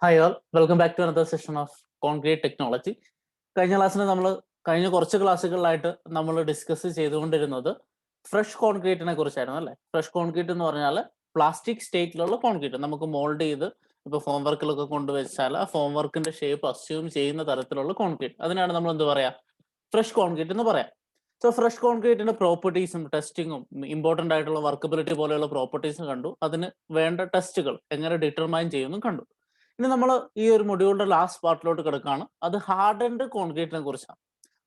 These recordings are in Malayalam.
Hi all, welcome back to another session of concrete technology. കഴിഞ്ഞ കുറച്ച് ക്ലാസ്സുകളിലായിട്ട് നമ്മൾ ഡിസ്കസ് ചെയ്തുകൊണ്ടിരുന്നത് ഫ്രഷ് കോൺക്രീറ്റിനെ കുറിച്ചായിരുന്നു അല്ലേ. ഫ്രഷ് കോൺക്രീറ്റ് എന്ന് പറഞ്ഞാൽ പ്ലാസ്റ്റിക് സ്റ്റേറ്റിലുള്ള കോൺക്രീറ്റ് നമുക്ക് മോൾഡ് ചെയ്ത് ഇപ്പോൾ ഫോം വർക്കിലൊക്കെ കൊണ്ടുവച്ചാൽ ആ ഫോം വർക്കിന്റെ ഷേപ്പ് അസ്യൂം ചെയ്യുന്ന തരത്തിലുള്ള കോൺക്രീറ്റ്, അതിനാണ് നമ്മൾ എന്ത് പറയാ, ഫ്രഷ് കോൺക്രീറ്റ് എന്ന് പറയാം. സോ ഫ്രഷ് കോൺക്രീറ്റിന്റെ പ്രോപ്പർട്ടീസും ടെസ്റ്റിങ്ങും ഇമ്പോർട്ടന്റ് ആയിട്ടുള്ള വർക്കബിലിറ്റി പോലെയുള്ള പ്രോപ്പർട്ടീസും കണ്ടു. അതിന് വേണ്ട ടെസ്റ്റുകൾ എങ്ങനെ ഡിറ്റർമൈൻ ചെയ്യുമെന്നും കണ്ടു. ഇനി നമ്മൾ ഈ ഒരു മൊഡ്യൂളിന്റെ ലാസ്റ്റ് പാർട്ടിലോട്ട് കിടക്കുകയാണ്. അത് ഹാർഡൻഡ് കോൺക്രീറ്റിനെ കുറിച്ചാണ്.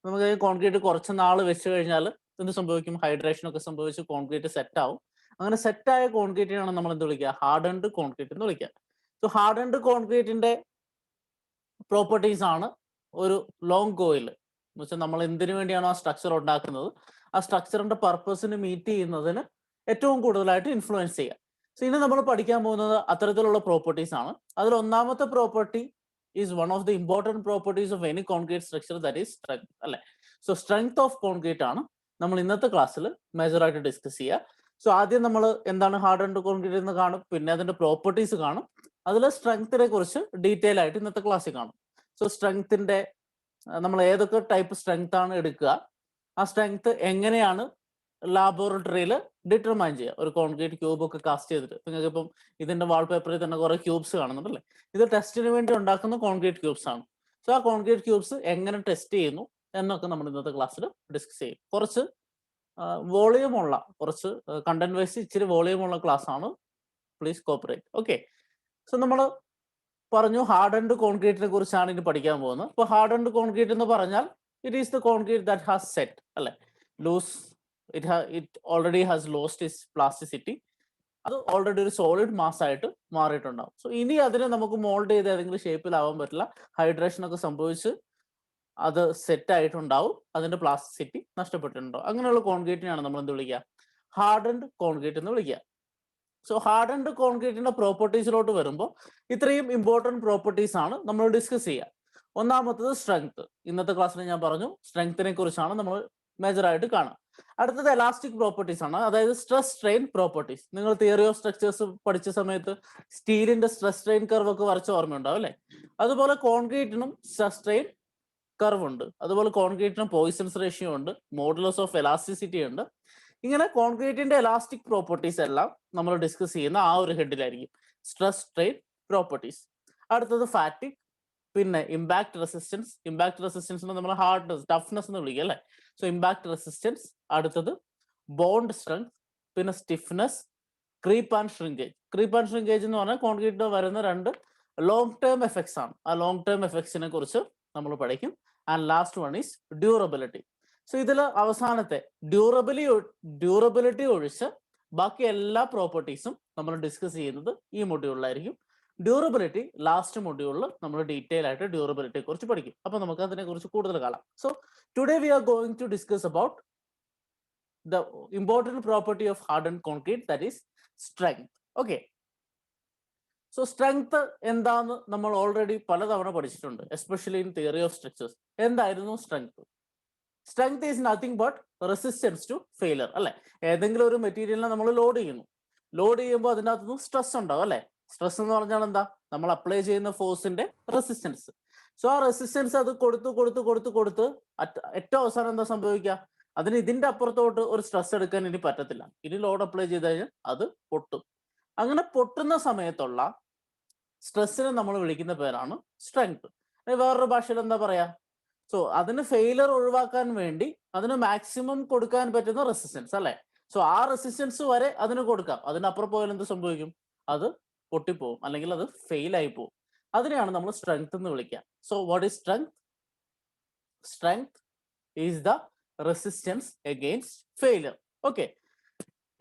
നമുക്ക് ഈ കോൺക്രീറ്റ് കുറച്ച് നാൾ വെച്ച് കഴിഞ്ഞാൽ എന്ത് സംഭവിക്കും? ഹൈഡ്രേഷൻ ഒക്കെ സംഭവിച്ച് കോൺക്രീറ്റ് സെറ്റ് ആവും. അങ്ങനെ സെറ്റായ കോൺക്രീറ്റിനാണ് നമ്മൾ എന്ത് വിളിക്കുക? ഹാർഡൻഡ് കോൺക്രീറ്റ് എന്ന് വിളിക്കുക. സോ ഹാർഡൻഡ് കോൺക്രീറ്റിന്റെ പ്രോപ്പർട്ടീസ് ആണ് ഒരു ലോങ് കോയിൽ എന്ന് വെച്ചാൽ നമ്മൾ എന്തിനു വേണ്ടിയാണോ ആ സ്ട്രക്ചർ ഉണ്ടാക്കുന്നത്, ആ സ്ട്രക്ചറിന്റെ പർപ്പസിന് മീറ്റ് ചെയ്യുന്നതിന് ഏറ്റവും കൂടുതലായിട്ട് ഇൻഫ്ലുവൻസ് ചെയ്യുക. സോ ഇനി നമ്മൾ പഠിക്കാൻ പോകുന്നത് അത്തരത്തിലുള്ള പ്രോപ്പർട്ടീസ് ആണ്. അതിൽ ഒന്നാമത്തെ property is one of the important properties of any concrete structure, that is strength അല്ലെ. സോ സ്ട്രെങ്ത് ഓഫ് കോൺക്രീറ്റ് ആണ് നമ്മൾ ഇന്നത്തെ ക്ലാസ്സിൽ മേജറായിട്ട് ഡിസ്കസ് ചെയ്യുക. സോ ആദ്യം നമ്മൾ എന്താണ് ഹാർഡൻഡ് കോൺക്രീറ്റ് എന്ന് കാണും, പിന്നെ അതിന്റെ പ്രോപ്പർട്ടീസ് കാണും, അതിൽ സ്ട്രെങ്ത്തിനെ കുറിച്ച് ഡീറ്റെയിൽ ആയിട്ട് ഇന്നത്തെ ക്ലാസ്സിൽ കാണും. സോ സ്ട്രെങ്ത്തിന്റെ നമ്മൾ ഏതൊക്കെ ടൈപ്പ് സ്ട്രെങ്ത് ആണ് എടുക്കുക, ആ സ്ട്രെങ്ത് എങ്ങനെയാണ് ലാബോറട്ടറിയിൽ ഡിറ്റർമൈൻ ചെയ്യുക. ഒരു കോൺക്രീറ്റ് ക്യൂബ് ഒക്കെ കാസ്റ്റ് ചെയ്തിട്ട് നിങ്ങൾക്ക് ഇപ്പം ഇതിന്റെ വാൾപേപ്പറിൽ തന്നെ കുറെ ക്യൂബ്സ് കാണുന്നുണ്ടല്ലേ, ഇത് ടെസ്റ്റിന് വേണ്ടി ഉണ്ടാക്കുന്ന കോൺക്രീറ്റ് ക്യൂബ്സ് ആണ്. സോ ആ കോൺക്രീറ്റ് ക്യൂബ്സ് എങ്ങനെ ടെസ്റ്റ് ചെയ്യുന്നു എന്നൊക്കെ നമ്മൾ ഇന്നത്തെ ക്ലാസ്സിൽ ഡിസ്കസ് ചെയ്യും. കുറച്ച് വോളിയം കുറച്ച് കണ്ടന്റ് വൈസ് ഇച്ചിരി വോളിയം ക്ലാസ് ആണ്. Please cooperate. ഓക്കെ. സോ നമ്മൾ പറഞ്ഞു ഹാർഡൻഡ് കോൺക്രീറ്റിനെ കുറിച്ചാണ് ഇനി പഠിക്കാൻ പോകുന്നത്. അപ്പോൾ ഹാർഡൻഡ് കോൺക്രീറ്റ് എന്ന് പറഞ്ഞാൽ it is the concrete that has set അല്ലെ, loose, it already has lost its plasticity, അത് ഓൾറെഡി ഒരു സോളിഡ് മാസ് ആയിട്ട് മാറിയിട്ടുണ്ടാവും. സോ ഇനി അതിനെ നമുക്ക് മോൾഡ് ചെയ്ത് ഏതെങ്കിലും ഷേപ്പിലാവാൻ പറ്റില്ല, ഹൈഡ്രേഷൻ ഒക്കെ സംഭവിച്ച് അത് സെറ്റ് ആയിട്ടുണ്ടാവും, അതിന്റെ പ്ലാസ്റ്റിസിറ്റി നഷ്ടപ്പെട്ടിട്ടുണ്ടാവും. അങ്ങനെയുള്ള കോൺക്രീറ്റിനെയാണ് നമ്മൾ എന്ത് വിളിക്കുക? ഹാർഡൻഡ് കോൺക്രീറ്റ് എന്ന് വിളിക്കുക. സോ ഹാർഡൻഡ് കോൺക്രീറ്റിന്റെ പ്രോപ്പർട്ടീസിലോട്ട് വരുമ്പോൾ ഇത്രയും ഇമ്പോർട്ടൻറ്റ് പ്രോപ്പർട്ടീസ് ആണ് നമ്മൾ ഡിസ്കസ് ചെയ്യുക. ഒന്നാമത്തത് സ്ട്രെങ്ത്. ഇന്നത്തെ ക്ലാസ്സിൽ ഞാൻ പറഞ്ഞു സ്ട്രെങ്ത്തിനെ കുറിച്ചാണ് നമ്മൾ മേജറായിട്ട് കാണുക. അടുത്തത് എലാസ്റ്റിക് പ്രോപ്പർട്ടീസ് ആണ്, അതായത് സ്ട്രെസ് സ്ട്രെയിൻ പ്രോപ്പർട്ടീസ്. നിങ്ങൾ തിയറി ഓഫ് സ്ട്രക്ചേഴ്സ് പഠിച്ച സമയത്ത് സ്റ്റീലിന്റെ സ്ട്രെസ് സ്ട്രെയിൻ കർവ് ഒക്കെ വരച്ച ഓർമ്മയുണ്ടാവും അല്ലേ. അതുപോലെ കോൺക്രീറ്റിനും സ്ട്രെസ് സ്ട്രെയിൻ കർവ് ഉണ്ട്, അതുപോലെ കോൺക്രീറ്റിനും പോയിസൺസ് റേഷ്യോ ഉണ്ട്, മോഡുലസ് ഓഫ് എലാസ്റ്റിസിറ്റി ഉണ്ട്. ഇങ്ങനെ കോൺക്രീറ്റിന്റെ എലാസ്റ്റിക് പ്രോപ്പർട്ടീസ് എല്ലാം നമ്മൾ ഡിസ്കസ് ചെയ്യുന്ന ആ ഒരു ഹെഡിലായിരിക്കും, സ്ട്രെസ് സ്ട്രെയിൻ പ്രോപ്പർട്ടീസ്. അടുത്തത് ഫാറ്റിക്, പിന്നെ ഇമ്പാക്ട് റെസിസ്റ്റൻസ്. ഇമ്പാക്ട് റെസിസ്റ്റൻസിനെ നമ്മൾ ഹാർഡ്നെസ്, ടഫ്നെസ് എന്ന് വിളിക്കുക അല്ലേ. So impact resistance. അടുത്തത് ബോണ്ട് സ്ട്രെങ്ത്, പിന്നെ stiffness, creep and shrinkage. Creep and shrinkage എന്ന് പറഞ്ഞാൽ കോൺക്രീറ്റിൽ വരുന്ന രണ്ട് ലോങ് ടേം എഫക്ട്സ് ആണ്. ആ ലോങ് ടേം എഫക്ട്സിനെ കുറിച്ച് നമ്മൾ പഠിക്കും. And last one is durability. So ഇതിൽ അവസാനത്തെ ഡ്യൂറബിലിറ്റി ഒഴിച്ച് ബാക്കി എല്ലാ പ്രോപ്പർട്ടീസും നമ്മൾ ഡിസ്കസ് ചെയ്യുന്നത് ഈ മൊഡ്യൂളിലായിരിക്കും. ഡ്യൂറബിലിറ്റി ലാസ്റ്റ് മൊഡ്യൂളിൽ നമ്മൾ ഡീറ്റെയിൽ ആയിട്ട് ഡ്യൂറബിലിറ്റിയെ കുറിച്ച് പഠിക്കും. അപ്പൊ നമുക്ക് അതിനെ കുറിച്ച് കൂടുതൽ കാണാം. So today we are going to discuss about the important property of hardened concrete, that is strength. Okay. So strength എന്താന്ന് നമ്മൾ ഓൾറെഡി പലതവണ പഠിച്ചിട്ടുണ്ട്, especially in theory of structures. എന്തായിരുന്നു strength? Strength is nothing but resistance to failure അല്ലെ. ഏതെങ്കിലും ഒരു മെറ്റീരിയലിനെ നമ്മൾ ലോഡ് ചെയ്യുമ്പോൾ അതിൻ്റെ അകത്തുനിന്ന് സ്ട്രെസ് ഉണ്ടാവും അല്ലെ. സ്ട്രെസ് എന്ന് പറഞ്ഞാൽ എന്താ? നമ്മൾ അപ്ലൈ ചെയ്യുന്ന ഫോഴ്സിന്റെ റെസിസ്റ്റൻസ്. സോ ആ റെസിസ്റ്റൻസ് അത് കൊടുത്ത് ഏറ്റവും അവസാനം എന്താ സംഭവിക്കുക? അതിന് ഇതിന്റെ അപ്പുറത്തോട്ട് ഒരു സ്ട്രെസ് എടുക്കാൻ ഇനി പറ്റത്തില്ല. ഇനി ലോഡ് അപ്ലൈ ചെയ്ത് കഴിഞ്ഞാൽ അത് പൊട്ടും. അങ്ങനെ പൊട്ടുന്ന സമയത്തുള്ള സ്ട്രെസ്സിനെ നമ്മൾ വിളിക്കുന്ന പേരാണ് സ്ട്രെങ്ത്. വേറൊരു ഭാഷയിൽ എന്താ പറയാ? സോ അതിന് ഫെയിലർ ഒഴിവാക്കാൻ വേണ്ടി അതിന് മാക്സിമം കൊടുക്കാൻ പറ്റുന്ന റെസിസ്റ്റൻസ് അല്ലെ. സോ ആ റെസിസ്റ്റൻസ് വരെ അതിന് കൊടുക്കാം, അതിനപ്പുറം പോയാൽ എന്ത് സംഭവിക്കും? അത് പൊട്ടിപ്പോവും, അല്ലെങ്കിൽ അത് ഫെയിൽ ആയി പോവും. അതിനെയാണ് നമ്മൾ സ്ട്രെങ്ത് എന്ന് വിളിക്കുക. So what is strength? Strength is the resistance against failure. Okay.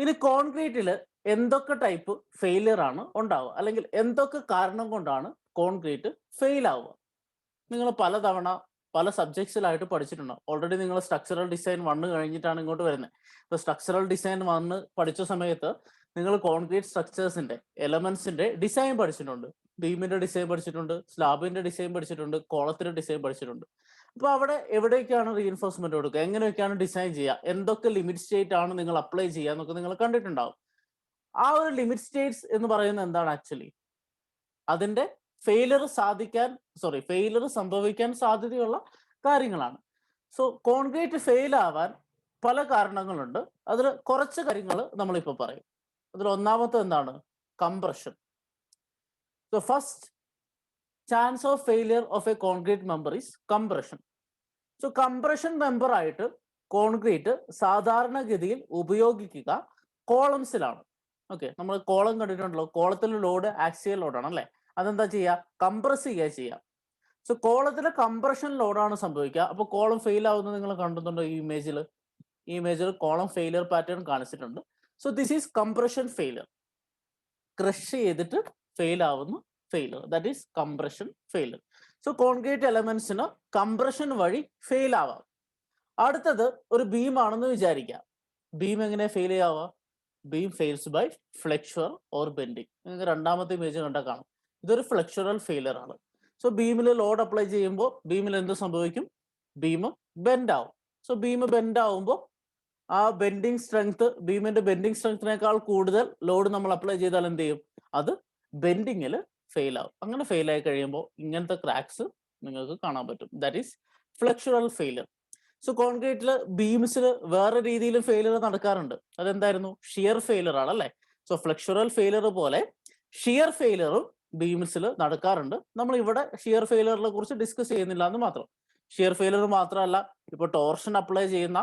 ഇനി കോൺക്രീറ്റിൽ എന്തൊക്കെ ടൈപ്പ് ഫെയിലിയർ ആണ് ഉണ്ടാവുക, അല്ലെങ്കിൽ എന്തൊക്കെ കാരണം കൊണ്ടാണ് കോൺക്രീറ്റ് ഫെയിൽ ആവുക? നിങ്ങൾ പലതവണ പല സബ്ജക്ട്സിലായിട്ട് പഠിച്ചിട്ടുണ്ടാവും. ഓൾറെഡി നിങ്ങൾ സ്ട്രക്ചറൽ ഡിസൈൻ 1 കഴിഞ്ഞിട്ടാണ് ഇങ്ങോട്ട് വരുന്നത്. ഇപ്പോൾ സ്ട്രക്ചറൽ ഡിസൈൻ 1 പഠിച്ച സമയത്ത് നിങ്ങൾ കോൺക്രീറ്റ് സ്ട്രക്ചേഴ്സിന്റെ എലമെന്റ്സിന്റെ ഡിസൈൻ പഠിച്ചിട്ടുണ്ട്. ബീമിന്റെ ഡിസൈൻ പഠിച്ചിട്ടുണ്ട്, സ്ലാബിന്റെ ഡിസൈൻ പഠിച്ചിട്ടുണ്ട്, കോളത്തിന്റെ ഡിസൈൻ പഠിച്ചിട്ടുണ്ട്. അപ്പൊ അവിടെ എവിടേക്കാണ് റീഇൻഫോഴ്സ്മെന്റ് കൊടുക്കുക, എങ്ങനെയൊക്കെയാണ് ഡിസൈൻ ചെയ്യുക, എന്തൊക്കെ ലിമിറ്റ് സ്റ്റേറ്റ് ആണ് നിങ്ങൾ അപ്ലൈ ചെയ്യുക എന്നൊക്കെ നിങ്ങൾ കണ്ടിട്ടുണ്ടാവും. ആ ഒരു ലിമിറ്റ് സ്റ്റേറ്റ്സ് എന്ന് പറയുന്നത് എന്താണ്? ആക്ച്വലി അതിന്റെ ഫെയിലർ സംഭവിക്കാൻ സാധ്യതയുള്ള കാര്യങ്ങളാണ്. സോ കോൺക്രീറ്റ് ഫെയിൽ ആവാൻ പല കാരണങ്ങളുണ്ട്. അതിൽ കുറച്ച് കാര്യങ്ങൾ നമ്മളിപ്പോൾ പറയും. അതിൽ ഒന്നാമത്തെ എന്താണ്? Compression. So first chance of failure of A concrete member is compression. So compression member ആയിട്ട് കോൺക്രീറ്റ് സാധാരണഗതിയിൽ ഉപയോഗിക്കുക കോളംസിലാണ്. ഓക്കെ, നമ്മൾ കോളം കണ്ടിട്ടുണ്ടല്ലോ. കോളത്തിൽ ലോഡ് ആക്സിയൽ ലോഡാണ് അല്ലേ? അതെന്താ ചെയ്യുക? കംപ്രസ് ചെയ്യുക. സോ കോളത്തിലെ കംപ്രഷൻ ലോഡാണ് സംഭവിക്കുക. അപ്പോൾ കോളം ഫെയിൽ ആവുന്നത് നിങ്ങൾ കണ്ടുന്നുണ്ടോ? ഈ ഇമേജിൽ കോളം ഫെയിലിയർ പാറ്റേൺ കാണിച്ചിട്ടുണ്ട്. So this is compression failure. Crush ചെയ്തിട്ട് ഫെയിൽ ആവുന്നു failure, that is compression failure. So concrete എലമെന്റ്സിന് കംപ്രഷൻ വഴി ഫെയിൽ ആവാം. അടുത്തത് ഒരു ബീം ആണെന്ന് വിചാരിക്കാം. ബീം എങ്ങനെ ഫെയിൽ ചെയ്യാവുക? Beam fails by flexure or bending. നിങ്ങൾക്ക് രണ്ടാമത്തെ ഇമേജ് കണ്ടാൽ കാണും. ഇതൊരു ഫ്ലെക്ചറൽ ഫെയിലിയർ ആണ്. സോ ബീമിൽ ലോഡ് അപ്ലൈ ചെയ്യുമ്പോൾ ബീമിൽ എന്ത് സംഭവിക്കും? ബീം ബെൻഡ് ആവും. സോ ബീം ബെൻഡ് ആവുമ്പോൾ ആ ബെൻഡിങ് സ്ട്രെങ്ത്, ബീമിന്റെ ബെൻഡിങ് സ്ട്രെങ്ത്തിനേക്കാൾ കൂടുതൽ ലോഡ് നമ്മൾ അപ്ലൈ ചെയ്താൽ എന്ത് ചെയ്യും? അത് ബെൻഡിങ്ങിൽ ഫെയിൽ ആവും. അങ്ങനെ ഫെയിൽ ആയി കഴിയുമ്പോൾ ഇങ്ങനത്തെ ക്രാക്സ് നിങ്ങൾക്ക് കാണാൻ പറ്റും. That is flexural failure. So കോൺക്രീറ്റിൽ ബീംസിൽ വേറെ രീതിയിലും ഫെയിലിയർ നടക്കാറുണ്ട്. അതെന്തായിരുന്നു? ഷിയർ ഫെയിലിയർ ആണ് അല്ലേ? സോ ഫ്ലെക്ചറൽ ഫെയിലിയർ പോലെ ഷിയർ ഫെയിലിയറും ബീംസിൽ നടക്കാറുണ്ട്. നമ്മൾ ഇവിടെ ഷിയർ ഫെയിലിയറിനെ കുറിച്ച് ഡിസ്കസ് ചെയ്യുന്നില്ല എന്ന് മാത്രം. ഷിയർ ഫെയിലിയർ മാത്രമല്ല, ഇപ്പോൾ ടോർഷൻ അപ്ലൈ ചെയ്യുന്ന,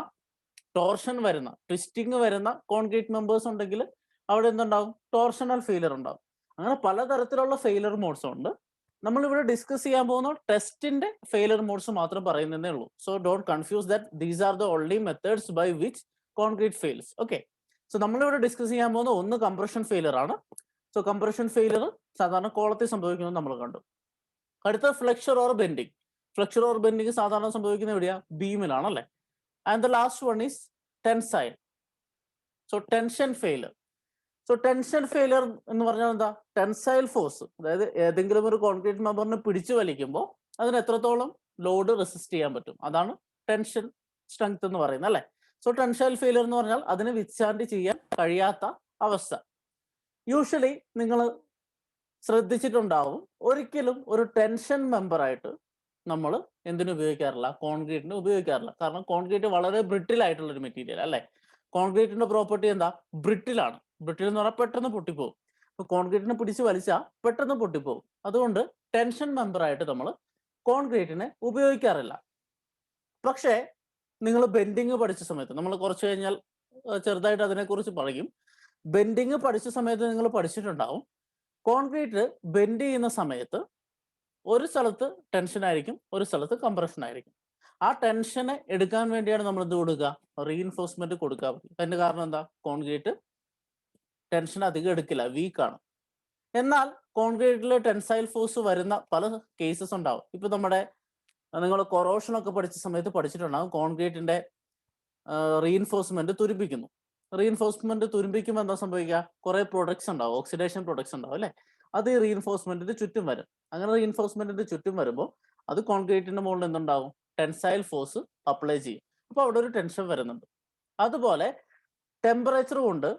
ടോർഷൻ വരുന്ന, ട്വിസ്റ്റിംഗ് വരുന്ന കോൺക്രീറ്റ് മെമ്പേഴ്സ് ഉണ്ടെങ്കിൽ അവിടെ എന്തുണ്ടാവും? ടോർഷണൽ ഫെയിലിയർ ഉണ്ടാവും. അങ്ങനെ പലതരത്തിലുള്ള ഫെയിലിയർ മോഡ്സ് ഉണ്ട്. നമ്മളിവിടെ ഡിസ്കസ് ചെയ്യാൻ പോകുന്ന ടെസ്റ്റിന്റെ ഫെയിലിയർ മോഡ്സ് മാത്രം പറയുന്നതേ ഉള്ളൂ. So don't confuse that these are the only methods by which concrete fails. Okay, so നമ്മളിവിടെ ഡിസ്കസ് ചെയ്യാൻ പോകുന്ന ഒന്ന് കംപ്രഷൻ ഫെയിലിയർ ആണ്. സോ കംപ്രഷൻ ഫെയിലിയർ സാധാരണ കോളത്തിൽ സംഭവിക്കുന്നത് നമ്മൾ കണ്ടു. അടുത്ത flexure or bending. Flexure or bending സാധാരണ സംഭവിക്കുന്നത് എവിടെയാ? ബീമിലാണ് അല്ലേ? And the last one is tensile. So tension failure. So tension failure എന്ന് പറഞ്ഞാൽ എന്താ? ടെൻസൈൽ ഫോഴ്സ്, അതായത് ഏതെങ്കിലും ഒരു കോൺക്രീറ്റ് മെമ്പറിനെ പിടിച്ചു വലിക്കുമ്പോൾ അതിന് എത്രത്തോളം ലോഡ് റെസിസ്റ്റ് ചെയ്യാൻ പറ്റും, അതാണ് ടെൻഷൻ സ്ട്രെങ്ത് എന്ന് പറയുന്നത് അല്ലേ? സോ ടെൻസൈൽ ഫെയിലിയർ എന്ന് പറഞ്ഞാൽ അതിന് വിത്ത്സ്റ്റാൻഡ് ചെയ്യാൻ കഴിയാത്ത അവസ്ഥ. യൂഷ്വലി നിങ്ങൾ ശ്രദ്ധിച്ചിട്ടുണ്ടാവും, ഒരിക്കലും ഒരു ടെൻഷൻ മെമ്പറായിട്ട് നമ്മൾ എന്തിനു ഉപയോഗിക്കാറില്ല? കോൺക്രീറ്റിന് ഉപയോഗിക്കാറില്ല. കാരണം കോൺക്രീറ്റ് വളരെ ബ്രിട്ടിൽ ആയിട്ടുള്ള ഒരു മെറ്റീരിയൽ അല്ലേ? കോൺക്രീറ്റിന്റെ പ്രോപ്പർട്ടി എന്താ? ബ്രിട്ടിലാണ്. ബ്രിട്ടിൽ എന്ന് പറഞ്ഞാൽ പെട്ടെന്ന് പൊട്ടിപ്പോകും. ഇപ്പൊ കോൺക്രീറ്റിനെ പിടിച്ച് വലിച്ചാൽ പെട്ടെന്ന് പൊട്ടിപ്പോകും. അതുകൊണ്ട് ടെൻഷൻ മെമ്പറായിട്ട് നമ്മൾ കോൺക്രീറ്റിനെ ഉപയോഗിക്കാറില്ല. പക്ഷേ നിങ്ങൾ ബെൻഡിങ് പഠിച്ച സമയത്ത്, നമ്മൾ കുറച്ച് കഴിഞ്ഞാൽ ചെറുതായിട്ട് അതിനെക്കുറിച്ച് പറയും. ബെൻഡിങ് പഠിച്ച സമയത്ത് നിങ്ങൾ പഠിച്ചിട്ടുണ്ടാവും, കോൺക്രീറ്റ് ബെൻഡ് ചെയ്യുന്ന സമയത്ത് ഒരു സ്ഥലത്ത് ടെൻഷൻ ആയിരിക്കും, ഒരു സ്ഥലത്ത് കംപ്രഷൻ ആയിരിക്കും. ആ ടെൻഷനെ എടുക്കാൻ വേണ്ടിയാണ് നമ്മൾ എന്ത് കൊടുക്കുക? റീഇൻഫോഴ്സ്മെന്റ് കൊടുക്കുക. അതിന്റെ കാരണം എന്താ? കോൺക്രീറ്റ് ടെൻഷൻ അധികം എടുക്കില്ല, വീക്കാണ്. എന്നാൽ കോൺക്രീറ്റിൽ ടെൻസൈൽ ഫോഴ്സ് വരുന്ന പല കേസസ് ഉണ്ടാവും. ഇപ്പൊ നിങ്ങൾ കൊറോഷൻ ഒക്കെ പഠിച്ച സമയത്ത് പഠിച്ചിട്ടുണ്ടാവും, കോൺക്രീറ്റിന്റെ റീഇൻഫോഴ്സ്മെന്റ് തുരുമ്പിക്കുന്നു. റീഇൻഫോഴ്സ്മെന്റ് തുരുമ്പിക്കുമ്പോൾ എന്താ സംഭവിക്കുക? കുറെ പ്രൊഡക്ട്സ് ഉണ്ടാവും, ഓക്സിഡേഷൻ പ്രൊഡക്ട്സ് ഉണ്ടാവും അല്ലെ? അത് ഈ റീഇൻഫോഴ്സ്മെന്റിന് ചുറ്റും വരും. അങ്ങനെ റീഇൻഫോഴ്സ്മെന്റിന്റെ ചുറ്റും വരുമ്പോൾ അത് കോൺക്രീറ്റിന്റെ മുകളിൽ എന്തുണ്ടാവും? ടെൻസൈൽ ഫോഴ്സ് അപ്ലൈ ചെയ്യും. അപ്പോൾ അവിടെ ഒരു ടെൻഷൻ വരുന്നുണ്ട്. അതുപോലെ ടെമ്പറേച്ചർ കൊണ്ട്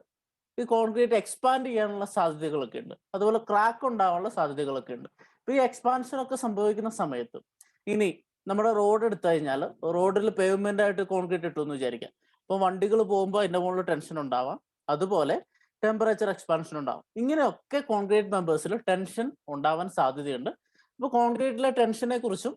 ഈ കോൺക്രീറ്റ് എക്സ്പാൻഡ് ചെയ്യാനുള്ള സാധ്യതകളൊക്കെ ഉണ്ട്. അതുപോലെ ക്രാക്ക് ഉണ്ടാവാനുള്ള സാധ്യതകളൊക്കെ ഉണ്ട്. ഇപ്പൊ ഈ എക്സ്പാൻഷൻ ഒക്കെ സംഭവിക്കുന്ന സമയത്ത്, ഇനി നമ്മുടെ റോഡ് എടുത്തു കഴിഞ്ഞാൽ റോഡിൽ പേവ്മെന്റ് ആയിട്ട് കോൺക്രീറ്റ് ഇട്ടു എന്ന് വിചാരിക്കാം. അപ്പൊ വണ്ടികൾ പോകുമ്പോൾ അതിന്റെ മുകളിൽ ടെൻഷൻ ഉണ്ടാവാം. അതുപോലെ ടെമ്പറേച്ചർ എക്സ്പാൻഷൻ ഉണ്ടാവും. ഇങ്ങനെയൊക്കെ കോൺക്രീറ്റ് മെമ്പേഴ്സിൽ ടെൻഷൻ ഉണ്ടാവാൻ സാധ്യതയുണ്ട്. ഇപ്പൊ കോൺക്രീറ്റിലെ ടെൻഷനെ കുറിച്ചും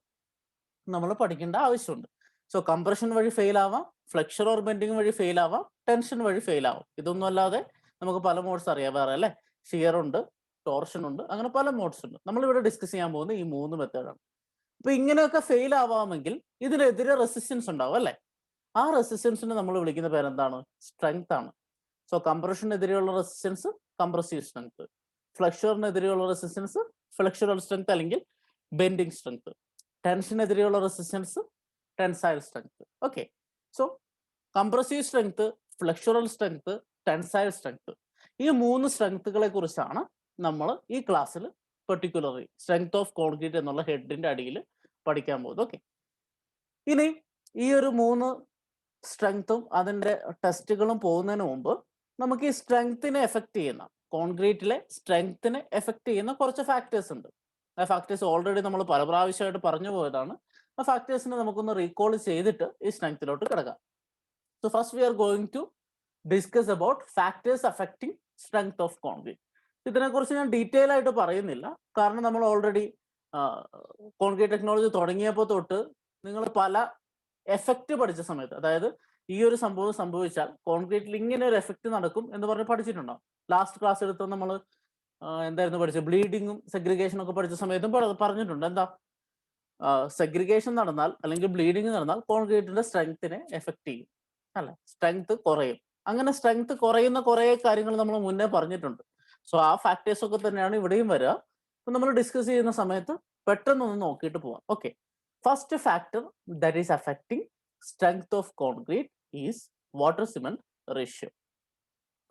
നമ്മൾ പഠിക്കേണ്ട ആവശ്യമുണ്ട്. സോ കംപ്രഷൻ വഴി ഫെയിൽ ആവാം, ഫ്ലെക്ചർ ഓർ ബെൻഡിങ് വഴി ഫെയിൽ ആവാം, ടെൻഷൻ വഴി ഫെയിൽ ആവാം. ഇതൊന്നും അല്ലാതെ നമുക്ക് പല മോഡ്സ് അറിയാം വേറെ അല്ലേ? ഷിയർ ഉണ്ട്, ടോർഷൻ ഉണ്ട്, അങ്ങനെ പല മോഡ്സ് ഉണ്ട്. നമ്മളിവിടെ ഡിസ്കസ് ചെയ്യാൻ പോകുന്നത് ഈ 3 മെത്തേഡാണ്. അപ്പൊ ഇങ്ങനെയൊക്കെ ഫെയിൽ ആവാമെങ്കിൽ ഇതിനെതിരെ റെസിസ്റ്റൻസ് ഉണ്ടാവും അല്ലേ? ആ റെസിസ്റ്റൻസിനെ നമ്മൾ വിളിക്കുന്ന പേരെന്താണ്? സ്ട്രെങ്ത് ആണ്. സോ കംപ്രഷനെതിരെയുള്ള റെസിസ്റ്റൻസ് കംപ്രസീവ് സ്ട്രെങ്ത്, ഫ്ലെക്ചറിനെതിരെയുള്ള റെസിസ്റ്റൻസ് ഫ്ലെക്ചറൽ സ്ട്രെങ്ത് അല്ലെങ്കിൽ ബെൻഡിങ് സ്ട്രെങ്ത്, ടെൻഷനെതിരെയുള്ള resistance tensile strength. Okay, so compressive strength, flexural strength, tensile strength, ഈ 3 സ്ട്രെങ്ത്തുകളെ കുറിച്ചാണ് നമ്മൾ ഈ ക്ലാസ്സിൽ പെർട്ടിക്കുലർലി സ്ട്രെങ്ത് ഓഫ് കോൺക്രീറ്റ് എന്നുള്ള ഹെഡിന്റെ അടിയിൽ പഠിക്കാൻ പോകുന്നത്. ഓക്കെ, ഇനി ഈ ഒരു 3 സ്ട്രെങ്ത്തും അതിന്റെ ടെസ്റ്റുകളും പോകുന്നതിന് മുമ്പ് നമുക്ക് ഈ സ്ട്രെങ്ത്തിനെ എഫക്ട് ചെയ്യുന്ന, കോൺക്രീറ്റിലെ സ്ട്രെങ്ത്തിനെ എഫക്ട് ചെയ്യുന്ന കുറച്ച് ഫാക്ടേഴ്സ് ഉണ്ട്. ആ ഫാക്ടേഴ്സ് ഓൾറെഡി നമ്മൾ പല പ്രാവശ്യമായിട്ട് പറഞ്ഞു പോയതാണ്. ആ ഫാക്ടേഴ്സിനെ നമുക്കൊന്ന് റീകോൾ ചെയ്തിട്ട് ഈ സ്ട്രെങ്ത്തിലോട്ട് കിടക്കാം. So first we are going to discuss about factors affecting strength of concrete. ഇതിനെക്കുറിച്ച് ഞാൻ ഡീറ്റെയിൽ ആയിട്ട് പറയുന്നില്ല, കാരണം നമ്മൾ ഓൾറെഡി കോൺക്രീറ്റ് ടെക്നോളജി തുടങ്ങിയപ്പോൾ തൊട്ട് നിങ്ങൾ പല എഫക്റ്റ് പഠിച്ച സമയത്ത്, അതായത് ഈ ഒരു സംഭവം സംഭവിച്ചാൽ കോൺക്രീറ്റിൽ ഇങ്ങനെ ഒരു എഫക്റ്റ് നടക്കും എന്ന് പറഞ്ഞ് പഠിച്ചിട്ടുണ്ടോ? ലാസ്റ്റ് ക്ലാസ് എടുത്ത് നമ്മൾ എന്തായിരുന്നു പഠിച്ചത്? ബ്ലീഡിങ്ങും സെഗ്രിഗേഷനും ഒക്കെ പഠിച്ച സമയത്തും പറഞ്ഞിട്ടുണ്ട്. എന്താ സെഗ്രിഗേഷൻ നടന്നാൽ അല്ലെങ്കിൽ ബ്ലീഡിങ് നടന്നാൽ കോൺക്രീറ്റിന്റെ സ്ട്രെങ്ത്തിനെ എഫക്ട് ചെയ്യും, അല്ല സ്ട്രെങ്ത് കുറയും. അങ്ങനെ സ്ട്രെങ്ത് കുറയുന്ന കുറെ കാര്യങ്ങൾ നമ്മൾ മുന്നേ പറഞ്ഞിട്ടുണ്ട്. സോ ആ ഫാക്ടേഴ്സ് ഒക്കെ തന്നെയാണ് ഇവിടെയും വരിക. അപ്പൊ നമ്മൾ ഡിസ്കസ് ചെയ്യുന്ന സമയത്ത് പെട്ടെന്നൊന്ന് നോക്കിയിട്ട് പോവാം. Okay, first factor that is affecting strength of concrete is water cement ratio.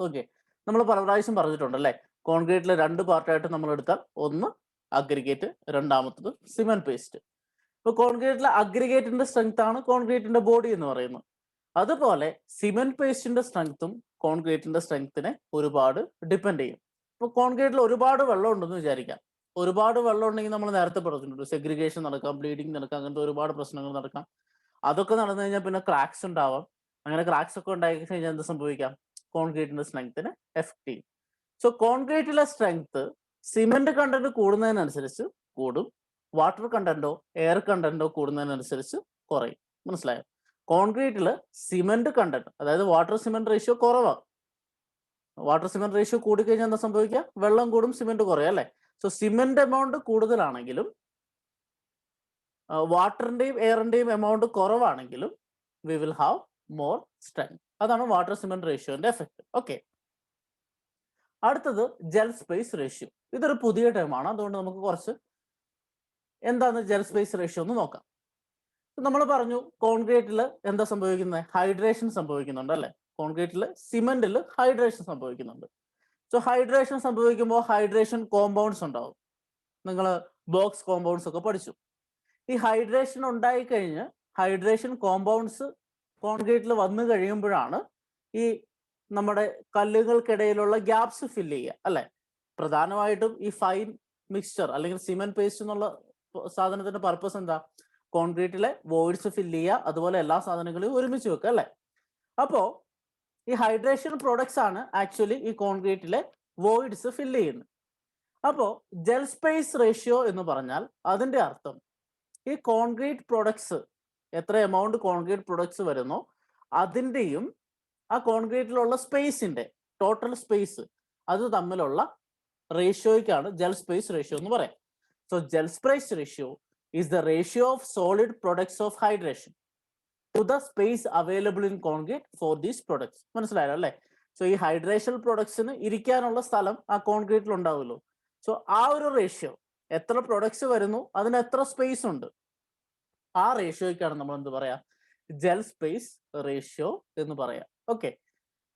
Okay, നമ്മൾ പല പ്രാവശ്യം പറഞ്ഞിട്ടുണ്ട് അല്ലേ, കോൺക്രീറ്റിലെ രണ്ട് പാർട്ടായിട്ട് നമ്മൾ എടുത്താൽ ഒന്ന് അഗ്രിഗേറ്റ്, രണ്ടാമത്തത് സിമെന്റ് പേസ്റ്റ്. ഇപ്പൊ കോൺക്രീറ്റിലെ അഗ്രിഗേറ്റിന്റെ സ്ട്രെങ്ത് ആണ് കോൺക്രീറ്റിന്റെ ബോഡി എന്ന് പറയുന്നത്. അതുപോലെ സിമെന്റ് പേസ്റ്റിന്റെ സ്ട്രെങ്ത്തും കോൺക്രീറ്റിന്റെ സ്ട്രെങ്ത്തിനെ ഒരുപാട് ഡിപ്പെൻഡ് ചെയ്യും. ഇപ്പൊ കോൺക്രീറ്റിൽ ഒരുപാട് വെള്ളം ഉണ്ടെന്ന് വിചാരിക്കാം. ഒരുപാട് വെള്ളം ഉണ്ടെങ്കിൽ നമ്മൾ നേരത്തെ പറഞ്ഞിട്ടുണ്ട്, സെഗ്രിഗേഷൻ നടക്കാം, ബ്ലീഡിങ് നടക്കാം, അങ്ങനത്തെ ഒരുപാട് പ്രശ്നങ്ങൾ നടക്കാം. അതൊക്കെ നടന്നു കഴിഞ്ഞാൽ പിന്നെ ക്രാക്സ് ഉണ്ടാവാം. അങ്ങനെ ക്രാക്സ് ഒക്കെ ഉണ്ടായി കഴിഞ്ഞാൽ എന്ത് സംഭവിക്കാം? കോൺക്രീറ്റിന്റെ സ്ട്രെങ്ത്തിനെ എഫക്ട് ചെയ്യും. സോ കോൺക്രീറ്റിലെ സ്ട്രെങ്ത് സിമെന്റ് കണ്ടന്റ് കൂടുന്നതിനനുസരിച്ച് കൂടും, വാട്ടർ കണ്ടന്റോ എയർ കണ്ടന്റോ കൂടുന്നതിനനുസരിച്ച് കുറയും. മനസ്സിലായോ? കോൺക്രീറ്റില് സിമെന്റ് കണ്ടന്റ്, അതായത് വാട്ടർ സിമെന്റ് റേഷ്യോ കുറവാണ്. വാട്ടർ സിമെന്റ് റേഷ്യോ കൂടിക്കഴിഞ്ഞാൽ എന്താ സംഭവിക്കുക? വെള്ളം കൂടും, സിമെന്റ് കുറയും അല്ലേ? സോ സിമെന്റ് എമൗണ്ട് കൂടുതലാണെങ്കിലും വാട്ടറിന്റെയും എയറിന്റെയും എമൗണ്ട് കുറവാണെങ്കിലും we will have more strength. അതാണ് വാട്ടർ സിമെന്റ് റേഷ്യോന്റെ എഫക്ട്. ഓക്കെ, അടുത്തത് ജെൽ സ്പേസ് റേഷ്യോ. ഇതൊരു പുതിയ ടേമാണ്, അതുകൊണ്ട് നമുക്ക് കുറച്ച് എന്താണ് ജെൽ സ്പേസ് റേഷ്യോ എന്ന് നോക്കാം. നമ്മൾ പറഞ്ഞു കോൺക്രീറ്റിൽ എന്താ സംഭവിക്കുന്നത്? ഹൈഡ്രേഷൻ സംഭവിക്കുന്നുണ്ട് അല്ലെ? കോൺക്രീറ്റിൽ സിമെന്റിൽ ഹൈഡ്രേഷൻ സംഭവിക്കുന്നുണ്ട്. സോ ഹൈഡ്രേഷൻ സംഭവിക്കുമ്പോൾ ഹൈഡ്രേഷൻ കോമ്പൗണ്ട്സ് ഉണ്ടാവും. നിങ്ങൾ ബോക്സ് കോമ്പൗണ്ട്സ് ഒക്കെ പഠിച്ചു. ഈ ഹൈഡ്രേഷൻ ഉണ്ടായി കഴിഞ്ഞ് ഹൈഡ്രേഷൻ കോമ്പൗണ്ട്സ് കോൺക്രീറ്റിൽ വന്നു കഴിയുമ്പോഴാണ് ഈ നമ്മുടെ കല്ലുകൾക്കിടയിലുള്ള ഗ്യാപ്സ് ഫില്ല് ചെയ്യുക അല്ലെ? പ്രധാനമായിട്ടും ഈ ഫൈൻ മിക്സ്ചർ അല്ലെങ്കിൽ സിമെന്റ് പേസ്റ്റ് എന്നുള്ള സാധനത്തിന്റെ പർപ്പസ് എന്താ? കോൺക്രീറ്റിലെ വോയിഡ്സ് ഫില്ല് ചെയ്യുക, അതുപോലെ എല്ലാ സാധനങ്ങളെയും ഒരുമിച്ച് വെക്കുക അല്ലെ? അപ്പോ ഈ ഹൈഡ്രേഷൻ പ്രോഡക്ട്സ് ആണ് ആക്ച്വലി ഈ കോൺക്രീറ്റിലെ വോയിഡ്സ് ഫില്ല് ചെയ്യുന്നത്. അപ്പോ ജെൽ സ്പേസ് റേഷ്യോ എന്ന് പറഞ്ഞാൽ അതിന്റെ അർത്ഥം ഈ കോൺക്രീറ്റ് പ്രൊഡക്ട്സ്, എത്ര എമൗണ്ട് കോൺക്രീറ്റ് പ്രൊഡക്ട്സ് വരുന്നോ അതിന്റെയും ആ കോൺക്രീറ്റിലുള്ള സ്പേസിന്റെ ടോട്ടൽ സ്പേസ് അത് തമ്മിലുള്ള റേഷ്യോയ്ക്കാണ് ജെൽ സ്പേസ് റേഷ്യോ എന്ന് പറയാം. So gel space ratio is the ratio of solid products of hydration to the space available in concrete for these products. മനസ്സിലായല്ലോ അല്ലേ? സോ ഈ ഹൈഡ്രേഷൻ പ്രൊഡക്ട്സിന് ഇരിക്കാനുള്ള സ്ഥലം ആ കോൺക്രീറ്റിൽ ഉണ്ടാവുമല്ലോ. സോ ആ ഒരു റേഷ്യോ, എത്ര പ്രൊഡക്ട്സ് വരുന്നു അതിന് എത്ര സ്പേസ് ഉണ്ട്, ആ റേഷ്യോയ്ക്കാണ് നമ്മൾ എന്ത് പറയാ? ജെൽ സ്പേസ് റേഷ്യോ എന്ന് പറയാം. ഓക്കെ,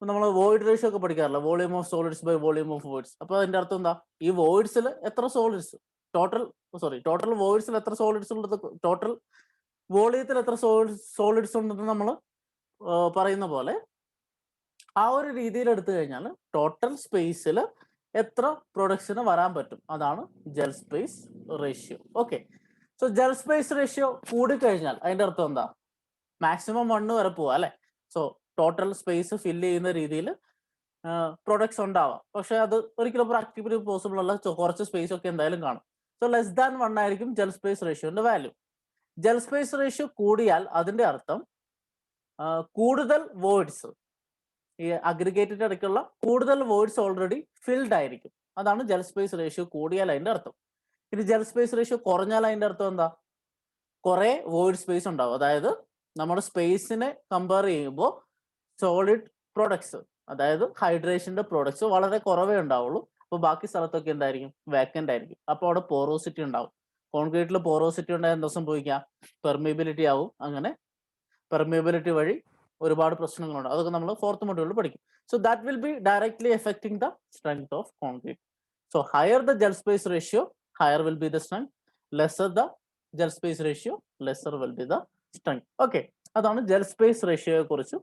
നമ്മൾ വോയിഡ് റേഷ്യോ ഒക്കെ പഠിക്കാറില്ല, volume of solids by volume of voids. അപ്പൊ അതിന്റെ അർത്ഥം എന്താ? ഈ വോയിഡ്സിൽ എത്ര സോളിഡ്സ്, ടോട്ടൽ വോയിഡ്സിൽ എത്ര സോളിഡ്സ് ഉള്ളത്, ടോട്ടൽ വോളിയത്തിൽ എത്ര സോളിഡ്സ് ഉണ്ടെന്ന് നമ്മൾ പറയുന്ന പോലെ ആ ഒരു രീതിയിൽ എടുത്തു കഴിഞ്ഞാൽ ടോട്ടൽ സ്പേസിൽ എത്ര പ്രൊഡക്ട്സിന് വരാൻ പറ്റും, അതാണ് gel space ratio. Okay, so gel space ratio കൂടിക്കഴിഞ്ഞാൽ അതിന്റെ അർത്ഥം എന്താ? മാക്സിമം 1 വരെ പോവാ അല്ലെ? സോ ടോട്ടൽ സ്പേസ് ഫില്ല് ചെയ്യുന്ന രീതിയിൽ പ്രൊഡക്ട്സ് ഉണ്ടാവാം, പക്ഷെ അത് ഒരിക്കലും പ്രാക്ടിക്കലി പോസിബിൾ അല്ല. കുറച്ച് സ്പേസ് ഒക്കെ എന്തായാലും കാണും. സോ ലെസ് ദാൻ 1 ആയിരിക്കും ജെൽ സ്പേസ് റേഷ്യോന്റെ വാല്യൂ. ജെൽ സ്പേസ് റേഷ്യോ കൂടിയാൽ അതിന്റെ അർത്ഥം കൂടുതൽ വോയിഡ്സ്, ഈ അഗ്രിഗേറ്റിന്റെ ഇടയ്ക്കുള്ള കൂടുതൽ വോയിഡ്സ് ഓൾറെഡി ഫിൽഡ് ആയിരിക്കും. അതാണ് ജെൽ സ്പേസ് റേഷ്യോ കൂടിയാൽ അതിന്റെ അർത്ഥം. ഇനി ജെൽ സ്പേസ് റേഷ്യോ കുറഞ്ഞാൽ അതിന്റെ അർത്ഥം എന്താ? കുറെ വോയിഡ് സ്പേസ് ഉണ്ടാവും. അതായത് നമ്മുടെ സ്പേസിനെ കമ്പയർ ചെയ്യുമ്പോൾ സോളിഡ് പ്രൊഡക്ട്സ്, അതായത് ഹൈഡ്രേഷന്റെ പ്രൊഡക്ട്സ് വളരെ കുറവേ ഉണ്ടാവുള്ളൂ. അപ്പോൾ ബാക്കി സ്ഥലത്തൊക്കെ എന്തായിരിക്കും? വേക്കന്റ് ആയിരിക്കും. അപ്പോൾ അവിടെ പോറോസിറ്റി ഉണ്ടാവും. കോൺക്രീറ്റിൽ പോറോസിറ്റി ഉണ്ടായാൽ എന്താ സംഭവിക്കുക? പെർമിബിലിറ്റി ആവും. അങ്ങനെ പെർമിബിലിറ്റി വഴി ഒരുപാട് പ്രശ്നങ്ങളുണ്ട്. അതൊക്കെ നമ്മൾ 4th മൊഡ്യൂളിൽ പഠിക്കും. So that will be directly affecting the strength of concrete. So higher the gel space ratio, higher will be the strength. Lesser the gel space ratio, lesser will be the strength. Okay, അതാണ് ജെൽ സ്പേസ് റേഷ്യോയെ കുറിച്ച്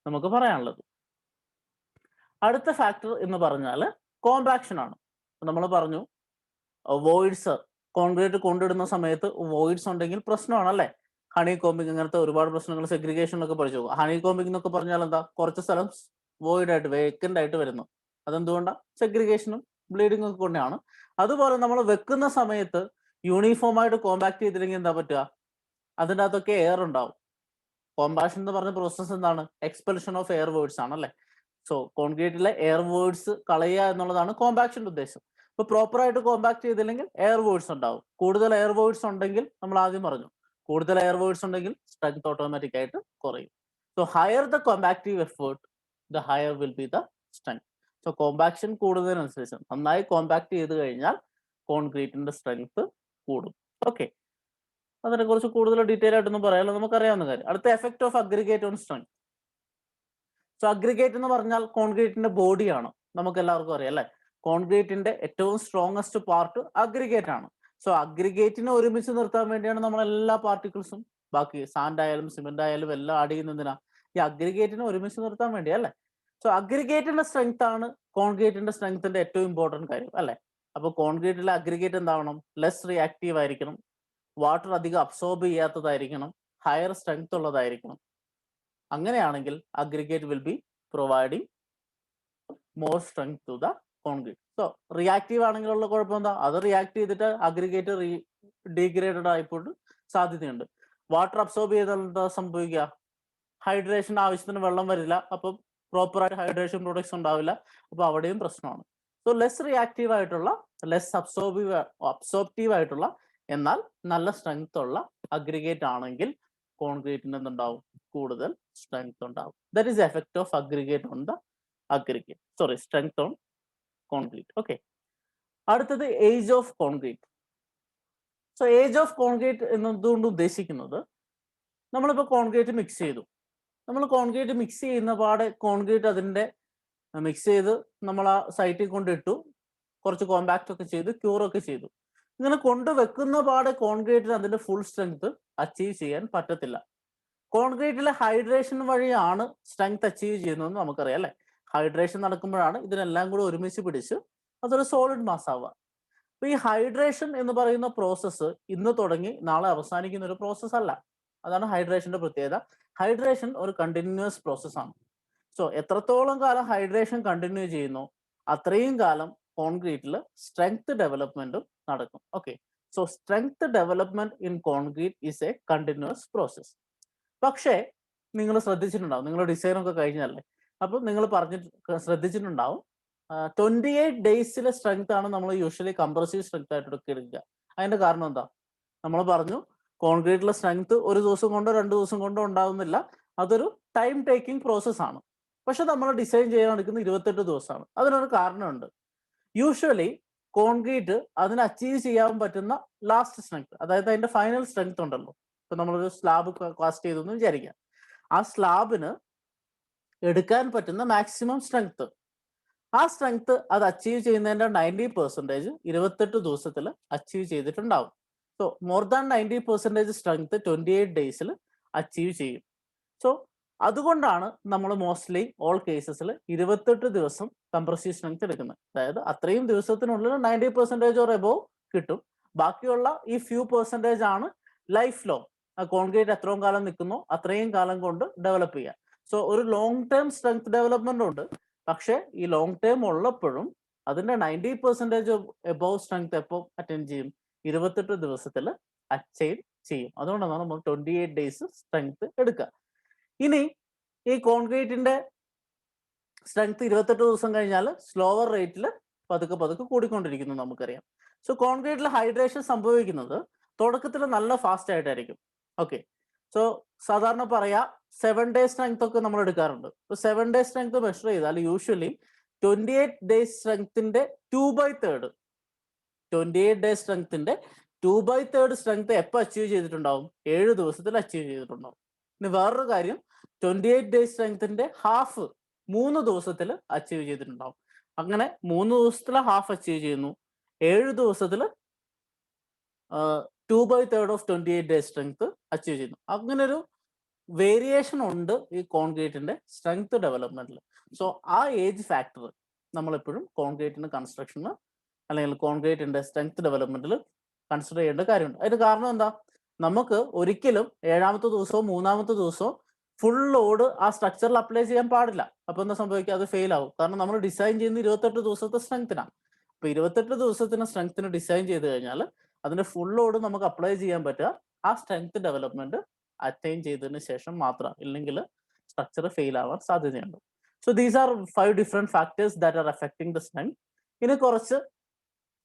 നമുക്ക് പറയാനുള്ളത്. അടുത്ത ഫാക്ടർ എന്ന് പറഞ്ഞാൽ കോമ്പാക്ഷൻ ആണ്. നമ്മൾ പറഞ്ഞു വോയിഡ്സ് കോൺക്രീറ്റ് കൊണ്ടിടുന്ന സമയത്ത് വോയിഡ്സ് ഉണ്ടെങ്കിൽ പ്രശ്നമാണ് അല്ലേ? ഹണി കോമ്പിങ് അങ്ങനത്തെ ഒരുപാട് പ്രശ്നങ്ങൾ സെഗ്രിഗേഷനൊക്കെ പഠിച്ചു. ഹണി കോമ്പിങ് എന്നൊക്കെ പറഞ്ഞാൽ എന്താ? കുറച്ച് സ്ഥലം വോയിഡ് ആയിട്ട് വേക്കൻ്റ് ആയിട്ട് വരുന്നു. അതെന്തുകൊണ്ടാണ്? സെഗ്രിഗേഷനും ബ്ലീഡിംഗ് ഒക്കെ കൊണ്ടാണ്. അതുപോലെ നമ്മൾ വെക്കുന്ന സമയത്ത് യൂണിഫോം ആയിട്ട് കോമ്പാക്ട് ചെയ്തില്ലെങ്കിൽ എന്താ പറ്റുക? അതിൻ്റെ അകത്തൊക്കെ എയർ ഉണ്ടാവും. കോമ്പാക്ഷൻ എന്ന് പറഞ്ഞ പ്രോസസ്സ് എന്താണ്? എക്സ്പെൽഷൻ ഓഫ് എയർ വേർഡ്സ് ആണ് അല്ലേ? സോ കോൺക്രീറ്റിലെ എയർ വേർഡ്സ് കളയുക എന്നുള്ളതാണ് കോമ്പാക്ഷന്റെ ഉദ്ദേശം. ഇപ്പൊ പ്രോപ്പർ ആയിട്ട് കോമ്പാക്ട് ചെയ്തില്ലെങ്കിൽ എയർ വേർഡ്സ് ഉണ്ടാവും. കൂടുതൽ എയർ വേർഡ്സ് ഉണ്ടെങ്കിൽ നമ്മൾ ആദ്യം പറഞ്ഞു, കൂടുതൽ എയർ വേർഡ്സ് ഉണ്ടെങ്കിൽ സ്ട്രെങ്ത് ഓട്ടോമാറ്റിക് ആയിട്ട് കുറയും. So higher the compactive effort, the higher will be the strength. So compaction കൂടുന്നതിനനുസരിച്ച്, നന്നായി കോമ്പാക്ട് ചെയ്ത് കഴിഞ്ഞാൽ കോൺക്രീറ്റിന്റെ സ്ട്രെങ്ത് കൂടും. ഓക്കെ, അതിനെക്കുറിച്ച് കൂടുതൽ ഡീറ്റെയിൽ ആയിട്ടൊന്നും പറയാമല്ലോ, നമുക്കറിയാവുന്ന കാര്യം. അടുത്ത effect of aggregate on strength. So aggregate എന്ന് പറഞ്ഞാൽ കോൺക്രീറ്റിന്റെ ബോഡിയാണ്, നമുക്ക് എല്ലാവർക്കും അറിയാം അല്ലെ? കോൺക്രീറ്റിന്റെ ഏറ്റവും സ്ട്രോങ്സ്റ്റ് പാർട്ട് അഗ്രിഗേറ്റ് ആണ്. സോ അഗ്രിഗേറ്റിനെ ഒരുമിച്ച് നിർത്താൻ വേണ്ടിയാണ് നമ്മൾ എല്ലാ പാർട്ടിക്കിൾസും, ബാക്കി സാൻഡ് ആയാലും സിമെന്റ് ആയാലും എല്ലാം ആഡ് ചെയ്യുന്നതിനാ ഈ അഗ്രിഗേറ്റിനെ ഒരുമിച്ച് നിർത്താൻ വേണ്ടി അല്ലെ? സോ അഗ്രിഗേറ്റിന്റെ സ്ട്രെങ്ത് ആണ് കോൺക്രീറ്റിന്റെ സ്ട്രെങ്ത്തിന്റെ ഏറ്റവും ഇമ്പോർട്ടന്റ് കാര്യം അല്ലെ? അപ്പൊ കോൺക്രീറ്റിലെ അഗ്രിഗേറ്റ് എന്താവണം? ലെസ് റിയാക്റ്റീവ് ആയിരിക്കണം, വാട്ടർ അധികം അബ്സോർബ് ചെയ്യാത്തതായിരിക്കണം, ഹയർ സ്ട്രെങ്ത് ഉള്ളതായിരിക്കണം. അങ്ങനെയാണെങ്കിൽ aggregate will be providing more strength to the concrete. So reactive ആണെങ്കിലുള്ള കുഴപ്പം എന്താ? അത് റിയാക്ട് ചെയ്തിട്ട് അഗ്രിഗേറ്റ് ഡീഗ്രേഡഡ് ആയിപ്പോട്ട് സാധ്യതയുണ്ട്. വാട്ടർ അബ്സോർബ് ചെയ്താൽ എന്താ സംഭവിക്കുക? ഹൈഡ്രേഷൻ ആവശ്യത്തിന് വെള്ളം വരില്ല, അപ്പം പ്രോപ്പറായിട്ട് ഹൈഡ്രേഷൻ പ്രൊഡക്ട്സ് ഉണ്ടാവില്ല, അപ്പൊ അവിടെയും പ്രശ്നമാണ്. സോ ലെസ് റിയാക്റ്റീവ് ആയിട്ടുള്ള, ലെസ് അബ്സോർപ്റ്റീവ് ആയിട്ടുള്ള, എന്നാൽ നല്ല സ്ട്രെങ്ത് ഉള്ള അഗ്രിഗേറ്റ് ആണെങ്കിൽ കോൺക്രീറ്റിന് എന്തുണ്ടാവും? കൂടുതൽ സ്ട്രെങ്ത് ഉണ്ടാവും. That is effect of aggregate on the aggregate, sorry, strength on concrete. Okay, അടുത്തത് age of concrete. So age of concrete എന്നതുകൊണ്ട് ഉദ്ദേശിക്കുന്നത്, നമ്മളിപ്പോൾ കോൺക്രീറ്റ് മിക്സ് ചെയ്തു. നമ്മൾ കോൺക്രീറ്റ് മിക്സ് ചെയ്യുന്ന പാടെ കോൺക്രീറ്റ് അതിൻ്റെ മിക്സ് ചെയ്ത് നമ്മൾ ആ സൈറ്റിൽ കൊണ്ടിട്ടു, കുറച്ച് കോമ്പാക്ട് ഒക്കെ ചെയ്ത് ക്യൂറൊക്കെ ചെയ്തു. ഇങ്ങനെ കൊണ്ടുവെക്കുന്ന പാടെ കോൺക്രീറ്റിന് അതിന്റെ ഫുൾ സ്ട്രെങ്ത് അച്ചീവ് ചെയ്യാൻ പറ്റത്തില്ല. കോൺക്രീറ്റിലെ ഹൈഡ്രേഷൻ വഴിയാണ് സ്ട്രെങ്ത് അച്ചീവ് ചെയ്യുന്നതെന്ന് നമുക്കറിയാം അല്ലെ? ഹൈഡ്രേഷൻ നടക്കുമ്പോഴാണ് ഇതിനെല്ലാം കൂടെ ഒരുമിച്ച് പിടിച്ച് അതൊരു സോളിഡ് മാസ് ആവുക. അപ്പൊ ഈ ഹൈഡ്രേഷൻ എന്ന് പറയുന്ന പ്രോസസ്സ് ഇന്ന് തുടങ്ങി നാളെ അവസാനിക്കുന്ന ഒരു പ്രോസസ്സ് അല്ല. അതാണ് ഹൈഡ്രേഷന്റെ പ്രത്യേകത. ഹൈഡ്രേഷൻ ഒരു കണ്ടിന്യൂസ് പ്രോസസ്സാണ്. സോ എത്രത്തോളം കാലം ഹൈഡ്രേഷൻ കണ്ടിന്യൂ ചെയ്യുന്നു അത്രയും കാലം കോൺക്രീറ്റിൽ സ്ട്രെങ്ത് ഡെവലപ്മെന്റും നടക്കും. Okay, so strength development in concrete is A continuous process. പക്ഷേ നിങ്ങൾ ശ്രദ്ധിച്ചിട്ടുണ്ടാവും, നിങ്ങൾ ഡിസൈനൊക്കെ കഴിഞ്ഞല്ലേ, അപ്പം നിങ്ങൾ ശ്രദ്ധിച്ചിട്ടുണ്ടാവും 28 ഡേയ്സിലെ സ്ട്രെങ്ത് ആണ് നമ്മൾ യൂഷ്വലി കംപ്രസീവ് സ്ട്രെങ്ത് ആയിട്ട് എടുക്കുക. അതിന്റെ കാരണം എന്താ? നമ്മൾ പറഞ്ഞു കോൺക്രീറ്റിലെ സ്ട്രെങ്ത് ഒരു ദിവസം കൊണ്ടോ 2 ദിവസം കൊണ്ടോ ഉണ്ടാവുന്നില്ല, അതൊരു ടൈം ടേക്കിംഗ് പ്രോസസ് ആണ്. പക്ഷെ നമ്മൾ ഡിസൈൻ ചെയ്യാൻ എടുക്കുന്ന 28 ദിവസമാണ്. അതിനൊരു കാരണമുണ്ട്. യൂഷ്വലി കോൺക്രീറ്റ് അതിന് അച്ചീവ് ചെയ്യാൻ പറ്റുന്ന ലാസ്റ്റ് സ്ട്രെങ്ത്, അതായത് അതിന്റെ ഫൈനൽ സ്ട്രെങ്ത് ഉണ്ടല്ലോ. ഇപ്പൊ നമ്മളൊരു സ്ലാബ് കാസ്റ്റ് ചെയ്തു എന്ന് വിചാരിക്കാം. ആ സ്ലാബിന് എടുക്കാൻ പറ്റുന്ന മാക്സിമം സ്ട്രെങ്ത്, ആ സ്ട്രെങ്ത് അത് അച്ചീവ് ചെയ്യുന്നതിന്റെ 90% 28 ദിവസത്തിൽ അച്ചീവ് ചെയ്തിട്ടുണ്ടാവും. സോ മോർ ദാൻ 90% സ്ട്രെങ്ത് 28 ഡേയ്സിൽ അച്ചീവ് ചെയ്യും. സോ അതുകൊണ്ടാണ് നമ്മൾ മോസ്റ്റ്ലി ഓൾ കേസസിൽ 28 ദിവസം കംപ്രസീവ് സ്ട്രെങ്ത് എടുക്കുന്നത്. അതായത് അത്രയും ദിവസത്തിനുള്ളിൽ 90% ഓർ എബോവ് കിട്ടും. ബാക്കിയുള്ള ഈ ഫ്യൂ പെർസെൻറ്റേജ് ആണ് ലൈഫ് ലോങ്. കോൺക്രീറ്റ് എത്രയും കാലം നിൽക്കുന്നോ അത്രയും കാലം കൊണ്ട് ഡെവലപ്പ് ചെയ്യുക. സോ ഒരു ലോങ് ടേം സ്ട്രെങ്ത് ഡെവലപ്മെന്റ് ഉണ്ട്. പക്ഷേ ഈ ലോങ് ടേം ഉള്ളപ്പോഴും അതിന്റെ 90% എബോവ് സ്ട്രെങ്ത് എപ്പോൾ അറ്റൻഡ് ചെയ്യും? 28 ദിവസത്തിൽ അച്ചൈൻ ചെയ്യും. അതുകൊണ്ടാണ് നമ്മൾ 28 ഡേയ്സ് സ്ട്രെങ്ത് എടുക്കുക. ഇനി ഈ കോൺക്രീറ്റിന്റെ സ്ട്രെങ്ത് 28 ദിവസം കഴിഞ്ഞാൽ സ്ലോവർ റേറ്റിൽ പതുക്കെ പതുക്കെ കൂടിക്കൊണ്ടിരിക്കുന്നു നമുക്കറിയാം. സോ കോൺക്രീറ്റിൽ ഹൈഡ്രേഷൻ സംഭവിക്കുന്നത് തുടക്കത്തിൽ നല്ല ഫാസ്റ്റ് ആയിട്ടായിരിക്കും. ഓക്കെ, സോ സാധാരണ പറയാ 7 ഡേ സ്ട്രെങ്ത് ഒക്കെ നമ്മൾ എടുക്കാറുണ്ട്. ഇപ്പൊ 7 ഡേ സ്ട്രെങ്ത് മെഷർ ചെയ്താൽ യൂഷ്വലി 28 ഡേയ്സ് സ്ട്രെങ്ത്തിന്റെ 2/3, 28 ഡേ സ്ട്രെങ്ത്തിന്റെ 2/3 സ്ട്രെങ്ത് എപ്പോൾ അച്ചീവ് ചെയ്തിട്ടുണ്ടാവും? 7 ദിവസത്തിൽ അച്ചീവ് ചെയ്തിട്ടുണ്ടാവും. ഇനി വേറൊരു കാര്യം, 28 ഡേ സ്ട്രെങ്ത്തിന്റെ ഹാഫ് 3 ദിവസത്തിൽ അച്ചീവ് ചെയ്തിട്ടുണ്ടാവും. അങ്ങനെ 3 ദിവസത്തിൽ ഹാഫ് അച്ചീവ് ചെയ്യുന്നു, 7 ദിവസത്തിൽ 2/3 ഓഫ് 28 ഡേ സ്ട്രെങ്ത് അച്ചീവ് ചെയ്യുന്നു. അങ്ങനെ ഒരു വേരിയേഷൻ ഉണ്ട് ഈ കോൺക്രീറ്റിന്റെ സ്ട്രെങ്ത് ഡെവലപ്മെന്റിൽ. സോ ആ ഏജ് ഫാക്ടർ നമ്മളെപ്പോഴും കോൺക്രീറ്റിന്റെ കൺസ്ട്രക്ഷന് അല്ലെങ്കിൽ കോൺക്രീറ്റിന്റെ സ്ട്രെങ്ത് ഡെവലപ്മെന്റിൽ കൺസിഡർ ചെയ്യേണ്ട കാര്യമുണ്ട്. അതിന് കാരണം എന്താ? നമുക്ക് ഒരിക്കലും 7ാമത്തെ ദിവസവും 3ാമത്തെ ദിവസവും ഫുൾ ലോഡ് ആ സ്ട്രക്ചറിൽ അപ്ലൈ ചെയ്യാൻ പാടില്ല. അപ്പൊ എന്താ സംഭവിക്കുക? അത് ഫെയിൽ ആവും. കാരണം നമ്മൾ ഡിസൈൻ ചെയ്യുന്ന 28 ദിവസത്തെ സ്ട്രെങ്ത്തിനാണ്. അപ്പൊ 28 ദിവസത്തിന് സ്ട്രെങ്ത്തിന് ഡിസൈൻ ചെയ്ത് കഴിഞ്ഞാൽ അതിന്റെ ഫുൾ ലോഡ് നമുക്ക് അപ്ലൈ ചെയ്യാൻ പറ്റുക ആ സ്ട്രെങ്ത് ഡെവലപ്മെന്റ് അറ്റൈൻ ചെയ്തതിന് ശേഷം മാത്രം, ഇല്ലെങ്കിൽ സ്ട്രക്ചർ ഫെയിൽ ആവാൻ സാധ്യതയുണ്ട്. So these are 5 different factors that are affecting the strength. ഇനി കുറച്ച്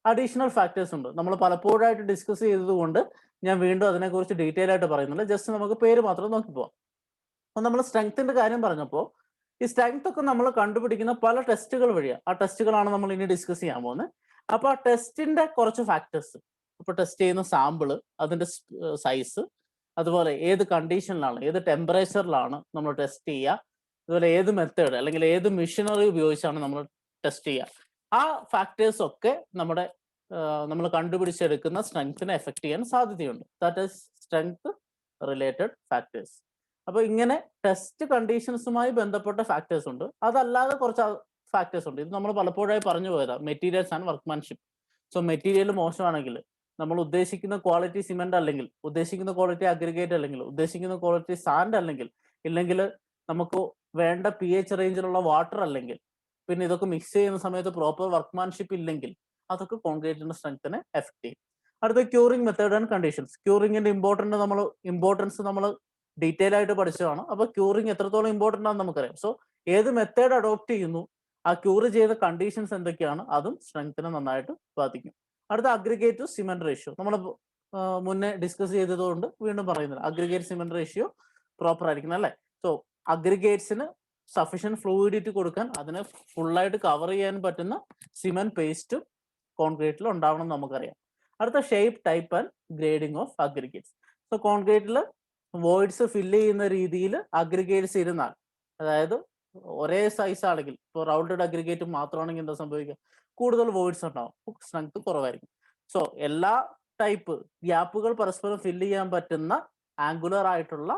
അഡീഷണൽ ഫാക്ടേഴ്സ് ഉണ്ട്. നമ്മൾ പലപ്പോഴായിട്ട് ഡിസ്കസ് ചെയ്തതുകൊണ്ട് ഞാൻ വീണ്ടും അതിനെക്കുറിച്ച് ഡീറ്റെയിൽ ആയിട്ട് പറയുന്നില്ല. ജസ്റ്റ് നമുക്ക് പേര് മാത്രം നോക്കി പോവാം. അപ്പൊ നമ്മൾ സ്ട്രെങ്ത്തിന്റെ കാര്യം പറഞ്ഞപ്പോൾ ഈ സ്ട്രെങ്ത് ഒക്കെ നമ്മൾ കണ്ടുപിടിക്കുന്ന പല ടെസ്റ്റുകൾ വഴിയാണ്. ആ ടെസ്റ്റുകളാണ് നമ്മൾ ഇനി ഡിസ്കസ് ചെയ്യാൻ പോകുന്നത്. അപ്പൊ ആ ടെസ്റ്റിന്റെ കുറച്ച് ഫാക്ടേഴ്സ്, ഇപ്പൊ ടെസ്റ്റ് ചെയ്യുന്ന സാമ്പിള്, അതിന്റെ സൈസ്, അതുപോലെ ഏത് കണ്ടീഷനിലാണ്, ഏത് ടെമ്പറേച്ചറിലാണ് നമ്മൾ ടെസ്റ്റ് ചെയ്യുക, അതുപോലെ ഏത് മെത്തേഡ് അല്ലെങ്കിൽ ഏത് മെഷീനറി ഉപയോഗിച്ചാണ് നമ്മൾ ടെസ്റ്റ് ചെയ്യുക, ആ ഫാക്ടേഴ്സ് ഒക്കെ നമ്മുടെ നമ്മൾ കണ്ടുപിടിച്ചെടുക്കുന്ന സ്ട്രെങ്ത്തിനെ എഫക്ട് ചെയ്യാൻ സാധ്യതയുണ്ട്. That is strength related factors. അപ്പൊ ഇങ്ങനെ ടെസ്റ്റ് കണ്ടീഷൻസുമായി ബന്ധപ്പെട്ട ഫാക്ടേഴ്സ് ഉണ്ട്. അതല്ലാതെ കുറച്ച് ഫാക്ടേഴ്സ് ഉണ്ട്. ഇത് നമ്മൾ പലപ്പോഴായി പറഞ്ഞു പോയതാണ്. Materials and workmanship. So material മോശമാണെങ്കിൽ, നമ്മൾ ഉദ്ദേശിക്കുന്ന ക്വാളിറ്റി സിമെന്റ് അല്ലെങ്കിൽ, ഉദ്ദേശിക്കുന്ന ക്വാളിറ്റി അഗ്രിഗേറ്റ് അല്ലെങ്കിൽ, ഉദ്ദേശിക്കുന്ന ക്വാളിറ്റി സാൻഡ് ഇല്ലെങ്കിൽ നമുക്ക് വേണ്ട pH റേഞ്ചിലുള്ള വാട്ടർ അല്ലെങ്കിൽ, പിന്നെ ഇതൊക്കെ മിക്സ് ചെയ്യുന്ന സമയത്ത് പ്രോപ്പർ വർക്ക്മാൻഷിപ്പ് ഇല്ലെങ്കിൽ അതൊക്കെ കോൺക്രീറ്റിന്റെ സ്ട്രെങ്ത്തിനെ എഫക്ട് ചെയ്യും. അടുത്ത ക്യൂറിംഗ് മെത്തേഡ് ആൻഡ് കണ്ടീഷൻസ്. ക്യൂറിംഗിന്റെ ഇമ്പോർട്ടൻസ് നമ്മൾ ഡീറ്റെയിൽ ആയിട്ട് പഠിച്ചതാണ്. അപ്പൊ ക്യൂറിംഗ് എത്രത്തോളം ഇമ്പോർട്ടൻ്റ് ആണെന്ന് നമുക്കറിയാം. സോ ഏത് മെത്തേഡ് അഡോപ്റ്റ് ചെയ്യുന്നു, ആ ക്യൂർ ചെയ്ത കണ്ടീഷൻസ് എന്തൊക്കെയാണ്, അതും സ്ട്രെങ്ത്തിനെ നന്നായിട്ട് ബാധിക്കും. അടുത്ത അഗ്രിഗേറ്റ് ടു സിമെന്റ് റേഷ്യോ. നമ്മൾ മുന്നേ ഡിസ്കസ് ചെയ്തതുകൊണ്ട് വീണ്ടും പറയുന്നില്ല. അഗ്രിഗേറ്റ് സിമെന്റ് റേഷ്യോ പ്രോപ്പർ ആയിരിക്കണം അല്ലേ? സോ അഗ്രിഗേറ്റ്സിന് സഫീഷ്യന്റ് ഫ്ലൂയിഡിറ്റി കൊടുക്കാൻ, അതിനെ ഫുള്ളായിട്ട് കവർ ചെയ്യാൻ പറ്റുന്ന സിമെന്റ് പേസ്റ്റും കോൺക്രീറ്റിൽ ഉണ്ടാവണം എന്ന് നമുക്കറിയാം. അടുത്ത shape, type and grading of aggregates. So കോൺക്രീറ്റിൽ വോയിഡ്സ് ഫില്ല് ചെയ്യുന്ന രീതിയിൽ അഗ്രിഗേറ്റ്സ് ഇരുന്നാൽ, അതായത് ഒരേ സൈസ് ആണെങ്കിൽ, ഇപ്പോൾ റൗണ്ടഡ് അഗ്രിഗേറ്റ് മാത്രമാണെങ്കിൽ എന്താ സംഭവിക്കുക? കൂടുതൽ വോയിഡ്സ് ഉണ്ടാവും, സ്ട്രെങ്ത് കുറവായിരിക്കും. സോ എല്ലാ ടൈപ്പ് ഗ്യാപ്പുകൾ പരസ്പരം ഫില്ല് ചെയ്യാൻ പറ്റുന്ന ആംഗുലർ ആയിട്ടുള്ള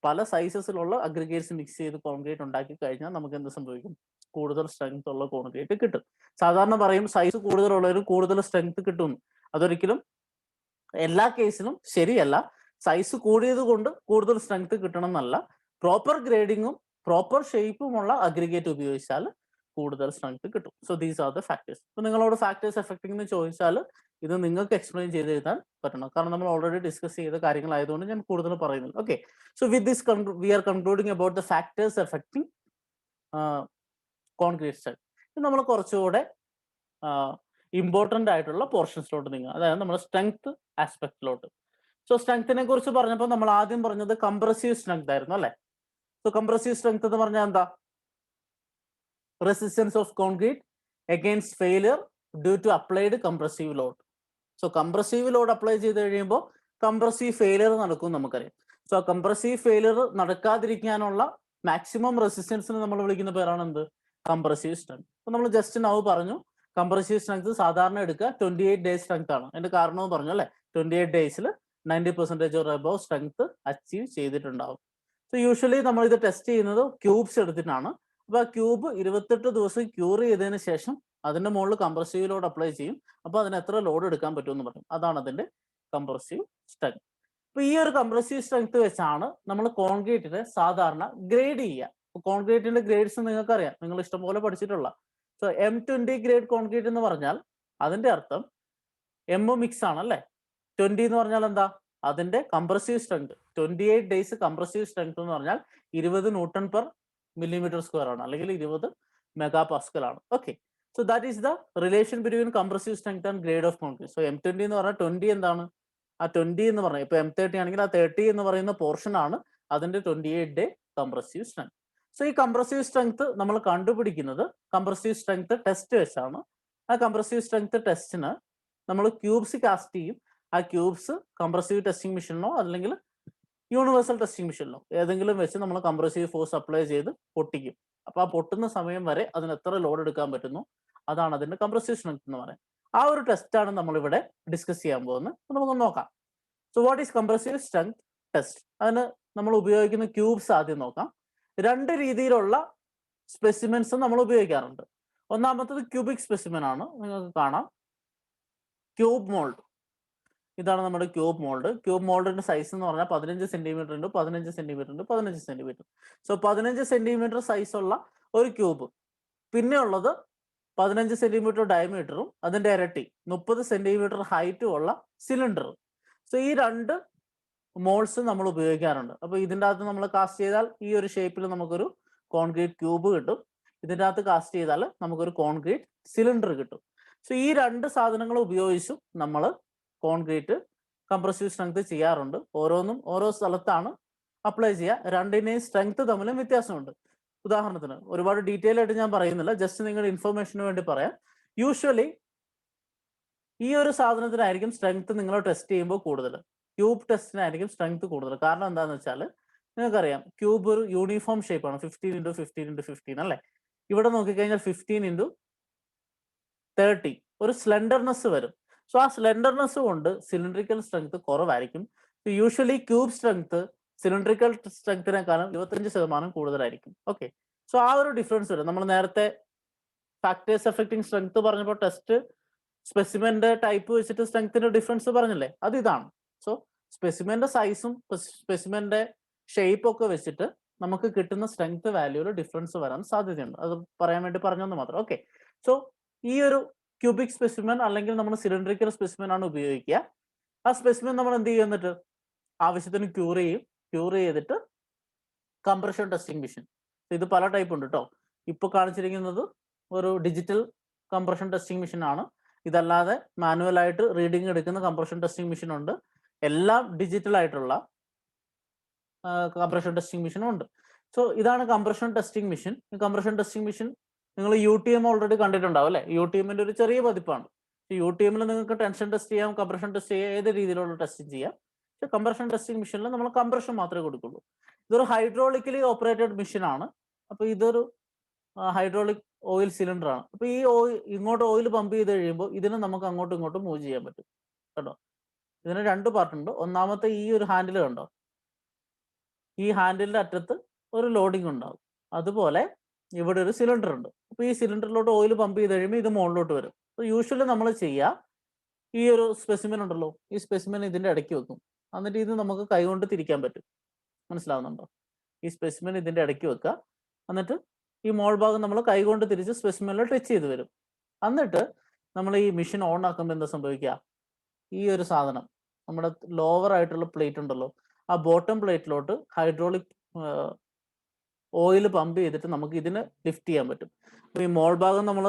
പല സൈസസിലുള്ള അഗ്രിഗേറ്റ്സ് മിക്സ് ചെയ്ത് കോൺക്രീറ്റ് ഉണ്ടാക്കി കഴിഞ്ഞാൽ നമുക്ക് എന്ത് സംഭവിക്കും? കൂടുതൽ സ്ട്രെങ്ത് ഉള്ള കോൺക്രീറ്റ് കിട്ടും. സാധാരണ പറയും സൈസ് കൂടുതലുള്ളവരും കൂടുതൽ സ്ട്രെങ്ത് കിട്ടും. അതൊരിക്കലും എല്ലാ കേസിലും ശരിയല്ല. സൈസ് കൂടിയത് കൊണ്ട് കൂടുതൽ സ്ട്രെങ്ത് കിട്ടണം എന്നല്ല. പ്രോപ്പർ ഗ്രേഡിങ്ങും പ്രോപ്പർ ഷേപ്പുമുള്ള അഗ്രിഗേറ്റ് ഉപയോഗിച്ചാൽ കൂടുതൽ സ്ട്രെങ്ത് കിട്ടും. So these are the factors. ഇപ്പൊ നിങ്ങളോട് ഫാക്ടേഴ്സ് എഫക്റ്റിംഗ് എന്ന് ചോദിച്ചാൽ ഇത് നിങ്ങൾക്ക് എക്സ്പ്ലെയിൻ ചെയ്ത് എഴുതാൻ പറ്റണം. കാരണം നമ്മൾ ഓൾറെഡി ഡിസ്കസ് ചെയ്ത കാര്യങ്ങളായതുകൊണ്ട് ഞാൻ കൂടുതൽ പറയുന്നില്ല. Okay, so with this we are concluding about the factors affecting concrete strength. ഇത് നമ്മൾ കുറച്ചുകൂടെ ഇമ്പോർട്ടൻ്റ് ആയിട്ടുള്ള പോർഷൻസിലോട്ട് നീങ്ങുക, അതായത് നമ്മുടെ സ്ട്രെങ്ത് ആസ്പെക്റ്റിലോട്ട്. സോ സ്ട്രെങ്ത്തിനെ കുറിച്ച് പറഞ്ഞപ്പോൾ നമ്മൾ ആദ്യം പറഞ്ഞത് കംപ്രസീവ് സ്ട്രെങ്ത് ആയിരുന്നു അല്ലെ? സോ കംപ്രസീവ് സ്ട്രെങ്ത് എന്ന് പറഞ്ഞാൽ എന്താ? Resistance of concrete against failure due to applied compressive load. So compressive load apply ചെയ്ത് കഴിയുമ്പോൾ കംപ്രസീവ് ഫെയിലിയർ നടക്കും നമുക്കറിയാം. സോ കംപ്രസീവ് ഫെയിലിയർ നടക്കാതിരിക്കാനുള്ള മാക്സിമം റെസിസ്റ്റൻസിന് നമ്മൾ വിളിക്കുന്ന പേരാണ് എന്ത്? Compressive strength. അപ്പൊ നമ്മൾ ജസ്റ്റ് നൗ പറഞ്ഞു കംപ്രസീവ് സ്ട്രെങ്ത് സാധാരണ എടുക്കുക 28 ഡേയ്സ് സ്ട്രെങ്ത് ആണ്. എന്റെ കാരണവും പറഞ്ഞു അല്ലെ? 28 ഡേയ്സിൽ 90% ഓർ അബവ് സ്ട്രെങ്ത് അച്ചീവ് ചെയ്തിട്ടുണ്ടാവും. സോ യൂഷ്വലി നമ്മൾ ഇത് ടെസ്റ്റ് ചെയ്യുന്നത് ക്യൂബ്സ് എടുത്തിട്ടാണ്. അപ്പൊ ആ ക്യൂബ് 28 ദിവസം ക്യൂർ ചെയ്തതിന് ശേഷം അതിന്റെ മുകളിൽ കംപ്രസീവ് ലോഡ് അപ്ലൈ ചെയ്യും. അപ്പൊ അതിന് എത്ര ലോഡ് എടുക്കാൻ പറ്റുമെന്ന് പറയും. അതാണ് അതിന്റെ കംപ്രസീവ് സ്ട്രെങ്ത്. അപ്പൊ ഈ ഒരു കംപ്രസീവ് സ്ട്രെങ്ത് വെച്ചാണ് നമ്മൾ കോൺക്രീറ്റിനെ സാധാരണ ഗ്രേഡ് ചെയ്യുക. കോൺക്രീറ്റിന്റെ ഗ്രേഡ്സ് നിങ്ങൾക്കറിയാം, നിങ്ങൾ ഇഷ്ടംപോലെ പഠിച്ചിട്ടുള്ള. സോ M20 ഗ്രേഡ് കോൺക്രീറ്റ് എന്ന് പറഞ്ഞാൽ അതിന്റെ അർത്ഥം M മിക്സ് ആണ് അല്ലെ? 20 എന്ന് പറഞ്ഞാൽ എന്താ? അതിന്റെ compressive strength. 28 days compressive strength എന്ന് പറഞ്ഞാൽ 20 ന്യൂട്ടൺ പെർ മില്ലിമീറ്റർ സ്ക്വയർ ആണ്, അല്ലെങ്കിൽ 20 മെഗാ പാസ്കൽ ആണ്. Okay, so that is the relation between compressive strength and grade of concrete. So M20 എന്ന് പറഞ്ഞാൽ 20 എന്താണ്? ആ 20 എന്ന് പറഞ്ഞാൽ ഇപ്പൊ M30 ആണെങ്കിൽ ആ 30 എന്ന് പറയുന്ന പോർഷൻ ആണ് അതിന്റെ 28 ഡേ കംപ്രസീവ് സ്ട്രെങ്ത്. സോ ഈ കംപ്രസീവ് സ്ട്രെങ്ത് നമ്മൾ കണ്ടുപിടിക്കുന്നത് കംപ്രസീവ് സ്ട്രെങ്ത് ടെസ്റ്റ് വെച്ചാണ്. ആ കംപ്രസീവ് സ്ട്രെങ്ത് ടെസ്റ്റിന് നമ്മൾ ക്യൂബ്സ് കാസ്റ്റ് ചെയ്യും. ആ ക്യൂബ്സ് കംപ്രസീവ് ടെസ്റ്റിംഗ് മെഷീനിലോ അല്ലെങ്കിൽ യൂണിവേഴ്സൽ ടെസ്റ്റിംഗ് മെഷീനിലോ ഏതെങ്കിലും വെച്ച് നമ്മൾ കംപ്രസീവ് ഫോഴ്സ് അപ്ലൈ ചെയ്ത് പൊട്ടിക്കും. അപ്പൊ ആ പൊട്ടുന്ന സമയം വരെ അതിന് എത്ര ലോഡ് എടുക്കാൻ പറ്റുന്നു, അതാണ് അതിന്റെ കംപ്രസീവ് സ്ട്രെങ്ത് എന്ന് പറയുന്നത്. ആ ഒരു ടെസ്റ്റാണ് നമ്മളിവിടെ ഡിസ്കസ് ചെയ്യാൻ പോകുന്നത്. നമുക്ക് നോക്കാം. So what is compressive strength test? അതിന് നമ്മൾ ഉപയോഗിക്കുന്ന ക്യൂബ്സ് ആദ്യം നോക്കാം. രണ്ട് രീതിയിലുള്ള സ്പെസിമെൻസ് നമ്മൾ ഉപയോഗിക്കാറുണ്ട്. ഒന്നാമത്തത് ക്യൂബിക് സ്പെസിമെൻ ആണ്, നിങ്ങൾക്ക് കാണാം ക്യൂബ് മോൾഡ്. ഇതാണ് നമ്മുടെ ക്യൂബ് മോൾഡ്. ക്യൂബ് മോൾഡിന്റെ സൈസ് എന്ന് പറഞ്ഞാൽ 15 സെന്റിമീറ്റർ ഉണ്ട് 15 സെന്റിമീറ്റർ ഉണ്ട് 15 സെന്റിമീറ്റർ. സോ 15 സെന്റിമീറ്റർ സൈസ് ഉള്ള ഒരു ക്യൂബ്. പിന്നെ ഉള്ളത് 15 സെന്റിമീറ്റർ ഡയമീറ്ററും അതിന്റെ ഇരട്ടി 30 സെന്റിമീറ്റർ ഹൈറ്റും ഉള്ള സിലിണ്ടർ. സോ ഈ രണ്ട് മോൾഡ്സ് നമ്മൾ ഉപയോഗിക്കാറുണ്ട്. അപ്പൊ ഇതിൻ്റെ അകത്ത് നമ്മൾ കാസ്റ്റ് ചെയ്താൽ ഈ ഒരു ഷേപ്പിൽ നമുക്കൊരു കോൺക്രീറ്റ് ക്യൂബ് കിട്ടും. ഇതിൻ്റെ അകത്ത് കാസ്റ്റ് ചെയ്താൽ നമുക്കൊരു കോൺക്രീറ്റ് സിലിണ്ടർ കിട്ടും. സോ ഈ രണ്ട് സാധനങ്ങൾ ഉപയോഗിച്ചും നമ്മൾ കോൺക്രീറ്റ് കംപ്രസീവ് സ്ട്രെങ്ത് ചെയ്യാറുണ്ട്. ഓരോന്നും ഓരോ സ്ഥലത്താണ് അപ്ലൈ ചെയ്യുക. രണ്ടിനെയും സ്ട്രെങ്ത് തമ്മിലും വ്യത്യാസമുണ്ട്. ഉദാഹരണത്തിന് ഒരുപാട് ഡീറ്റെയിൽ ആയിട്ട് ഞാൻ പറയുന്നില്ല, ജസ്റ്റ് നിങ്ങളുടെ ഇൻഫർമേഷന് വേണ്ടി പറയാം. യൂഷ്വലി ഈ ഒരു സാധനത്തിനായിരിക്കും സ്ട്രെങ്ത് നിങ്ങൾ ടെസ്റ്റ് ചെയ്യുമ്പോൾ കൂടുതൽ. ക്യൂബ് ടെസ്റ്റിനായിരിക്കും സ്ട്രെങ്ത് കൂടുതൽ. കാരണം എന്താണെന്ന് വെച്ചാൽ നിങ്ങൾക്കറിയാം ക്യൂബ് ഒരു യൂണിഫോം ഷേപ്പാണ്, 15x15x15 അല്ലേ. ഇവിടെ നോക്കിക്കഴിഞ്ഞാൽ 15x30 ഒരു സ്ലെൻഡർനെസ് വരും. സോ ആ സ്ലെൻഡർനെസ് കൊണ്ട് സിലിണ്ടറിക്കൽ സ്ട്രെങ്ത് കുറവായിരിക്കും. യൂഷ്വലി ക്യൂബ് സ്ട്രെങ്ത് സിലിണ്ടറിക്കൽ സ്ട്രെങ്ത്തിനേക്കാളും 25% കൂടുതലായിരിക്കും. ഓക്കെ, സോ ആ ഒരു ഡിഫറൻസ് വരും. നമ്മൾ നേരത്തെ ഫാക്ടേഴ്സ് എഫക്റ്റിംഗ് സ്ട്രെങ്ത് പറഞ്ഞപ്പോൾ ടെസ്റ്റ് സ്പെസിമെന്റെ ടൈപ്പ് വെച്ചിട്ട് സ്ട്രെങ്ത്തിന്റെ ഡിഫറൻസ് പറഞ്ഞില്ലേ, അത് ഇതാണ്. സോ സ്പെസിമെന്റെ സൈസും സ്പെസിമെന്റെ ഷേപ്പ് ഒക്കെ വെച്ചിട്ട് നമുക്ക് കിട്ടുന്ന സ്ട്രെങ്ത് വാല്യൂയിൽ ഡിഫറൻസ് വരാൻ സാധ്യതയുണ്ട്. അത് പറയാൻ വേണ്ടി പറഞ്ഞെന്ന് മാത്രം. ഓക്കെ, സോ ഈ ഒരു ക്യൂബിക് സ്പെസിമെൻ അല്ലെങ്കിൽ നമ്മൾ സിലിണ്ടറിക്കൽ സ്പെസിമെൻ ആണ് ഉപയോഗിക്കുക. ആ സ്പെസിമെൻ നമ്മൾ എന്ത് ചെയ്യും, എന്നിട്ട് ആവശ്യത്തിന് ക്യൂർ ചെയ്യും. ക്യൂർ ചെയ്തിട്ട് കംപ്രഷൻ ടെസ്റ്റിംഗ് മെഷീൻ, ഇത് പല ടൈപ്പ് ഉണ്ട് കേട്ടോ. ഇപ്പൊ കാണിച്ചിരിക്കുന്നത് ഒരു ഡിജിറ്റൽ കംപ്രഷൻ ടെസ്റ്റിംഗ് മെഷീൻ ആണ്. ഇതല്ലാതെ മാനുവൽ ആയിട്ട് റീഡിംഗ് എടുക്കുന്ന കംപ്രഷൻ ടെസ്റ്റിംഗ് മെഷീൻ ഉണ്ട്. എല്ലാം ഡിജിറ്റൽ ആയിട്ടുള്ള കംപ്രഷൻ ടെസ്റ്റിംഗ് മെഷീനും ഉണ്ട്. സോ ഇതാണ് കംപ്രഷൻ ടെസ്റ്റിംഗ് മെഷീൻ. ഈ കംപ്രഷൻ ടെസ്റ്റിംഗ് മെഷീൻ നിങ്ങൾ UTM ഓൾറെഡി കണ്ടിട്ടുണ്ടാവും അല്ലേ. UTMന്റെ ഒരു ചെറിയ പതിപ്പാണ്. UTMൽ നിങ്ങൾക്ക് ടെൻഷൻ ടെസ്റ്റ് ചെയ്യാം, കംപ്രഷൻ ടെസ്റ്റ് ചെയ്യാം, ഏത് രീതിയിലുള്ള ടെസ്റ്റിംഗ് ചെയ്യാം. പക്ഷെ കംപ്രഷൻ ടെസ്റ്റിംഗ് മെഷീനിൽ നമ്മൾ കംപ്രഷൻ മാത്രമേ കൊടുക്കുള്ളൂ. ഇതൊരു ഹൈഡ്രോളിക്കലി ഓപ്പറേറ്റഡ് മെഷീൻ ആണ്. അപ്പൊ ഇതൊരു ഹൈഡ്രോളിക് ഓയിൽ സിലിണ്ടർ ആണ്. അപ്പൊ ഈ ഓയിൽ ഇങ്ങോട്ട് ഓയിൽ പമ്പ് ചെയ്ത് കഴിയുമ്പോൾ ഇതിനെ നമുക്ക് അങ്ങോട്ടും ഇങ്ങോട്ടും മൂവ് ചെയ്യാൻ പറ്റും കേട്ടോ. ഇതിന് രണ്ട് പാർട്ട് ഉണ്ട്. ഒന്നാമത്തെ ഈ ഒരു ഹാൻഡിൽ കണ്ടോ, ഈ ഹാൻഡിലിന്റെ അറ്റത്ത് ഒരു ലോഡിംഗ് ഉണ്ടാവും. അതുപോലെ ഇവിടെ ഒരു സിലിണ്ടർ ഉണ്ട്. അപ്പൊ ഈ സിലിണ്ടറിലോട്ട് ഓയിൽ പമ്പ് ചെയ്ത് കഴിയുമ്പോൾ ഇത് മുകളിലോട്ട് വരും. അപ്പൊ യൂഷ്വലി നമ്മൾ ചെയ്യുക, ഈ ഒരു സ്പെസിമെൻ ഉണ്ടല്ലോ, ഈ സ്പെസിമെൻ ഇതിന്റെ ഇടയ്ക്ക് വെക്കും. എന്നിട്ട് ഇത് നമുക്ക് കൈകൊണ്ട് തിരിക്കാൻ പറ്റും. മനസ്സിലാവുന്നുണ്ടോ? ഈ സ്പെസിമെൻ ഇതിന്റെ ഇടയ്ക്ക് വെക്കുക. എന്നിട്ട് ഈ മോൾ ഭാഗം നമ്മൾ കൈകൊണ്ട് തിരിച്ച് സ്പെസിമെനിൽ ടച്ച് ചെയ്ത് വരും. എന്നിട്ട് നമ്മൾ ഈ മെഷീൻ ഓൺ ആക്കുമ്പോൾ എന്താ സംഭവിക്കുക, ഈ ഒരു സാധനം നമ്മുടെ ലോവർ ആയിട്ടുള്ള പ്ലേറ്റ് ഉണ്ടല്ലോ, ആ ബോട്ടം പ്ലേറ്റിലോട്ട് ഹൈഡ്രോളിക് ഓയിൽ പമ്പ് ചെയ്തിട്ട് നമുക്ക് ഇതിനെ ലിഫ്റ്റ് ചെയ്യാൻ പറ്റും. അപ്പൊ ഈ മോൾ ഭാഗം നമ്മൾ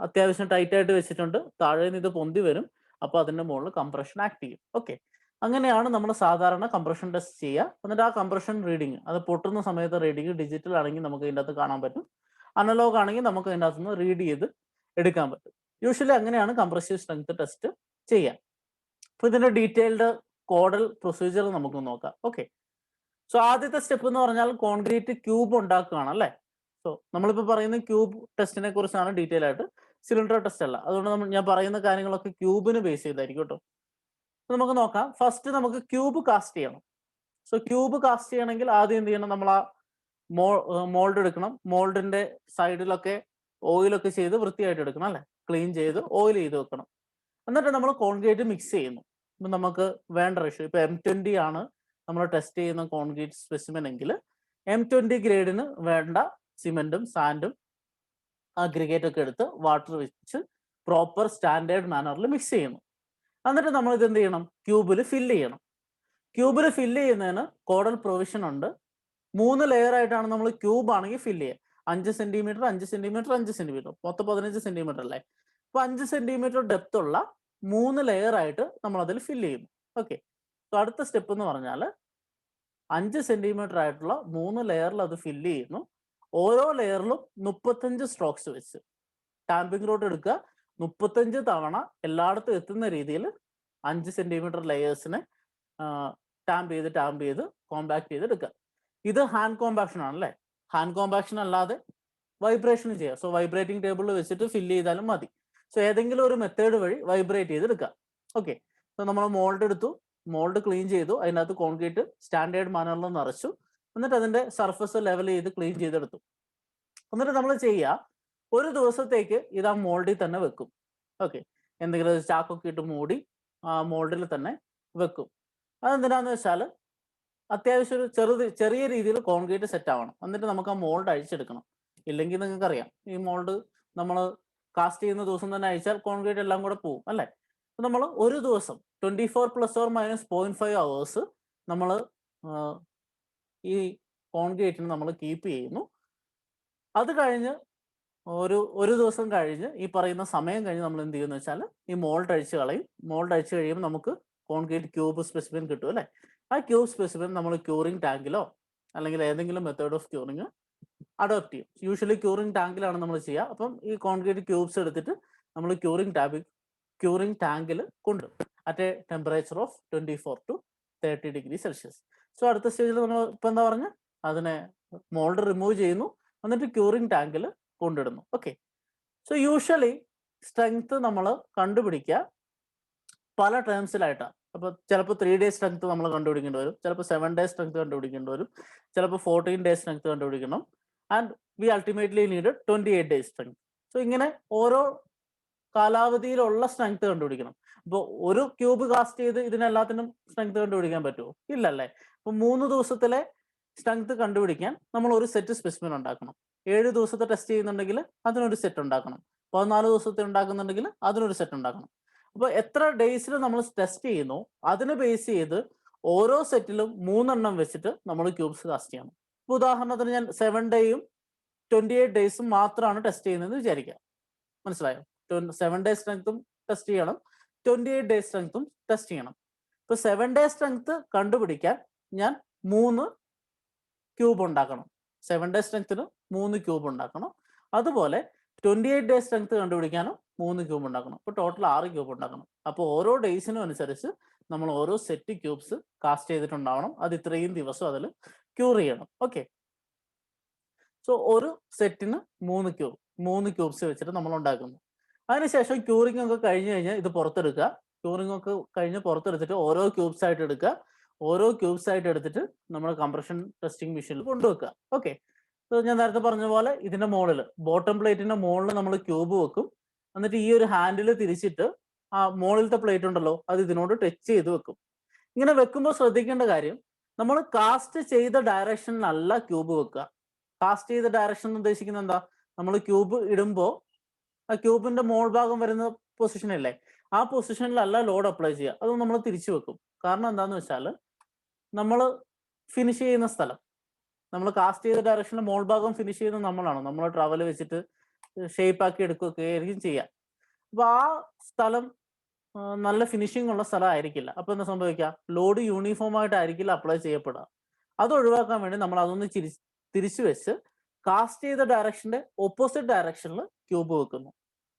അത്യാവശ്യം ടൈറ്റ് ആയിട്ട് വെച്ചിട്ടുണ്ട്, താഴെ നിന്ന് ഇത് പൊന്തി വരും. അപ്പൊ അതിന്റെ മുകളിൽ കംപ്രഷൻ ആക്ട് ചെയ്യും. ഓക്കെ, അങ്ങനെയാണ് നമ്മൾ സാധാരണ കംപ്രഷൻ ടെസ്റ്റ് ചെയ്യുക. എന്നിട്ട് ആ കംപ്രഷൻ റീഡിങ്, അത് പൊട്ടുന്ന സമയത്ത് റീഡിങ് ഡിജിറ്റൽ ആണെങ്കിൽ നമുക്ക് ഇതിൻ്റെ അകത്ത് കാണാൻ പറ്റും, അനലോഗ് ആണെങ്കിൽ നമുക്ക് അതിൻ്റെ അകത്ത് നിന്ന് റീഡ് ചെയ്ത് എടുക്കാൻ പറ്റും. യൂഷ്വലി അങ്ങനെയാണ് കംപ്രസീവ് സ്ട്രെങ്ത് ടെസ്റ്റ് ചെയ്യുക. അപ്പൊ ഇതിന്റെ ഡീറ്റെയിൽഡ് കോഡൽ പ്രൊസീജിയർ നമുക്ക് നോക്കാം. ഓക്കെ, സോ ആദ്യത്തെ സ്റ്റെപ്പ് എന്ന് പറഞ്ഞാൽ കോൺക്രീറ്റ് ക്യൂബ് ഉണ്ടാക്കുകയാണ് അല്ലേ. സോ നമ്മളിപ്പോൾ പറയുന്ന ക്യൂബ് ടെസ്റ്റിനെ കുറിച്ചാണ് ഡീറ്റെയിൽ ആയിട്ട്, സിലിണ്ടർ ടെസ്റ്റ് അല്ല. അതുകൊണ്ട് ഞാൻ പറയുന്ന കാര്യങ്ങളൊക്കെ ക്യൂബിന് ബേസ് ചെയ്തായിരിക്കും കേട്ടോ. നമുക്ക് നോക്കാം. ഫസ്റ്റ് നമുക്ക് ക്യൂബ് കാസ്റ്റ് ചെയ്യണം. സോ ക്യൂബ് കാസ്റ്റ് ചെയ്യണമെങ്കിൽ ആദ്യം എന്ത് ചെയ്യണം, നമ്മൾ ആ മോൾഡ് എടുക്കണം. മോൾഡിന്റെ സൈഡിലൊക്കെ ഓയിലൊക്കെ ചെയ്ത് വൃത്തിയായിട്ട് എടുക്കണം അല്ലേ, ക്ലീൻ ചെയ്ത് ഓയിൽ ചെയ്ത് വെക്കണം. എന്നിട്ട് നമ്മൾ കോൺക്രീറ്റ് മിക്സ് ചെയ്യുന്നു. ഇപ്പം നമുക്ക് വേണ്ട റേഷ്യോ, ഇപ്പൊ M20 ആണ് നമ്മൾ ടെസ്റ്റ് ചെയ്യുന്ന കോൺക്രീറ്റ് സ്പെസിമെൻ എങ്കിൽ M20 ഗ്രേഡിന് വേണ്ട സിമെന്റും സാൻഡും അഗ്രിഗേറ്റ് ഒക്കെ എടുത്ത് വാട്ടർ വെച്ച് പ്രോപ്പർ സ്റ്റാൻഡേർഡ് മാനറിൽ മിക്സ് ചെയ്യുന്നു. എന്നിട്ട് നമ്മൾ ഇത് എന്ത് ചെയ്യണം, ക്യൂബിൽ ഫില്ല് ചെയ്യണം. ക്യൂബിൽ ഫില്ല് ചെയ്യുന്നതിന് കോഡൽ പ്രൊവിഷൻ ഉണ്ട്. 3 ലെയർ ആയിട്ടാണ് നമ്മൾ ക്യൂബ് ആണെങ്കിൽ ഫില്ല് ചെയ്യുക. 5 സെന്റിമീറ്റർ 5 സെന്റിമീറ്റർ 5 സെന്റിമീറ്റർ, മൊത്തം 15 സെന്റിമീറ്റർ അല്ലേ. അപ്പൊ 5 സെന്റിമീറ്റർ ഡെപ്ത് ഉള്ള 3 ലെയർ ആയിട്ട് നമ്മൾ അതിൽ ഫില്ല് ചെയ്യുന്നു. ഓക്കെ, സോ അടുത്ത സ്റ്റെപ്പ് എന്ന് പറഞ്ഞാൽ 5 സെന്റിമീറ്റർ ആയിട്ടുള്ള 3 ലെയറിൽ അത് ഫില്ല് ചെയ്യുന്നു. ഓരോ ലെയറിലും 35 സ്ട്രോക്സ് വെച്ച് ടാമ്പിംഗ് റോഡ് എടുക്കുക. 35 തവണ എല്ലായിടത്തും എത്തുന്ന രീതിയിൽ 5 സെന്റിമീറ്റർ ലെയേഴ്സിനെ ടാമ്പ് ചെയ്ത് കോമ്പാക്ട് ചെയ്ത് എടുക്കുക. ഇത് ഹാൻഡ് കോമ്പാക്ഷൻ ആണല്ലേ. ഹാൻഡ് കോമ്പാക്ഷൻ അല്ലാതെ വൈബ്രേഷൻ ചെയ്യുക. സോ വൈബ്രേറ്റിംഗ് ടേബിളിൽ വെച്ചിട്ട് ഫില്ല് ചെയ്താലും മതി. സോ ഏതെങ്കിലും ഒരു മെത്തേഡ് വഴി വൈബ്രേറ്റ് ചെയ്തെടുക്കുക. ഓക്കെ, സോ നമ്മൾ മോൾഡ് എടുത്തു, മോൾഡ് ക്ലീൻ ചെയ്തു, അതിനകത്ത് കോൺക്രീറ്റ് സ്റ്റാൻഡേർഡ് മാനറിൽ നിറച്ചു. എന്നിട്ട് അതിന്റെ സർഫസ് ലെവൽ ചെയ്ത് ക്ലീൻ ചെയ്തെടുത്തു. എന്നിട്ട് നമ്മൾ ചെയ്യുക, ഒരു ദിവസത്തേക്ക് ഇത് ആ മോൾഡിൽ തന്നെ വെക്കും. ഓക്കെ, എന്തെങ്കിലും ചാക്കൊക്കെ ഇട്ട് മൂടി ആ മോൾഡിൽ തന്നെ വെക്കും. അതെന്തിനാന്ന് വെച്ചാൽ അത്യാവശ്യം ഒരു ചെറിയ രീതിയിൽ കോൺക്രീറ്റ് സെറ്റ് ആവണം. എന്നിട്ട് നമുക്ക് ആ മോൾഡ് അഴിച്ചെടുക്കണം. ഇല്ലെങ്കിൽ നിങ്ങൾക്കറിയാം ഈ മോൾഡ് നമ്മൾ കാസ്റ്റ് ചെയ്യുന്ന ദിവസം തന്നെ അഴിച്ചാൽ കോൺക്രീറ്റ് എല്ലാം കൂടെ പോവും അല്ലേ? അപ്പോൾ നമ്മൾ ഒരു ദിവസം 24 ± 0.5 hours നമ്മൾ ഈ കോൺക്രീറ്റിന് നമ്മൾ കീപ്പ് ചെയ്യുന്നു. അത് കഴിഞ്ഞ് ഒരു ദിവസം കഴിഞ്ഞ് ഈ പറയുന്ന സമയം കഴിഞ്ഞ് നമ്മൾ എന്ത് ചെയ്യുമെന്ന് വെച്ചാൽ ഈ മോൾഡ് അഴിച്ച് കളയും. മോൾഡ് അഴിച്ച് കഴിയുമ്പോൾ നമുക്ക് കോൺക്രീറ്റ് ക്യൂബ് സ്പെസിമെൻ കിട്ടും അല്ലേ? ആ ക്യൂബ് സ്പെസിമെൻ നമ്മൾ ക്യൂറിംഗ് ടാങ്കിലോ അല്ലെങ്കിൽ ഏതെങ്കിലും മെത്തേഡ് ഓഫ് ക്യൂറിംഗ് അഡോപ്റ്റ് ചെയ്യും. യൂഷ്വലി ക്യൂറിംഗ് ടാങ്കിലാണ് നമ്മൾ ചെയ്യുക. അപ്പം ഈ കോൺക്രീറ്റ് ക്യൂബ്സ് എടുത്തിട്ട് നമ്മൾ ക്യൂറിംഗ് ടാങ്കിൽ കൊണ്ടും at A temperature of 24 to 30 degrees Celsius. So അടുത്ത സ്റ്റേജിൽ നമ്മൾ ഇപ്പം എന്താ പറഞ്ഞ അതിനെ മോൾഡ് റിമൂവ് ചെയ്യുന്നു, എന്നിട്ട് ക്യൂറിംഗ് ടാങ്കിൽ കൊണ്ടിടുന്നു. ഓക്കെ. സോ യൂഷ്വലി സ്ട്രെങ്ത് നമ്മൾ കണ്ടുപിടിക്കുക പല ടേംസിലായിട്ടാണ്. അപ്പോൾ ചിലപ്പോൾ 3 days സ്ട്രെങ്ത് നമ്മൾ കണ്ടുപിടിക്കേണ്ടി വരും, ചിലപ്പോൾ 7 days സ്ട്രെങ്ത് കണ്ടുപിടിക്കേണ്ടി വരും, ചിലപ്പോൾ 14 days സ്ട്രെങ്ത് കണ്ടുപിടിക്കണം. And we ultimately need 28 days strength. So ഇങ്ങനെ ഓരോ കാലാവധിയിലുള്ള സ്ട്രെങ്ത് കണ്ടുപിടിക്കണം. അപ്പോൾ ഒരു ക്യൂബ് കാസ്റ്റ് ചെയ്ത് ഇതിനെല്ലാത്തിനും സ്ട്രെങ്ത് കണ്ടുപിടിക്കാൻ പറ്റുമോ? ഇല്ലല്ലേ. അപ്പോൾ 3 ദിവസത്തിലെ സ്ട്രെങ്ത് കണ്ടുപിടിക്കാൻ നമ്മൾ ഒരു സെറ്റ് സ്പെസിമെൻ ഉണ്ടാക്കണം. 7 ദിവസത്തെ ടെസ്റ്റ് ചെയ്യുന്നുണ്ടെങ്കിൽ അതിനൊരു സെറ്റ് ഉണ്ടാക്കണം. 14 ദിവസത്തെ ഉണ്ടാക്കുന്നുണ്ടെങ്കിൽ അതിനൊരു സെറ്റ് ഉണ്ടാക്കണം. അപ്പോൾ എത്ര ഡേയ്സിൽ നമ്മൾ ടെസ്റ്റ് ചെയ്യുന്നു അതിന് ബേസ് ചെയ്ത് ഓരോ സെറ്റിലും 3 എണ്ണം വെച്ചിട്ട് നമ്മൾ ക്യൂബ്സ് കാസ്റ്റ് ചെയ്യണം. ഇപ്പോൾ ഉദാഹരണത്തിന് ഞാൻ 7 ഡേയും 28 ഡേയ്സും മാത്രമാണ് ടെസ്റ്റ് ചെയ്യുന്നതെന്ന് വിചാരിക്കാം. മനസ്സിലായോ? 7 days സ്ട്രെങ്ത്തും ടെസ്റ്റ് ചെയ്യണം, 28 days സ്ട്രെങ്ത്തും ടെസ്റ്റ് ചെയ്യണം. ഇപ്പോൾ 7 days സ്ട്രെങ്ത് കണ്ടുപിടിക്കാൻ ഞാൻ 3 ക്യൂബ് ഉണ്ടാക്കണം. 7 days സ്ട്രെങ്ത്തിന് 3 ക്യൂബ് ഉണ്ടാക്കണം. അതുപോലെ 28 days സ്ട്രെങ്ത് കണ്ടുപിടിക്കാനും 3 ക്യൂബ് ഉണ്ടാക്കണം. അപ്പോൾ ടോട്ടൽ 6 ക്യൂബ് ഉണ്ടാക്കണം. അപ്പോൾ ഓരോ ഡേയ്സിനും അനുസരിച്ച് നമ്മൾ ഓരോ സെറ്റ് ക്യൂബ്സ് കാസ്റ്റ് ചെയ്തിട്ടുണ്ടാവണം. അത് ഇത്രയും ദിവസം അതിൽ ക്യൂർ ചെയ്യണം. ഓക്കെ. സോ ഒരു സെറ്റിന് 3 ക്യൂബ്സ് വെച്ചിട്ട് നമ്മൾ ഉണ്ടാക്കുന്നു. അതിനുശേഷം ക്യൂറിംഗ് ഒക്കെ കഴിഞ്ഞ് കഴിഞ്ഞാൽ ഇത് പുറത്തെടുക്കുക. ക്യൂറിംഗ് ഒക്കെ കഴിഞ്ഞ് പുറത്തെടുത്തിട്ട് ഓരോ ക്യൂബ്സ് ആയിട്ട് എടുക്കുക. ഓരോ ക്യൂബ്സ് ആയിട്ട് എടുത്തിട്ട് നമ്മൾ കംപ്രഷൻ ടെസ്റ്റിംഗ് മെഷീനിൽ കൊണ്ടുവെക്കുക. ഓക്കെ. ഞാൻ നേരത്തെ പറഞ്ഞ പോലെ ഇതിന്റെ മുകളിൽ ബോട്ടം പ്ലേറ്റിന്റെ മുകളിൽ നമ്മൾ ക്യൂബ് വെക്കും. എന്നിട്ട് ഈ ഒരു ഹാൻഡിൽ തിരിച്ചിട്ട് ആ മുകളിലത്തെ പ്ലേറ്റ് ഉണ്ടല്ലോ അത് ഇതിനോട് ടച്ച് ചെയ്ത് വെക്കും. ഇങ്ങനെ വെക്കുമ്പോൾ ശ്രദ്ധിക്കേണ്ട കാര്യം, നമ്മൾ കാസ്റ്റ് ചെയ്ത ഡയറക്ഷനിലല്ല ക്യൂബ് വെക്കുക. കാസ്റ്റ് ചെയ്ത ഡയറക്ഷൻ എന്ന് ഉദ്ദേശിക്കുന്നത് എന്താ? നമ്മൾ ക്യൂബ് ഇടുമ്പോൾ ആ ക്യൂബിന്റെ മോൾ ഭാഗം വരുന്ന പൊസിഷനില്ലേ, ആ പൊസിഷനിലല്ല ലോഡ് അപ്ലൈ ചെയ്യുക. അത് നമ്മൾ തിരിച്ചു വെക്കും. കാരണം എന്താന്ന് വെച്ചാൽ നമ്മൾ ഫിനിഷ് ചെയ്യുന്ന സ്ഥലം, നമ്മൾ കാസ്റ്റ് ചെയ്ത ഡയറക്ഷനിൽ മോൾ ഭാഗം ഫിനിഷ് ചെയ്യുന്നത് നമ്മളാണ്. നമ്മൾ ട്രവൽ വെച്ചിട്ട് ഷേപ്പ് ആക്കി എടുക്കുകയൊക്കെ ആയിരിക്കും ചെയ്യുക. അപ്പൊ ആ സ്ഥലം നല്ല ഫിനിഷിംഗ് ഉള്ള സ്ഥലം ആയിരിക്കില്ല. അപ്പൊ എന്താ സംഭവിക്കുക? ലോഡ് യൂണിഫോം ആയിട്ടായിരിക്കില്ല അപ്ലൈ ചെയ്യപ്പെടുക. അത് ഒഴിവാക്കാൻ വേണ്ടി നമ്മൾ അതൊന്ന് തിരിച്ചു വെച്ച് കാസ്റ്റ് ചെയ്ത ഡയറക്ഷന്റെ ഓപ്പോസിറ്റ് ഡയറക്ഷനിൽ ക്യൂബ് വെക്കുന്നു.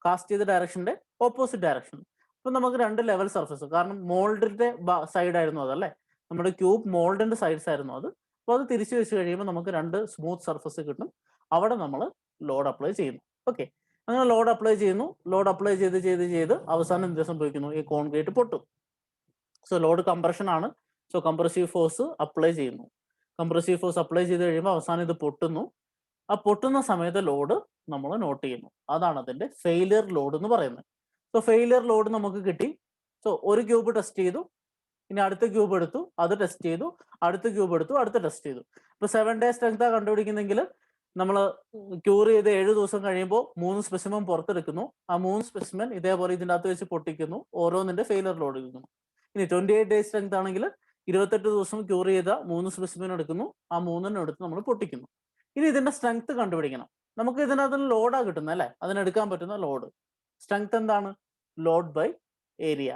കാസ്റ്റ് ചെയ്ത ഡയറക്ഷന്റെ ഓപ്പോസിറ്റ് ഡയറക്ഷനിൽ. അപ്പൊ നമുക്ക് 2 ലെവൽ സർഫസ്, കാരണം മോൾഡിന്റെ സൈഡ് ആയിരുന്നു അതല്ലേ, നമ്മുടെ ക്യൂബ് മോൾഡിന്റെ സൈഡ്സ് ആയിരുന്നു അത്. അപ്പോൾ അത് തിരിച്ചു വെച്ച് കഴിയുമ്പോൾ നമുക്ക് 2 സ്മൂത്ത് സർഫസ് കിട്ടും. അവിടെ നമ്മൾ ലോഡ് അപ്ലൈ ചെയ്യുന്നു. ഓക്കെ. അങ്ങനെ ലോഡ് അപ്ലൈ ചെയ്യുന്നു. ലോഡ് അപ്ലൈ ചെയ്ത് അവസാനം എന്ത് സംഭവിക്കുന്നു? ഈ കോൺക്രീറ്റ് പൊട്ടും. സോ ലോഡ് കംപ്രഷൻ ആണ്. സോ കംപ്രസീവ് ഫോഴ്സ് അപ്ലൈ ചെയ്യുന്നു. കംപ്രസീവ് ഫോഴ്സ് അപ്ലൈ ചെയ്ത് കഴിയുമ്പോൾ അവസാനം ഇത് പൊട്ടുന്നു. ആ പൊട്ടുന്ന സമയത്ത് ലോഡ് നമ്മൾ നോട്ട് ചെയ്യുന്നു. അതാണ് അതിന്റെ ഫെയിലിയർ ലോഡ് എന്ന് പറയുന്നത്. സോ ഫെയിലിയർ ലോഡ് നമുക്ക് കിട്ടി. സോ ഒരു ക്യൂബ് ടെസ്റ്റ് ചെയ്തു, ഇനി അടുത്ത ക്യൂബ് എടുത്തു, അത് ടെസ്റ്റ് ചെയ്തു, അടുത്ത ക്യൂബ് എടുത്തു, അടുത്ത ടെസ്റ്റ് ചെയ്തു. ഇപ്പൊ 7 days സ്ട്രെങ്ത് കണ്ടുപിടിക്കുന്നെങ്കിൽ നമ്മൾ ക്യൂർ ചെയ്ത് 7 ദിവസം കഴിയുമ്പോൾ 3 സ്പെസിമെൻ പുറത്തെടുക്കുന്നു. ആ 3 സ്പെസിമെൻ ഇതേപോലെ ഇതിൻ്റെ അകത്ത് വെച്ച് പൊട്ടിക്കുന്നു. ഓരോന്നിന്റെ ഫെയിലിയർ ലോഡ് എടുക്കുന്നു. ഇനി 28 days സ്ട്രെങ്ത് ആണെങ്കിൽ 28 ദിവസം ക്യൂർ ചെയ്ത 3 സ്പെസിമെൻ എടുക്കുന്നു. ആ 3 എടുത്ത് നമ്മൾ പൊട്ടിക്കുന്നു. ഇനി ഇതിന്റെ സ്ട്രെങ്ത് കണ്ടുപിടിക്കണം. നമുക്ക് ഇതിനകത്ത് ലോഡാ കിട്ടുന്നത് അല്ലേ, അതിനെടുക്കാൻ പറ്റുന്ന ലോഡ്. സ്ട്രെങ്ത് എന്താണ്? Load by area.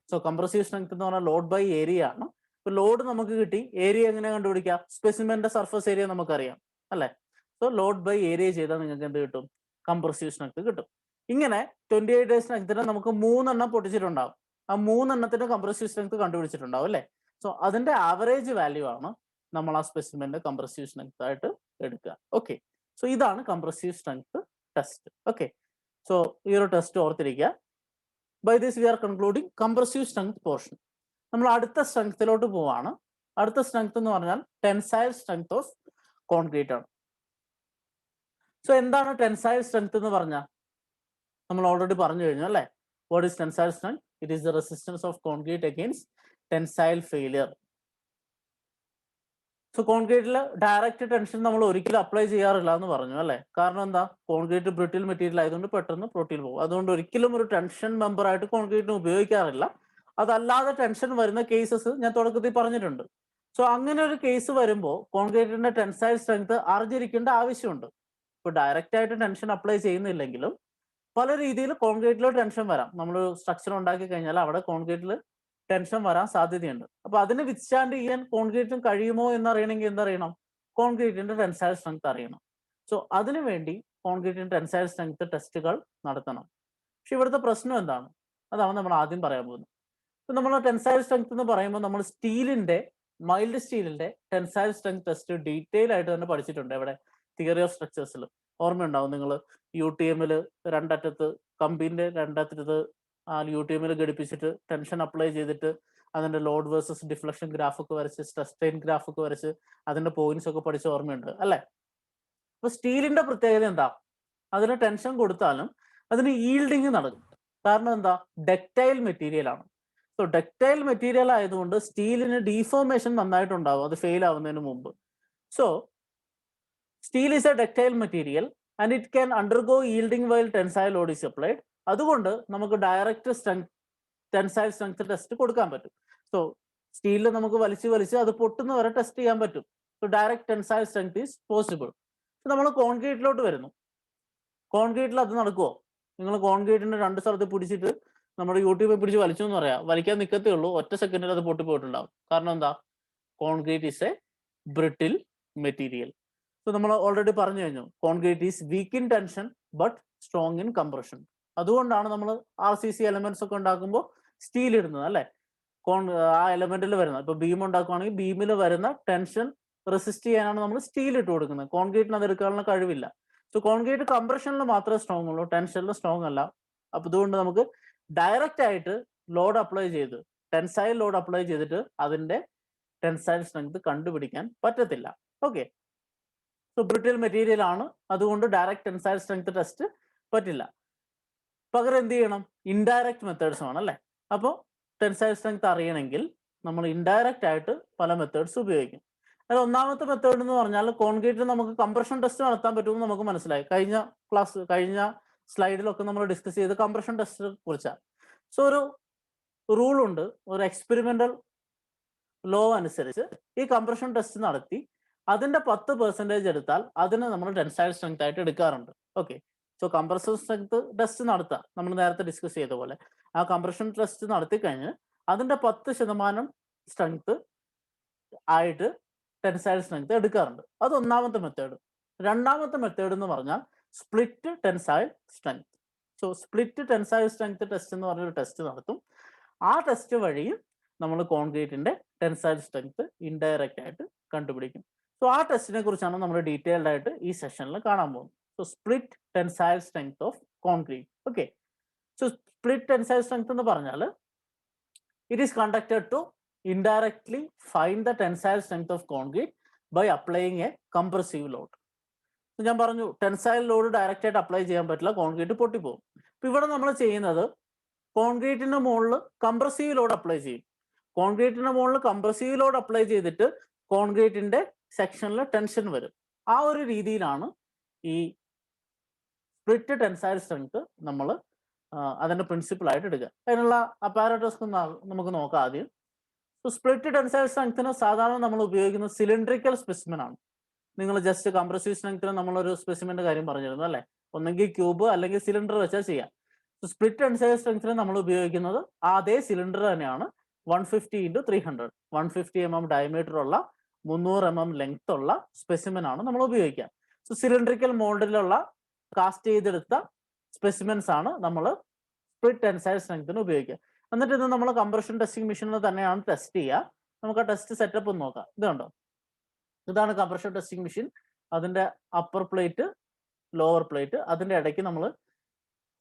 So compressive strength എന്ന് പറഞ്ഞാൽ ലോഡ് ബൈ ഏരിയ ആണ്. ഇപ്പൊ ലോഡ് നമുക്ക് കിട്ടി. ഏരിയ എങ്ങനെ കണ്ടുപിടിക്കാം? സ്പെസിമെന്റെ സർഫസ് ഏരിയ നമുക്കറിയാം അല്ലെ. സോ ലോഡ് ബൈ ഏരിയ ചെയ്താൽ നിങ്ങൾക്ക് എന്ത് കിട്ടും? കംപ്രസീവ് സ്ട്രെങ്ത് കിട്ടും. ഇങ്ങനെ 28 days സ്ട്രെങ്ത്തിന് നമുക്ക് 3 എണ്ണം പൊട്ടിച്ചിട്ടുണ്ടാവും. ആ 3 എണ്ണത്തിന്റെ കംപ്രസീവ് സ്ട്രെങ്ത് കണ്ടുപിടിച്ചിട്ടുണ്ടാവും അല്ലെ. സോ അതിന്റെ ആവറേജ് വാല്യൂ ആണ് നമ്മൾ ആ സ്പെസിമെന്റെ കംപ്രസീവ് സ്ട്രെങ്ത് ആയിട്ട് എടുക്കുക. ഓക്കെ. സോ ഇതാണ് compressive strength test. Okay. So ഈ ഒരു ടെസ്റ്റ് ഓർത്തിരിക്കുക. By this we are concluding compressive strength portion. നമ്മൾ അടുത്ത സ്ട്രെങ്ത്തിലോട്ട് പോവാണ്. അടുത്ത സ്ട്രെങ്ത് എന്ന് പറഞ്ഞാൽ ടെൻസൈൽ സ്ട്രെങ്ത് ഓഫ് കോൺക്രീറ്റ് ആണ്. സോ എന്താണ് ടെൻസൈൽ സ്ട്രെങ്ത് എന്ന് പറഞ്ഞാൽ? നമ്മൾ ഓൾറെഡി പറഞ്ഞു കഴിഞ്ഞു അല്ലേ. What is tensile strength? It is the resistance of concrete against tensile failure. So കോൺക്രീറ്റിൽ ഡയറക്റ്റ് ടെൻഷൻ നമ്മൾ ഒരിക്കലും അപ്ലൈ ചെയ്യാറില്ല എന്ന് പറഞ്ഞു അല്ലേ? കാരണം എന്താ? കോൺക്രീറ്റ് ബ്രിട്ടിൽ മെറ്റീരിയൽ ആയതുകൊണ്ട് പെട്ടെന്ന് പൊട്ടിയിൽ പോകും. അതുകൊണ്ട് ഒരിക്കലും ഒരു ടെൻഷൻ മെമ്പർ ആയിട്ട് കോൺക്രീറ്റിന് ഉപയോഗിക്കാറില്ല. അതല്ലാതെ ടെൻഷൻ വരുന്ന കേസസ് ഞാൻ തുടക്കത്തിൽ പറഞ്ഞിട്ടുണ്ട്. സോ അങ്ങനെ ഒരു കേസ് വരുമ്പോൾ കോൺക്രീറ്റിന്റെ ടെൻസൈൽ സ്ട്രെങ്ത് അറിഞ്ഞിരിക്കേണ്ട ആവശ്യമുണ്ട്. ഇപ്പൊ ഡയറക്റ്റ് ആയിട്ട് ടെൻഷൻ അപ്ലൈ ചെയ്യുന്നില്ലെങ്കിലും പല രീതിയിൽ കോൺക്രീറ്റിൽ ടെൻഷൻ വരാം. നമ്മൾ സ്ട്രക്ചർ ഉണ്ടാക്കി കഴിഞ്ഞാൽ അവിടെ കോൺക്രീറ്റിൽ ടെൻഷൻ വരാൻ സാധ്യതയുണ്ട്. അപ്പൊ അതിന് വിത്ത്സ്റ്റാൻഡ് ചെയ്യാൻ കോൺക്രീറ്റിന് കഴിയുമോ എന്നറിയണമെങ്കിൽ എന്തറിയണം? കോൺക്രീറ്റിന്റെ ടെൻസൈൽ സ്ട്രെങ്ത് അറിയണം. സോ അതിനുവേണ്ടി കോൺക്രീറ്റിന്റെ ടെൻസൈൽ സ്ട്രെങ്ത് ടെസ്റ്റുകൾ നടത്തണം. പക്ഷെ ഇവിടുത്തെ പ്രശ്നം എന്താണ്? അതാണ് നമ്മൾ ആദ്യം പറയാൻ പോകുന്നത്. ഇപ്പൊ നമ്മൾ ടെൻസൈൽ സ്ട്രെങ്ത് എന്ന് പറയുമ്പോൾ നമ്മൾ സ്റ്റീലിന്റെ, മൈൽഡ് സ്റ്റീലിന്റെ ടെൻസൈൽ സ്ട്രെങ്ത് ടെസ്റ്റ് ഡീറ്റെയിൽ ആയിട്ട് തന്നെ പഠിച്ചിട്ടുണ്ട്. എവിടെ? തിയറി ഓഫ് സ്ട്രക്ചേഴ്സിൽ ഓർമ്മയുണ്ടാവും. നിങ്ങൾ UTM രണ്ടറ്റത്ത് കമ്പിന്റെ രണ്ടറ്റത്ത് UTM ഘടിപ്പിച്ചിട്ട് ടെൻഷൻ അപ്ലൈ ചെയ്തിട്ട് അതിന്റെ ലോഡ് വേഴ്സസ് ഡിഫ്ലക്ഷൻ ഗ്രാഫ് ഒക്കെ വരച്ച് സ്ട്രെസ് സ്ട്രെയിൻ ഗ്രാഫ് ഒക്കെ വരച്ച് അതിന്റെ പോയിന്റ്സ് ഒക്കെ പഠിച്ച ഓർമ്മയുണ്ട് അല്ലെ? അപ്പൊ സ്റ്റീലിന്റെ പ്രത്യേകത എന്താ? അതിന് ടെൻഷൻ കൊടുത്താലും അതിന് ഈൽഡിങ് നടക്കും. കാരണം എന്താ? ഡക്റ്റൈൽ മെറ്റീരിയൽ ആണ്. സോ ഡക്റ്റൈൽ മെറ്റീരിയൽ ആയതുകൊണ്ട് സ്റ്റീലിന് ഡീഫോർമേഷൻ നന്നായിട്ടുണ്ടാവും അത് ഫെയിൽ ആവുന്നതിന് മുമ്പ്. So steel is A ductile material and it can undergo yielding while tensile Lord is applied. അതുകൊണ്ട് നമുക്ക് ഡയറക്റ്റ് ടെൻസൈൽ സ്ട്രെങ്ത് ടെസ്റ്റ് കൊടുക്കാൻ പറ്റും. സോ സ്റ്റീലിൽ നമുക്ക് വലിച്ച് അത് പൊട്ടുന്ന വരെ ടെസ്റ്റ് ചെയ്യാൻ പറ്റും. So direct tensile strength is possible. നമ്മൾ കോൺക്രീറ്റിലോട്ട് വരുന്നു. കോൺക്രീറ്റിൽ അത് നടക്കുമോ? നിങ്ങൾ കോൺക്രീറ്റിന്റെ രണ്ട് സ്ഥലത്ത് പിടിച്ചിട്ട് നമ്മുടെ യൂട്യൂബിൽ പിടിച്ച് വലിച്ചു എന്ന് പറയാം, വലിക്കാൻ നിൽക്കത്തേ ഉള്ളൂ, ഒറ്റ സെക്കൻഡിൽ അത് പൊട്ടിപ്പോയിട്ടുണ്ടാവും. കാരണം എന്താ? Concrete is A brittle material. So നമ്മൾ ഓൾറെഡി പറഞ്ഞു കഴിഞ്ഞു, concrete is week in tension but strong in compression. അതുകൊണ്ടാണ് നമ്മൾ RCC എലമെന്റ്സ് ഒക്കെ ഉണ്ടാക്കുമ്പോൾ സ്റ്റീൽ ഇടുന്നത് അല്ലെ? ആ എലമെന്റിൽ വരുന്ന, ഇപ്പൊ ബീം ഉണ്ടാക്കുവാണെങ്കിൽ ബീമിൽ വരുന്ന ടെൻഷൻ റെസിസ്റ്റ് ചെയ്യാനാണ് നമ്മൾ സ്റ്റീൽ ഇട്ട് കൊടുക്കുന്നത്. കോൺക്രീറ്റിന് അത് എടുക്കാനുള്ള കഴിവില്ല. സോ കോൺക്രീറ്റ് കംപ്രഷനിൽ മാത്രമേ സ്ട്രോങ് ഉള്ളൂ, ടെൻഷനിൽ സ്ട്രോങ് അല്ല. അപ്പൊ അതുകൊണ്ട് നമുക്ക് ഡയറക്റ്റ് ആയിട്ട് ലോഡ് അപ്ലൈ ചെയ്ത് ടെൻസൈൽ ലോഡ് അപ്ലൈ ചെയ്തിട്ട് അതിന്റെ ടെൻസൈൽ സ്ട്രെങ്ത് കണ്ടുപിടിക്കാൻ പറ്റത്തില്ല. ഓക്കെ, സോ ബ്രിട്ടിൽ മെറ്റീരിയൽ ആണ്, അതുകൊണ്ട് ഡയറക്റ്റ് ടെൻസൈൽ സ്ട്രെങ്ത് ടെസ്റ്റ് പറ്റില്ല. പകരം എന്ത് ചെയ്യണം? ഇൻഡയറക്റ്റ് മെത്തേഡ്സ് ആണ് അല്ലേ? അപ്പോൾ ടെൻസൈൽ സ്ട്രെങ്ത് അറിയണമെങ്കിൽ നമ്മൾ ഇൻഡയറക്റ്റ് ആയിട്ട് പല മെത്തേഡ്സ് ഉപയോഗിക്കും. അത് ഒന്നാമത്തെ മെത്തേഡ് എന്ന് പറഞ്ഞാൽ കോൺക്രീറ്റിൽ നമുക്ക് കംപ്രഷൻ ടെസ്റ്റ് നടത്താൻ പറ്റുമെന്ന് നമുക്ക് മനസ്സിലായി. കഴിഞ്ഞ സ്ലൈഡിലൊക്കെ നമ്മൾ ഡിസ്കസ് ചെയ്ത് കംപ്രഷൻ ടെസ്റ്റ് കുറിച്ചാണ്. സോ ഒരു റൂൾ ഉണ്ട്, ഒരു എക്സ്പെരിമെന്റൽ ലോ അനുസരിച്ച് ഈ കംപ്രഷൻ ടെസ്റ്റ് നടത്തി അതിന്റെ 10% എടുത്താൽ അതിനെ നമ്മൾ ടെൻസൈൽ സ്ട്രെങ്ത് ആയിട്ട് എടുക്കാറുണ്ട്. Okay, so compression strength test നടത്താം, നമ്മൾ നേരത്തെ ഡിസ്കസ് ചെയ്ത പോലെ. ആ കംപ്രഷൻ ടെസ്റ്റ് നടത്തി കഴിഞ്ഞ് അതിന്റെ 10% സ്ട്രെങ്ത് ആയിട്ട് ടെൻസൈൽ സ്ട്രെങ്ത് എടുക്കാറുണ്ട്. അത് ഒന്നാമത്തെ മെത്തേഡ്. രണ്ടാമത്തെ മെത്തേഡ് എന്ന് പറഞ്ഞാൽ split tensile strength. So split tensile strength test എന്ന് പറഞ്ഞൊരു ടെസ്റ്റ് നടത്തും. ആ ടെസ്റ്റ് വഴിയും നമ്മൾ കോൺക്രീറ്റിന്റെ ടെൻസൈൽ സ്ട്രെങ്ത് ഇൻഡയറക്റ്റ് ആയിട്ട് കണ്ടുപിടിക്കും. സോ ആ ടെസ്റ്റിനെ കുറിച്ചാണ് നമ്മൾ ഡീറ്റെയിൽഡ് ആയിട്ട് ഈ സെഷനിൽ കാണാൻ പോകുന്നത്. So split tensile strength of concrete. Okay, so split tensile strength എന്ന് പറഞ്ഞാൽ it is conducted to indirectly find the tensile strength of concrete by applying a compressive load. ഞാൻ പറഞ്ഞു ടെൻസൈൽ ലോഡ് ഡയറക്റ്റ് ആയിട്ട് അപ്ലൈ ചെയ്യാൻ പറ്റില്ല, കോൺക്രീറ്റ് പൊട്ടിപ്പോകും. ഇപ്പൊ ഇവിടെ നമ്മൾ ചെയ്യുന്നത് കോൺക്രീറ്റിന്റെ മുകളിൽ കംപ്രസീവ് ലോഡ് അപ്ലൈ ചെയ്യും. കോൺക്രീറ്റിന്റെ മുകളിൽ കംപ്രസീവ് ലോഡ് അപ്ലൈ ചെയ്തിട്ട് കോൺക്രീറ്റിന്റെ സെക്ഷനിൽ ടെൻഷൻ വരും. ആ ഒരു രീതിയിലാണ് ഈ സ്പ്ലിറ്റ് ടെൻസൈൽ സ്ട്രെങ്ത് നമ്മൾ അതിന്റെ പ്രിൻസിപ്പിൾ ആയിട്ട് എടുക്കുക. അതിനുള്ള അപ്പാരറ്റസ് നമുക്ക് നോക്കാം ആദ്യം. സ്പ്ലിറ്റ് ടെൻസൈൽ സ്ട്രെങ്ത്തിന് സാധാരണ നമ്മൾ ഉപയോഗിക്കുന്നത് സിലിണ്ടറിക്കൽ സ്പെസിമെൻ ആണ്. നിങ്ങൾ ജസ്റ്റ് കംപ്രസീവ് സ്ട്രെങ്ത്തിന് നമ്മളൊരു സ്പെസിമെന്റെ കാര്യം പറഞ്ഞിരുന്നു അല്ലെ? ഒന്നെങ്കിൽ ക്യൂബ് അല്ലെങ്കിൽ സിലിണ്ടർ വെച്ചാൽ ചെയ്യാം. സ്പ്ലിറ്റ് ടെൻസൈൽ സ്ട്രെങ്ത്തിന് നമ്മൾ ഉപയോഗിക്കുന്നത് അതേ സിലിണ്ടർ തന്നെയാണ്. 150 × 300 150 mm ഡയമീറ്റർ ഉള്ള 300 mm ലെങ്ത് ഉള്ള സ്പെസിമെൻ ആണ് നമ്മൾ ഉപയോഗിക്കുക. സോ സിലിണ്ടറിക്കൽ മോൾഡിലുള്ള കാസ്റ്റ് ചെയ്തെടുത്ത സ്പെസിമെൻസ് ആണ് നമ്മൾ സ്പ്ലിറ്റ് ടെൻസൈൽ സ്ട്രെങ്ത്തിന് ഉപയോഗിക്കുക. എന്നിട്ട് ഇത് നമ്മൾ കംപ്രഷൻ ടെസ്റ്റിംഗ് മെഷീനിൽ തന്നെയാണ് ടെസ്റ്റ് ചെയ്യുക. നമുക്ക് ആ ടെസ്റ്റ് സെറ്റപ്പ് ഒന്ന് നോക്കാം. ഇത് കണ്ടോ, ഇതാണ് കംപ്രഷൻ ടെസ്റ്റിംഗ് മെഷീൻ. അതിന്റെ അപ്പർ പ്ലേറ്റ്, ലോവർ പ്ലേറ്റ്, അതിന്റെ ഇടയ്ക്ക് നമ്മൾ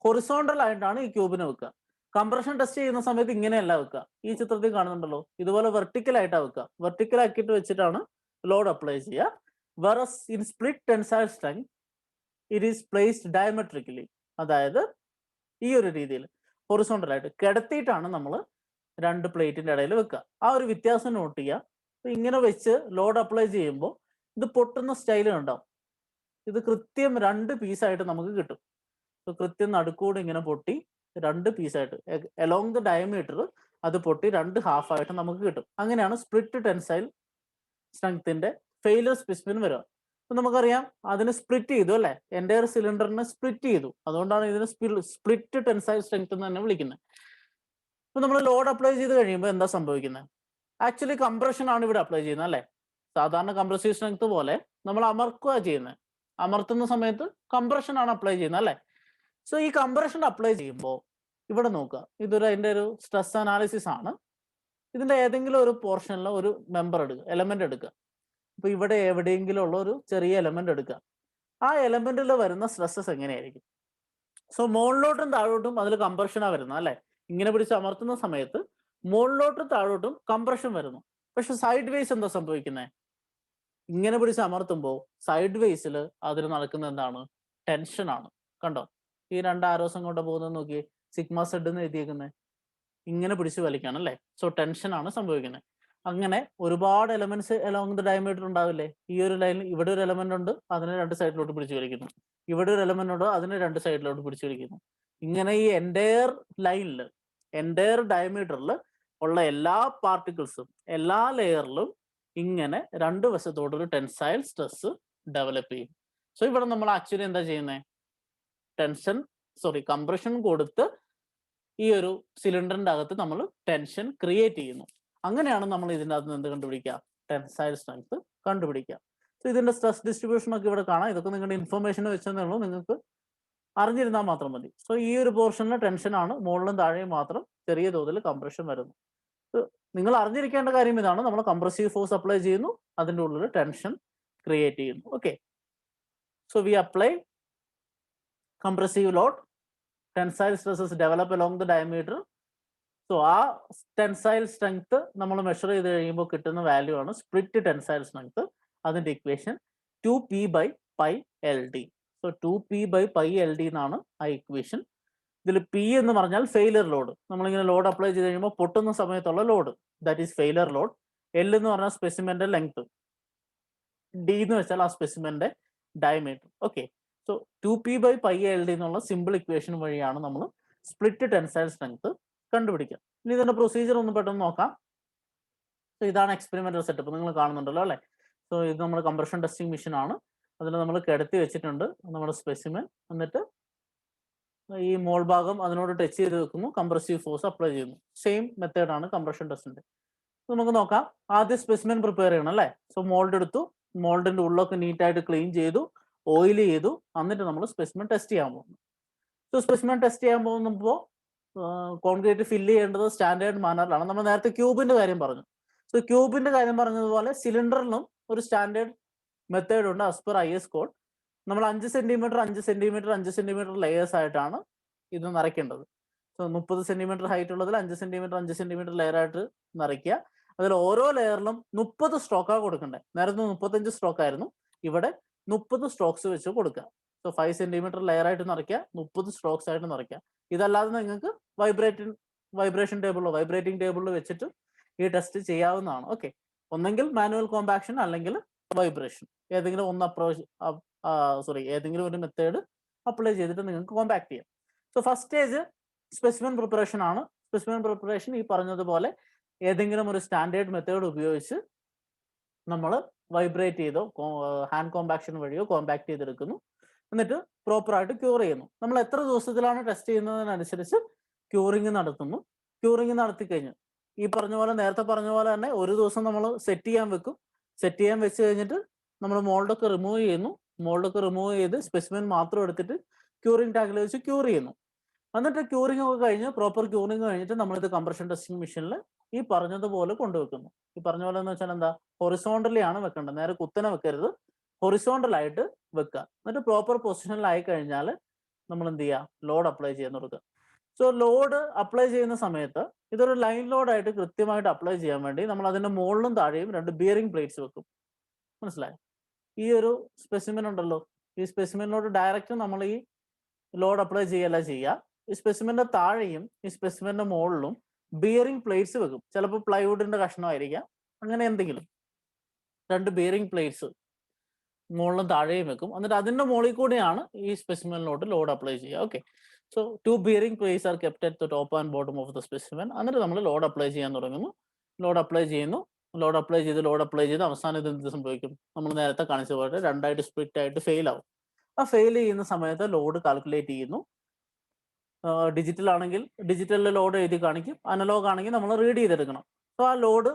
ഹൊറിസോണ്ടൽ ആയിട്ടാണ് ഈ ക്യൂബിനെ വെക്കുക. കംപ്രഷൻ ടെസ്റ്റ് ചെയ്യുന്ന സമയത്ത് ഇങ്ങനെയല്ല വെക്കുക. ഈ ചിത്രത്തിൽ കാണുന്നുണ്ടല്ലോ, ഇതുപോലെ വെർട്ടിക്കൽ ആയിട്ടാണ് വെക്കുക. വെർട്ടിക്കൽ ആക്കിയിട്ട് വെച്ചിട്ടാണ് ലോഡ് അപ്ലൈ ചെയ്യുക. Versus in split tensile strength it is placed diametrically, അതായത് ഈ ഒരു രീതിയിൽ ഹൊറിസോണ്ടൽ ആയിട്ട് കിടത്തിയിട്ടാണ് നമ്മൾ രണ്ട് പ്ലേറ്റിന്റെ ഇടയിൽ വെക്കുക. ആ ഒരു വ്യത്യാസം നോട്ട് ചെയ്യുക. അപ്പൊ ഇങ്ങനെ വെച്ച് ലോഡ് അപ്ലൈ ചെയ്യുമ്പോൾ ഇത് പൊട്ടുന്ന സ്റ്റൈൽ ഉണ്ടാവും. ഇത് കൃത്യം 2 പീസായിട്ട് നമുക്ക് കിട്ടും. കൃത്യം നടുക്കൂടെ ഇങ്ങനെ പൊട്ടി 2 പീസായിട്ട് അലോങ് ദ ഡയമീറ്റർ അത് പൊട്ടി 2 ഹാഫായിട്ട് നമുക്ക് കിട്ടും. അങ്ങനെയാണ് സ്പ്ലിറ്റ് ടെൻസൈൽ സ്ട്രെങ്ത്തിന്റെ ഫെയിലിയർ സ്പെസിമെൻ വരിക. അപ്പൊ നമുക്കറിയാം അതിനെ സ്പ്ലിറ്റ് ചെയ്തു അല്ലെ, എൻ്റയർ സിലിണ്ടറിനെ സ്പ്ലിറ്റ് ചെയ്തു. അതുകൊണ്ടാണ് ഇതിനെ സ്പ്ലിറ്റ് ടെൻസൈൽ സ്ട്രെങ്ത് എന്ന് തന്നെ വിളിക്കുന്നത്. അപ്പൊ നമ്മൾ ലോഡ് അപ്ലൈ ചെയ്ത് കഴിയുമ്പോൾ എന്താ സംഭവിക്കുന്നത്? ആക്ച്വലി കംപ്രഷൻ ആണ് ഇവിടെ അപ്ലൈ ചെയ്യുന്നത് അല്ലെ. സാധാരണ കംപ്രസീവ് സ്ട്രെങ്ത് പോലെ നമ്മൾ അമർക്കുക ചെയ്യുന്നത്. അമർത്തുന്ന സമയത്ത് കംപ്രഷൻ ആണ് അപ്ലൈ ചെയ്യുന്നത് അല്ലെ. സോ ഈ കംപ്രഷൻ അപ്ലൈ ചെയ്യുമ്പോൾ ഇവിടെ നോക്കുക, ഇതൊരു അതിൻ്റെ ഒരു സ്ട്രെസ് അനാലിസിസ് ആണ്. ഇതിന്റെ ഏതെങ്കിലും ഒരു പോർഷനിൽ ഒരു മെമ്പർ എടുക്കുക, എലമെന്റ് എടുക്കുക. അപ്പൊ ഇവിടെ എവിടെയെങ്കിലും ഉള്ള ഒരു ചെറിയ എലമെന്റ് എടുക്കുക. ആ എലമെന്റിൽ വരുന്ന സ്ട്രെസ്സസ് എങ്ങനെയായിരിക്കും? സോ മുകളിലോട്ടും താഴോട്ടും അതിൽ കംപ്രഷനാണ് വരുന്നത് അല്ലെ. ഇങ്ങനെ പിടിച്ച് അമർത്തുന്ന സമയത്ത് മുകളിലോട്ടും താഴോട്ടും കംപ്രഷൻ വരുന്നു. പക്ഷെ സൈഡ് വേസ് എന്താ സംഭവിക്കുന്നത്? ഇങ്ങനെ പിടിച്ച് അമർത്തുമ്പോൾ സൈഡ് വേസിൽ അതിന് നടക്കുന്ന എന്താണ്? ടെൻഷനാണ്. കണ്ടോ, ഈ 2 ആരോസം കൊണ്ട് പോകുന്നത് നോക്കി, സിഗ്മ സെഡ് എന്ന് എഴുതിയേക്കുന്നത്. ഇങ്ങനെ പിടിച്ച് വലിക്കാണ് അല്ലേ. സോ ടെൻഷനാണ് സംഭവിക്കുന്നത്. അങ്ങനെ ഒരുപാട് എലമെന്റ്സ് അലോങ് ദ ഡയമീറ്റർ ഉണ്ടാവില്ലേ. ഈ ഒരു ലൈനിൽ ഇവിടെ ഒരു എലമെന്റ് ഉണ്ട്, അതിനെ 2 സൈഡിലോട്ട് പിടിച്ച് വലിക്കുന്നു. ഇവിടെ ഒരു എലമെന്റ് ഉണ്ട്, അതിനെ 2 സൈഡിലോട്ട് പിടിച്ച് വലിക്കുന്നു. ഇങ്ങനെ ഈ എൻ്റയർ ലൈനിൽ, എൻ്റയർ ഡയമീറ്ററിൽ ഉള്ള എല്ലാ പാർട്ടിക്കിൾസും എല്ലാ ലെയറിലും ഇങ്ങനെ 2 വശത്തോട്ടൊരു ടെൻസൈൽ സ്ട്രെസ് ഡെവലപ്പ് ചെയ്യും. സോ ഇവിടെ നമ്മൾ ആക്ച്വലി എന്താ ചെയ്യുന്നത്? കംപ്രഷൻ കൊടുത്ത് ഈ ഒരു സിലിണ്ടറിന്റെ അകത്ത് നമ്മൾ ടെൻഷൻ ക്രിയേറ്റ് ചെയ്യുന്നു. അങ്ങനെയാണ് നമ്മൾ ഇതിൻ്റെ അകത്ത് എന്ത് കണ്ടുപിടിക്കുക? ടെൻസൈൽ സ്ട്രെങ്ത് കണ്ടുപിടിക്കുക. സോ ഇതിന്റെ സ്ട്രെസ് ഡിസ്ട്രിബ്യൂഷൻ ഒക്കെ ഇവിടെ കാണാം. ഇതൊക്കെ നിങ്ങളുടെ ഇൻഫർമേഷൻ വെച്ചതേ ഉള്ളൂ, നിങ്ങൾക്ക് അറിഞ്ഞിരുന്നാൽ മാത്രം മതി. സോ ഈ ഒരു പോർഷനിലെ ടെൻഷനാണ്, മുകളിലും താഴെയും മാത്രം ചെറിയ തോതിൽ കംപ്രഷൻ വരുന്നു. നിങ്ങൾ അറിഞ്ഞിരിക്കേണ്ട കാര്യം ഇതാണ്, നമ്മൾ കംപ്രസീവ് ഫോഴ്സ് അപ്ലൈ ചെയ്യുന്നു, അതിൻ്റെ ഉള്ളിൽ ടെൻഷൻ ക്രിയേറ്റ് ചെയ്യുന്നു. Okay, so we apply compressive load, tensile stresses develop along the diameter. So ആ ടെൻസൈൽ സ്ട്രെങ്ത് നമ്മൾ മെഷർ ചെയ്ത് കഴിയുമ്പോൾ കിട്ടുന്ന വാല്യൂ ആണ് സ്പ്ലിറ്റ് ടെൻസൈൽ സ്ട്രെങ്ത്. അതിന്റെ ഇക്വേഷൻ 2p/π/LD. സോ 2p/π/LD എന്നാണ് ആ ഇക്വേഷൻ. ഇതിൽ പി എന്ന് പറഞ്ഞാൽ ഫെയിലിയർ ലോഡ്. നമ്മളിങ്ങനെ ലോഡ് അപ്ലൈ ചെയ്ത് കഴിയുമ്പോൾ പൊട്ടുന്ന സമയത്തുള്ള load, that is failure load. L എന്ന് പറഞ്ഞാൽ സ്പെസിമെന്റെ ലെങ്ത്, ഡി എന്ന് വെച്ചാൽ ആ സ്പെസിമെന്റെ ഡയമീറ്റർ. ഓക്കെ, സോ 2p/π/LD എന്നുള്ള സിമ്പിൾ ഇക്വേഷൻ വഴിയാണ് നമ്മൾ സ്പ്ലിറ്റ് ടെൻസൈൽ സ്ട്രെങ്ത് കണ്ടുപിടിക്കുക. ഇനി ഇതിന്റെ പ്രൊസീജിയർ ഒന്ന് പെട്ടെന്ന് നോക്കാം. സോ ഇതാണ് എക്സ്പെരിമെന്റൽ സെറ്റപ്പ്, നിങ്ങൾ കാണുന്നുണ്ടല്ലോ അല്ലെ. സോ ഇത് നമ്മുടെ കംപ്രഷൻ ടെസ്റ്റിംഗ് മെഷീൻ ആണ്. അതിൽ നമ്മൾ കിടത്തി വെച്ചിട്ടുണ്ട് നമ്മുടെ സ്പെസിമെൻ. എന്നിട്ട് ഈ മോൾ ഭാഗം അതിനോട് ടച്ച് ചെയ്ത് വെക്കുന്നു, കംപ്രസീവ് ഫോഴ്സ് അപ്ലൈ ചെയ്യുന്നു. സെയിം മെത്തേഡാണ് കംപ്രഷൻ ടെസ്റ്റിന്റെ. നമുക്ക് നോക്കാം. ആദ്യം സ്പെസിമെൻ പ്രിപ്പയർ ചെയ്യണം അല്ലേ. സോ മോൾഡ് എടുത്തു, മോൾഡിന്റെ ഉള്ളൊക്കെ നീറ്റായിട്ട് ക്ലീൻ ചെയ്തു, ഓയിൽ ചെയ്തു, എന്നിട്ട് നമ്മൾ സ്പെസിമെൻ ടെസ്റ്റ് ചെയ്യാൻ പോകുന്നു. സോ സ്പെസിമെൻ ടെസ്റ്റ് ചെയ്യാൻ പോകുമ്പോൾ കോൺക്രീറ്റ് ഫില്ല് ചെയ്യേണ്ടത് സ്റ്റാൻഡേർഡ് മാനറിലാണ്. നമ്മൾ നേരത്തെ ക്യൂബിന്റെ കാര്യം പറഞ്ഞു. സോ ക്യൂബിന്റെ കാര്യം പറഞ്ഞതുപോലെ സിലിണ്ടറിനും ഒരു സ്റ്റാൻഡേർഡ് മെത്തേഡ് ഉണ്ട് ആസ് പെർ IS കോഡ്. നമ്മൾ 5 സെന്റിമീറ്റർ 5 സെന്റിമീറ്റർ 5 സെന്റിമീറ്റർ ലെയേഴ്സ് ആയിട്ടാണ് ഇത് നിറയ്ക്കേണ്ടത്. സോ 30 സെന്റിമീറ്റർ ഹൈറ്റ് ഉള്ളതിൽ 5 സെന്റിമീറ്റർ 5 സെന്റിമീറ്റർ ലെയർ ആയിട്ട് നിറയ്ക്കുക. അതിൽ ഓരോ ലെയറിലും 30 സ്ട്രോക്കാണ് കൊടുക്കേണ്ടത്. നേരത്തെ 35 സ്ട്രോക്ക് ആയിരുന്നു, ഇവിടെ 30 സ്ട്രോക്സ് വെച്ച് കൊടുക്കുക. സോ 5 സെന്റിമീറ്റർ ലെയർ ആയിട്ട് നിറയ്ക്കുക, 30 സ്ട്രോക്സ് ആയിട്ട് നിറയ്ക്കുക. ഇതല്ലാതെ നിങ്ങൾക്ക് വൈബ്രേഷൻ ടേബിളോ വൈബ്രേറ്റിംഗ് ടേബിളിലോ വെച്ചിട്ട് ഈ ടെസ്റ്റ് ചെയ്യാവുന്നതാണ്. ഓക്കെ, ഒന്നെങ്കിൽ മാനുവൽ കോമ്പാക്ഷൻ അല്ലെങ്കിൽ വൈബ്രേഷൻ, ഏതെങ്കിലും ഒന്ന് ഏതെങ്കിലും ഒരു മെത്തേഡ് അപ്ലൈ ചെയ്തിട്ട് നിങ്ങൾക്ക് കോമ്പാക്ട് ചെയ്യാം. So first stage specimen preparation ആണ്. സ്പെസിമെൻ പ്രിപ്പറേഷൻ ഈ പറഞ്ഞതുപോലെ ഏതെങ്കിലും ഒരു സ്റ്റാൻഡേർഡ് മെത്തേഡ് ഉപയോഗിച്ച് നമ്മൾ വൈബ്രേറ്റ് ചെയ്തോ ഹാൻഡ് കോമ്പാക്ഷൻ വഴിയോ കോമ്പാക്ട് ചെയ്തെടുക്കുന്നു. എന്നിട്ട് പ്രോപ്പറായിട്ട് ക്യൂർ ചെയ്യുന്നു. നമ്മൾ എത്ര ദിവസത്തിലാണ് ടെസ്റ്റ് ചെയ്യുന്നതിനനുസരിച്ച് ക്യൂറിങ് നടത്തുന്നു. ക്യൂറിങ് നടത്തി കഴിഞ്ഞ് ഈ പറഞ്ഞ പോലെ, നേരത്തെ പറഞ്ഞ പോലെ തന്നെ ഒരു ദിവസം നമ്മൾ സെറ്റ് ചെയ്യാൻ വെക്കും. സെറ്റ് ചെയ്യാൻ വെച്ച് കഴിഞ്ഞിട്ട് നമ്മൾ മോൾഡൊക്കെ റിമൂവ് ചെയ്യുന്നു. മോൾഡൊക്കെ റിമൂവ് ചെയ്ത് സ്പെസിമെൻ മാത്രം എടുത്തിട്ട് ക്യൂറിംഗ് ടാങ്കിൽ വെച്ച് ക്യൂർ ചെയ്യുന്നു. എന്നിട്ട് ക്യൂറിംഗ് ഒക്കെ കഴിഞ്ഞ് പ്രോപ്പർ ക്യൂറിംഗ് കഴിഞ്ഞിട്ട് നമ്മളിത് കംപ്രഷൻ ടെസ്റ്റിംഗ് മെഷീനിൽ ഈ പറഞ്ഞതുപോലെ കൊണ്ടുവെക്കുന്നു. ഈ പറഞ്ഞ പോലെ എന്ന് വെച്ചാൽ എന്താ, ഹൊറിസോണ്ടലി ആണ് വെക്കേണ്ടത്, നേരെ കുത്തനെ വെക്കരുത്, ഹൊറിസോണ്ടൽ ആയിട്ട് വെക്കുക. എന്നിട്ട് പ്രോപ്പർ പൊസിഷനിലായി കഴിഞ്ഞാൽ നമ്മൾ എന്ത് ചെയ്യുക, ലോഡ് അപ്ലൈ ചെയ്യാൻ തുടങ്ങുക. സോ ലോഡ് അപ്ലൈ ചെയ്യുന്ന സമയത്ത് ഇതൊരു ലൈൻ ലോഡായിട്ട് കൃത്യമായിട്ട് അപ്ലൈ ചെയ്യാൻ വേണ്ടി നമ്മൾ അതിന്റെ മുകളിലും താഴെയും 2 ബിയറിംഗ് പ്ലേറ്റ്സ് വെക്കും. മനസ്സിലായോ? ഈ ഒരു സ്പെസിമെൻ ഉണ്ടല്ലോ, ഈ സ്പെസിമെനോട് ഡയറക്റ്റ് നമ്മൾ ഈ ലോഡ് അപ്ലൈ ചെയ്യല്ല ചെയ്യുക. ഈ സ്പെസിമെന്റെ താഴെയും ഈ സ്പെസിമെന്റെ മുകളിലും ബിയറിംഗ് പ്ലേറ്റ്സ് വെക്കും. ചിലപ്പോൾ പ്ലൈവുഡിന്റെ കഷ്ണമായിരിക്കാം, അങ്ങനെ എന്തെങ്കിലും 2 ബിയറിംഗ് പ്ലേറ്റ്സ് മുകളിലും താഴെയും വെക്കും. എന്നിട്ട് അതിന്റെ മുകളിൽ കൂടിയാണ് ഈ സ്പെസിമെനിലോട്ട് ലോഡ് അപ്ലൈ ചെയ്യുക. Okay, so 2 bearing plates are kept at the top and bottom of the specimen. എന്നിട്ട് നമ്മൾ ലോഡ് അപ്ലൈ ചെയ്യാൻ തുടങ്ങുന്നു. ലോഡ് അപ്ലൈ ചെയ്യുന്നു, ലോഡ് അപ്ലൈ ചെയ്ത് അവസാനം ഇത് എന്ത് സംഭവിക്കും? നമ്മൾ നേരത്തെ കാണിച്ച പോലെ 2ആയിട്ട് സ്പ്ലിറ്റ് ആയിട്ട് ഫെയിൽ ആവും. ആ ഫെയിൽ ചെയ്യുന്ന സമയത്ത് ലോഡ് കാൽക്കുലേറ്റ് ചെയ്യുന്നു. ഡിജിറ്റൽ ആണെങ്കിൽ ഡിജിറ്റലിൽ ലോഡ് എഴുതി കാണിക്കും, അനലോഗ് ആണെങ്കിൽ നമ്മൾ റീഡ് ചെയ്തെടുക്കണം. സോ ആ ലോഡ്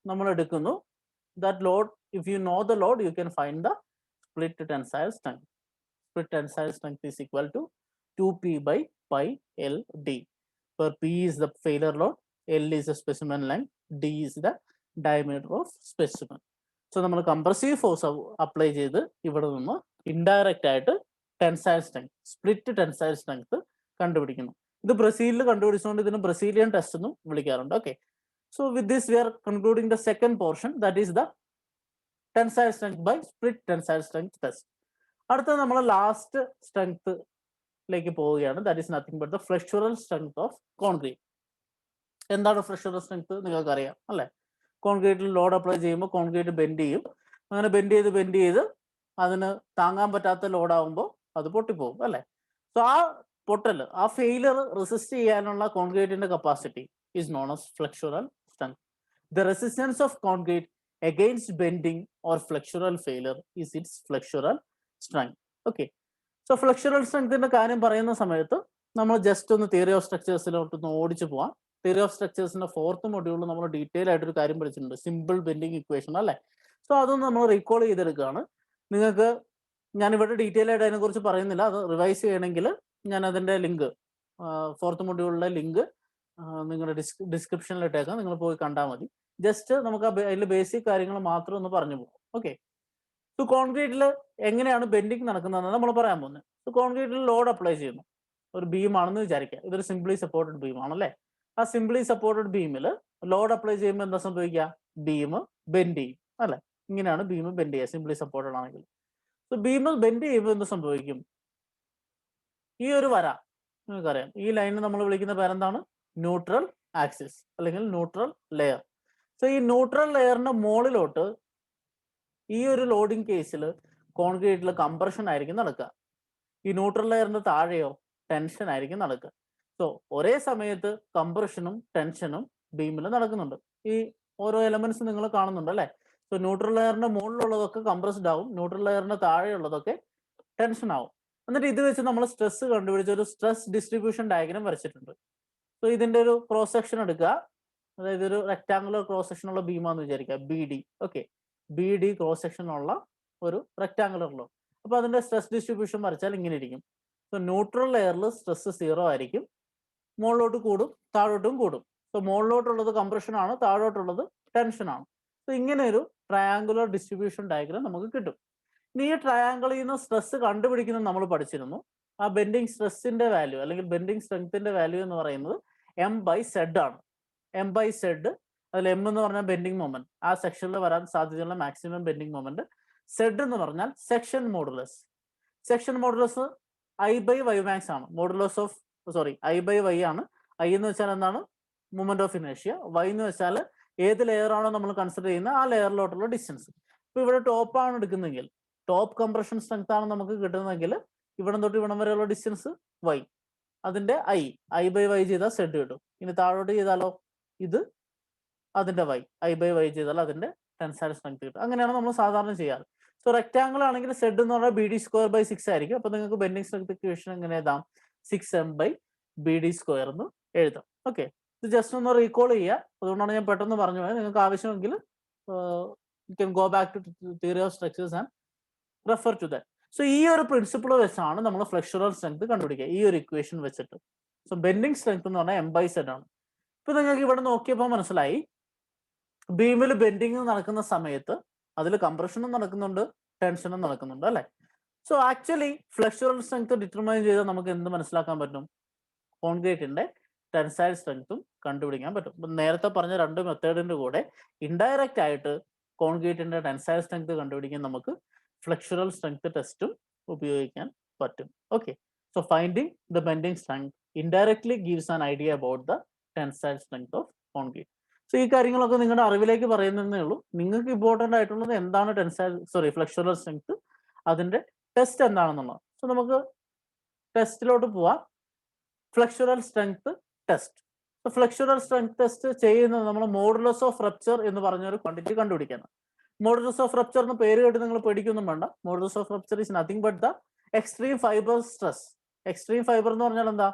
നമ്മൾ എടുക്കുന്നു. That load, if you know the load, you can find the split tensile strength. Split tensile strength is equal to 2p by pi LD, where p is the failure load, L is the specimen length, D is the diameter of specimen. So നമ്മൾ കംപ്രസീവ് ഫോഴ്സ് അപ്ലൈ ചെയ്ത് ഇവിടെ നിന്ന് ഇൻഡയറക്റ്റ് ആയിട്ട് tensile strength, split tensile strength കണ്ടുപിടിക്കുന്നു. ഇത് ബ്രസീലിൽ കണ്ടുപിടിച്ചുകൊണ്ട് ഇതിന് ബ്രസീലിയൻ ടെസ്റ്റ് എന്നും വിളിക്കാറുണ്ട്. Okay, so with this we are concluding the second portion, that is the tensile strength by split tensile strength test. അടുത്ത നമ്മൾ ലാസ്റ്റ് സ്ട്രെങ്ത്തിലേക്ക് പോവുകയാണ്. That is nothing but the flexural strength of concrete. എന്താണ് ഫ്ലെക്ചറൽ സ്ട്രെങ്ത്? നിങ്ങൾക്ക് അറിയാം അല്ലെ? കോൺക്രീറ്റിൽ ലോഡ് അപ്ലൈ ചെയ്യുമ്പോൾ കോൺക്രീറ്റ് ബെൻഡ് ചെയ്യും. അങ്ങനെ ബെൻഡ് ചെയ്ത് അതിന് താങ്ങാൻ പറ്റാത്ത ലോഡാകുമ്പോൾ അത് പൊട്ടിപ്പോകും അല്ലെ? സോ ആ പൊട്ടൽ, ആ ഫെയിലിയർ റെസിസ്റ്റ് ചെയ്യാനുള്ള കോൺക്രീറ്റിന്റെ capacity is known as flexural strength. The resistance of concrete against bending or flexural failure is its flexural strength. Okay, so flexural strength ന്റെ കാര്യം പറയുന്ന സമയത്ത് നമ്മൾ ജസ്റ്റ് ഒന്ന് തിയറി ഓഫ് സ്ട്രക്ചേഴ്സിലോട്ട് ഒന്ന് ഓടിച്ചു പോവാം. തിയറി ഓഫ് സ്ട്രക്ചേഴ്സിന്റെ 4th മൊഡ്യൂളിൽ നമ്മൾ ഡീറ്റെയിൽ ആയിട്ടൊരു കാര്യം പഠിച്ചിട്ടുണ്ട്, സിമ്പിൾ ബെൻഡിങ് ഇക്വേഷൻ അല്ലേ? സോ അതൊന്ന് നമ്മൾ റീകോൾ ചെയ്തെടുക്കുകയാണ്. നിങ്ങൾക്ക് ഞാൻ ഇവിടെ ഡീറ്റെയിൽ ആയിട്ട് അതിനെക്കുറിച്ച് പറയുന്നില്ല. അത് റിവൈസ് ചെയ്യണമെങ്കിൽ ഞാൻ അതിന്റെ ലിങ്ക്, 4th മൊഡ്യൂളിലെ ലിങ്ക് നിങ്ങളുടെ ഡിസ്ക്രിപ്ഷനിൽ ഇട്ടേക്കാം, നിങ്ങൾ പോയി കണ്ടാൽ മതി. ജസ്റ്റ് നമുക്ക് അതിൽ ബേസിക് കാര്യങ്ങൾ മാത്രം ഒന്ന് പറഞ്ഞു പോകും. ഓക്കെ, സോ കോൺക്രീറ്റിൽ എങ്ങനെയാണ് ബെൻഡിങ് നടക്കുന്നതെന്ന് നമ്മൾ പറയാൻ പോകുന്നത്. സോ കോൺക്രീറ്റിൽ ലോഡ് അപ്ലൈ ചെയ്യുന്നു. ഒരു ബീം ആണെന്ന് വിചാരിക്കുക, ഇതൊരു സിംപ്ലി സപ്പോർട്ടഡ് ബീം ആണല്ലേ? ആ സിംപ്ലി സപ്പോർട്ടഡ് ബീമിൽ ലോഡ് അപ്ലൈ ചെയ്യുമ്പോൾ എന്താ സംഭവിക്കുക? ബീം ബെൻഡ് ചെയ്യും അല്ലെ? ഇങ്ങനെയാണ് ബീം ബെൻഡ് ചെയ്യുക സിംപ്ലി സപ്പോർട്ടഡ് ആണെങ്കിൽ. സോ ബീം ബെൻഡ് ചെയ്യുമ്പോൾ എന്ത് സംഭവിക്കും? ഈ ഒരു വര നിങ്ങൾക്കറിയാം, ഈ ലൈനിൽ നമ്മൾ വിളിക്കുന്ന പേരെന്താണ്? ന്യൂട്രൽ ആക്സിസ് അല്ലെങ്കിൽ ന്യൂട്രൽ ലെയർ. സോ ഈ ന്യൂട്രൽ ലെയറിന്റെ മുകളിലോട്ട് ഈ ഒരു ലോഡിംഗ് കേസിൽ കോൺക്രീറ്റിൽ കംപ്രഷൻ ആയിരിക്കും നടക്കുക. ഈ ന്യൂട്രൽ ലെയറിന്റെ താഴെയോ ടെൻഷൻ ആയിരിക്കും നടക്കുക. സോ ഒരേ സമയത്ത് കംപ്രഷനും ടെൻഷനും ബീമിൽ നടക്കുന്നുണ്ട്. ഈ ഓരോ എലമെന്റ്സ് നിങ്ങൾ കാണുന്നുണ്ട് അല്ലെ? സോ ന്യൂട്രൽ ലെയറിന്റെ മുകളിലുള്ളതൊക്കെ കംപ്രസ്ഡ് ആവും, ന്യൂട്രൽ ലെയറിന്റെ താഴെയുള്ളതൊക്കെ ടെൻഷൻ ആവും. എന്നിട്ട് ഇത് വെച്ച് നമ്മൾ സ്ട്രെസ് കണ്ടുപിടിച്ച ഒരു സ്ട്രെസ് ഡിസ്ട്രിബ്യൂഷൻ ഡയഗ്രാം വരച്ചിട്ടുണ്ട്. സോ ഇതിന്റെ ഒരു ക്രോസ് സെക്ഷൻ എടുക്കുക. അതായത് ഒരു റെക്ടാങ്കുലർ ക്രോസ് സെക്ഷൻ ഉള്ള ബീമാന്ന് വിചാരിക്കുക, BD. Okay, BD cross section ഉള്ള ഒരു റെക്ടാങ്കുലർ ലോ. അപ്പൊ അതിന്റെ സ്ട്രെസ് ഡിസ്ട്രിബ്യൂഷൻ വരച്ചാൽ ഇങ്ങനെ ഇരിക്കും. സോ ന്യൂട്രൽ ലെയറിൽ സ്ട്രെസ് 0 ആയിരിക്കും, മുകളിലോട്ട് കൂടും താഴോട്ടും കൂടും. സോ മുകളിലോട്ടുള്ളത് കംപ്രഷൻ ആണ്, താഴോട്ടുള്ളത് ടെൻഷൻ ആണ്. സോ ഇങ്ങനെ ഒരു ട്രയാങ്കുലർ ഡിസ്ട്രിബ്യൂഷൻ ഡയഗ്രാം നമുക്ക് കിട്ടും. ഇനി ഈ ട്രയാങ്കിളിൽ നിന്ന് സ്ട്രെസ് കണ്ടുപിടിക്കുന്നത് നമ്മൾ പഠിച്ചിരുന്നു. ആ ബെൻഡിങ് സ്ട്രെസ്സിന്റെ വാല്യൂ അല്ലെങ്കിൽ ബെൻഡിങ് സ്ട്രെങ്ത്തിന്റെ വാല്യൂ എന്ന് പറയുന്നത് M/Z ആണ്. M/Z, അതിൽ M എന്ന് പറഞ്ഞാൽ ബെൻഡിങ് മൊമെന്റ്, ആ സെക്ഷനിൽ വരാൻ സാധ്യതയുള്ള മാക്സിമം ബെൻഡിങ് മൊമെന്റ്. Z എന്ന് പറഞ്ഞാൽ section modulus. Section modulus I/Ymax ആണ്. മോഡുലസ് ഓഫ് I/Y ആണ്. I എന്ന് വെച്ചാൽ എന്താണ്? Moment of ഇനേഷ്യ. Y എന്ന് വെച്ചാൽ ഏത് ലെയർ ആണോ നമ്മൾ കൺസിഡർ ചെയ്യുന്നത് ആ ലെയറിലോട്ടുള്ള ഡിസ്റ്റൻസ്. ഇപ്പൊ ഇവിടെ ടോപ്പ് ആണ് എടുക്കുന്നെങ്കിൽ, ടോപ്പ് കംപ്രഷൻ സ്ട്രെങ്ത് ആണ് നമുക്ക് കിട്ടുന്നതെങ്കിൽ ഇവിടം തൊട്ട് ഇവിടം വരെയുള്ള ഡിസ്റ്റൻസ് Y, അതിന്റെ I/Y ചെയ്താൽ Z കിട്ടും. ഇനി താഴോട്ട് ചെയ്താലോ ഇത് അതിന്റെ I/Y ചെയ്താൽ അതിന്റെ ടെൻസൈൽ സ്ട്രെങ്ത് കിട്ടും. അങ്ങനെയാണ് നമ്മൾ സാധാരണ ചെയ്യാറ്. സോ റെക്ടാങ്കിൾ ആണെങ്കിൽ Z എന്ന് പറഞ്ഞാൽ BD²/6 ആയിരിക്കും. അപ്പൊ നിങ്ങൾക്ക് ബെൻഡിങ് സ്ട്രെങ്ത് ഇക്വേഷൻ എങ്ങനെ എഴുതാം? 6M/BD² എന്ന് എഴുതാം. ഓക്കെ, ഇത് ജസ്റ്റ് ഒന്ന് റീകോൾ ചെയ്യുക. അതുകൊണ്ടാണ് ഞാൻ പെട്ടെന്ന് പറഞ്ഞു പോയത്. നിങ്ങൾക്ക് ആവശ്യമെങ്കിൽ you can go back to theory of structures and refer to that. So ഈ ഒരു പ്രിൻസിപ്പിൾ വെച്ചാണ് നമ്മൾ ഫ്ലെക്ചറൽ സ്ട്രെങ്ത് കണ്ടുപിടിക്കുക, ഈ ഒരു ഇക്വേഷൻ വെച്ചിട്ട്. സോ ബെൻഡിങ് സ്ട്രെങ്ത് എന്ന് പറഞ്ഞാൽ M/Z ആണ്. ഇപ്പൊ നിങ്ങൾക്ക് ഇവിടെ നോക്കിയപ്പോൾ മനസ്സിലായി, ബീമിൽ ബെൻഡിങ് നടക്കുന്ന സമയത്ത് അതിൽ കംപ്രഷനും നടക്കുന്നുണ്ട്, ടെൻഷനും നടക്കുന്നുണ്ട് അല്ലെ? സോ ആക്ച്വലി ഫ്ലെക്ചറൽ സ്ട്രെങ്ത് ഡിറ്റർമൈൻ ചെയ്താൽ നമുക്ക് എന്ത് മനസ്സിലാക്കാൻ പറ്റും? കോൺക്രീറ്റിന്റെ ടെൻസൈൽ സ്ട്രെങ്ത്തും കണ്ടുപിടിക്കാൻ പറ്റും. നേരത്തെ പറഞ്ഞ 2 മെത്തേഡിന്റെ കൂടെ ഇൻഡയറക്റ്റ് ആയിട്ട് കോൺക്രീറ്റിന്റെ ടെൻസൈൽ സ്ട്രെങ്ത് കണ്ടുപിടിക്കാൻ നമുക്ക് ഫ്ലെക്ചറൽ സ്ട്രെങ്ത് ടെസ്റ്റും ഉപയോഗിക്കാൻ പറ്റും. Okay, so finding the bending strength indirectly gives an idea about the tensile strength of concrete. So ഈ കാര്യങ്ങളൊക്കെ നിങ്ങളുടെ അറിവിലേക്ക് പറയുന്നതേ ഉള്ളൂ. നിങ്ങൾക്ക് ഇമ്പോർട്ടൻ്റ് ആയിട്ടുള്ളത് എന്താണ് ഫ്ലെക്സുറൽ സ്ട്രെങ്ത്, അതിന്റെ ടെസ്റ്റ് എന്താണെന്നുള്ളത്. സോ നമുക്ക് ടെസ്റ്റിലോട്ട് പോവാം. ഫ്ലെക്സുറൽ സ്ട്രെങ്ത് ടെസ്റ്റ്. ഫ്ലെക്സുറൽ സ്ട്രെങ്ത് ടെസ്റ്റ് ചെയ്യുന്നത് നമ്മൾ മോഡുലസ് ഓഫ് റപ്ചർ എന്ന് പറഞ്ഞൊരു ക്വാണ്ടിറ്റി കണ്ടുപിടിക്കാനാണ്. മോഡുലസ് ഓഫ് റപ്ചർ എന്ന് പേര് കേട്ട് നിങ്ങൾ പേടിക്കൊന്നും വേണ്ട. Modulus of rupture is nothing but the extreme fibre stress. Extreme fibre എന്ന് പറഞ്ഞാൽ എന്താ?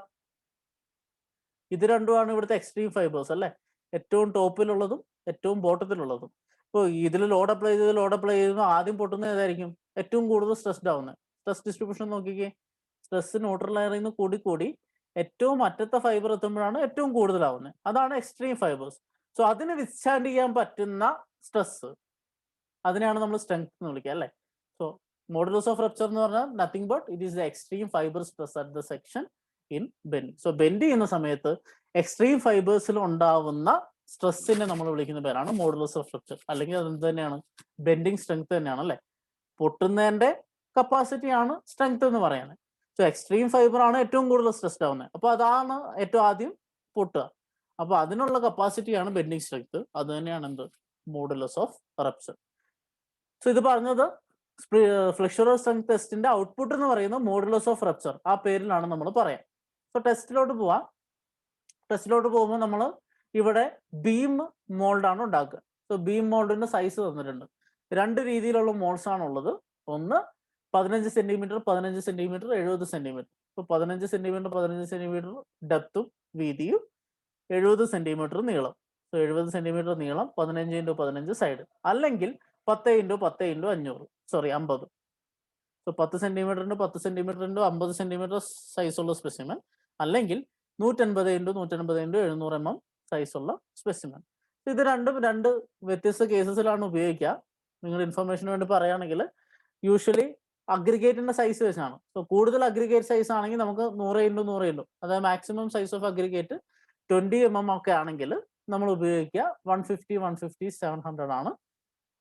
ഇത് രണ്ടുമാണ് ഇവിടുത്തെ എക്സ്ട്രീം ഫൈബേഴ്സ് അല്ലേ, ഏറ്റവും ടോപ്പിലുള്ളതും ഏറ്റവും ബോട്ടത്തിലുള്ളതും. ഇപ്പോൾ ഇതിൽ ലോഡ് അപ്ലൈ ചെയ്ത് ആദ്യം പൊട്ടുന്നത് ഏതായിരിക്കും? ഏറ്റവും കൂടുതൽ സ്ട്രെസ്ഡ് ആവുന്നത്. സ്ട്രെസ് ഡിസ്ട്രിബ്യൂഷൻ നോക്കിക്കേ, സ്ട്രെസ് ന്യൂട്രൽ ലെയറിൽ നിന്ന് കൂടി ഏറ്റവും അറ്റത്തെ ഫൈബർ എത്തുമ്പോഴാണ് ഏറ്റവും കൂടുതലാവുന്നത്. അതാണ് എക്സ്ട്രീം ഫൈബേഴ്സ്. സോ അതിന് വിത്ത്സ്റ്റാൻഡ് ചെയ്യാൻ പറ്റുന്ന സ്ട്രെസ്, അതിനെയാണ് നമ്മൾ സ്ട്രെങ്ത് എന്ന് വിളിക്കുക അല്ലേ. സോ മോഡുലസ് ഓഫ് റപ്ചർ എന്ന് പറഞ്ഞാൽ nothing but it is the extreme fibre stress at the section in bending. So bend ചെയ്യുന്ന സമയത്ത് എക്സ്ട്രീം ഫൈബേഴ്സിൽ ഉണ്ടാവുന്ന സ്ട്രെസ്സിനെ നമ്മൾ വിളിക്കുന്ന പേരാണ് മോഡുലസ് ഓഫ് റപ്ചർ. അല്ലെങ്കിൽ അത് എന്ത് തന്നെയാണ്? ബെൻഡിങ് സ്ട്രെങ്ത് തന്നെയാണ് അല്ലേ. പൊട്ടുന്നതിന്റെ കപ്പാസിറ്റിയാണ് സ്ട്രെങ്ത് എന്ന് പറയുന്നത്. സോ എക്സ്ട്രീം ഫൈബർ ആണ് ഏറ്റവും കൂടുതൽ സ്ട്രെസ്ഡ് ആവുന്നത്. അപ്പോൾ അതാണ് ഏറ്റവും ആദ്യം പൊട്ടുക. അപ്പോൾ അതിനുള്ള കപ്പാസിറ്റിയാണ് ബെൻഡിങ് സ്ട്രെങ്ത്. അത് തന്നെയാണ് എന്ത്? Modulus of rupture. സോ ഇത് പറഞ്ഞത് ഫ്ലെക്സുറൽ സ്ട്രെങ്ത് ടെസ്റ്റിന്റെ ഔട്ട്പുട്ട് എന്ന് പറയുന്നത് മോഡുലസ് ഓഫ് റപ്ചർ, ആ പേരിലാണ് നമ്മൾ പറയാം. സോ ടെസ്റ്റിലോട്ട് പോവാം. ടെസ്റ്റിലോട്ട് പോകുമ്പോൾ നമ്മൾ ഇവിടെ ബീം മോൾഡാണ് ഉണ്ടാക്കുക. സോ ബീം മോൾഡിന്റെ സൈസ് തന്നിട്ടുണ്ട്. രണ്ട് രീതിയിലുള്ള മോൾഡ്സ് ആണുള്ളത്. ഒന്ന് 15 സെന്റിമീറ്റർ 15 സെന്റിമീറ്റർ 70 സെന്റിമീറ്റർ. ഇപ്പൊ 15 സെന്റിമീറ്റർ ഡെപ്തും വീതിയും 70 സെന്റിമീറ്റർ നീളം. സോ 70 സെന്റിമീറ്റർ നീളം 15 × 15 സൈഡ്, അല്ലെങ്കിൽ 10 × 10 × 50. സോ 10 സെന്റിമീറ്ററിന്റെ 10 സെന്റിമീറ്ററിന്റെ 50 സെന്റിമീറ്റർ സൈസുള്ള സ്പെസിമൻ, അല്ലെങ്കിൽ 150 × 150 × 700 mm സൈസുള്ള സ്പെസിമൻ. ഇത് രണ്ടും രണ്ട് വ്യത്യസ്ത കേസസിലാണ് ഉപയോഗിക്കുക. നിങ്ങളുടെ ഇൻഫർമേഷന് വേണ്ടി പറയുകയാണെങ്കിൽ യൂഷ്വലി അഗ്രിഗേറ്റിന്റെ സൈസ് വെച്ചാണ്. സോ കൂടുതൽ അഗ്രിഗേറ്റ് സൈസ് ആണെങ്കിൽ നമുക്ക് 100 × 100 × അതായത് maximum size of aggregate 20 mm ഒക്കെ ആണെങ്കിൽ നമ്മൾ ഉപയോഗിക്കുക 150 700 ആണ്.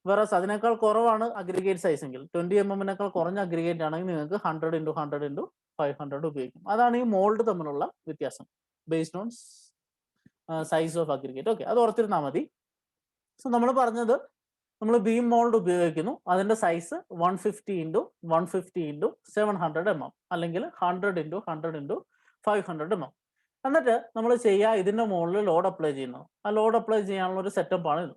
വേറെ അതിനേക്കാൾ കുറവാണ് അഗ്രിഗേറ്റ് സൈസ് എങ്കിൽ, 20 mm കുറഞ്ഞ അഗ്രിഗേറ്റ് ആണെങ്കിൽ നിങ്ങൾക്ക് 100 × 100 × 500 ഉപയോഗിക്കും. അതാണ് ഈ മോൾഡ് തമ്മിലുള്ള വ്യത്യാസം, based on size of aggregate. Okay, അത് ഓർത്തിരുന്നാൽ മതി. സോ നമ്മൾ പറഞ്ഞത് നമ്മൾ ബീം മോൾഡ് ഉപയോഗിക്കുന്നു. അതിന്റെ സൈസ് 150 × 150 × 700 mm, അല്ലെങ്കിൽ 100 × 100 × 500 mm. എന്നിട്ട് നമ്മൾ ചെയ്യുക, ഇതിന്റെ മുകളിൽ ലോഡ് അപ്ലൈ ചെയ്യുന്നു. ആ ലോഡ് അപ്ലൈ ചെയ്യാനുള്ള ഒരു സെറ്റപ്പ് ആണ് ഇത്,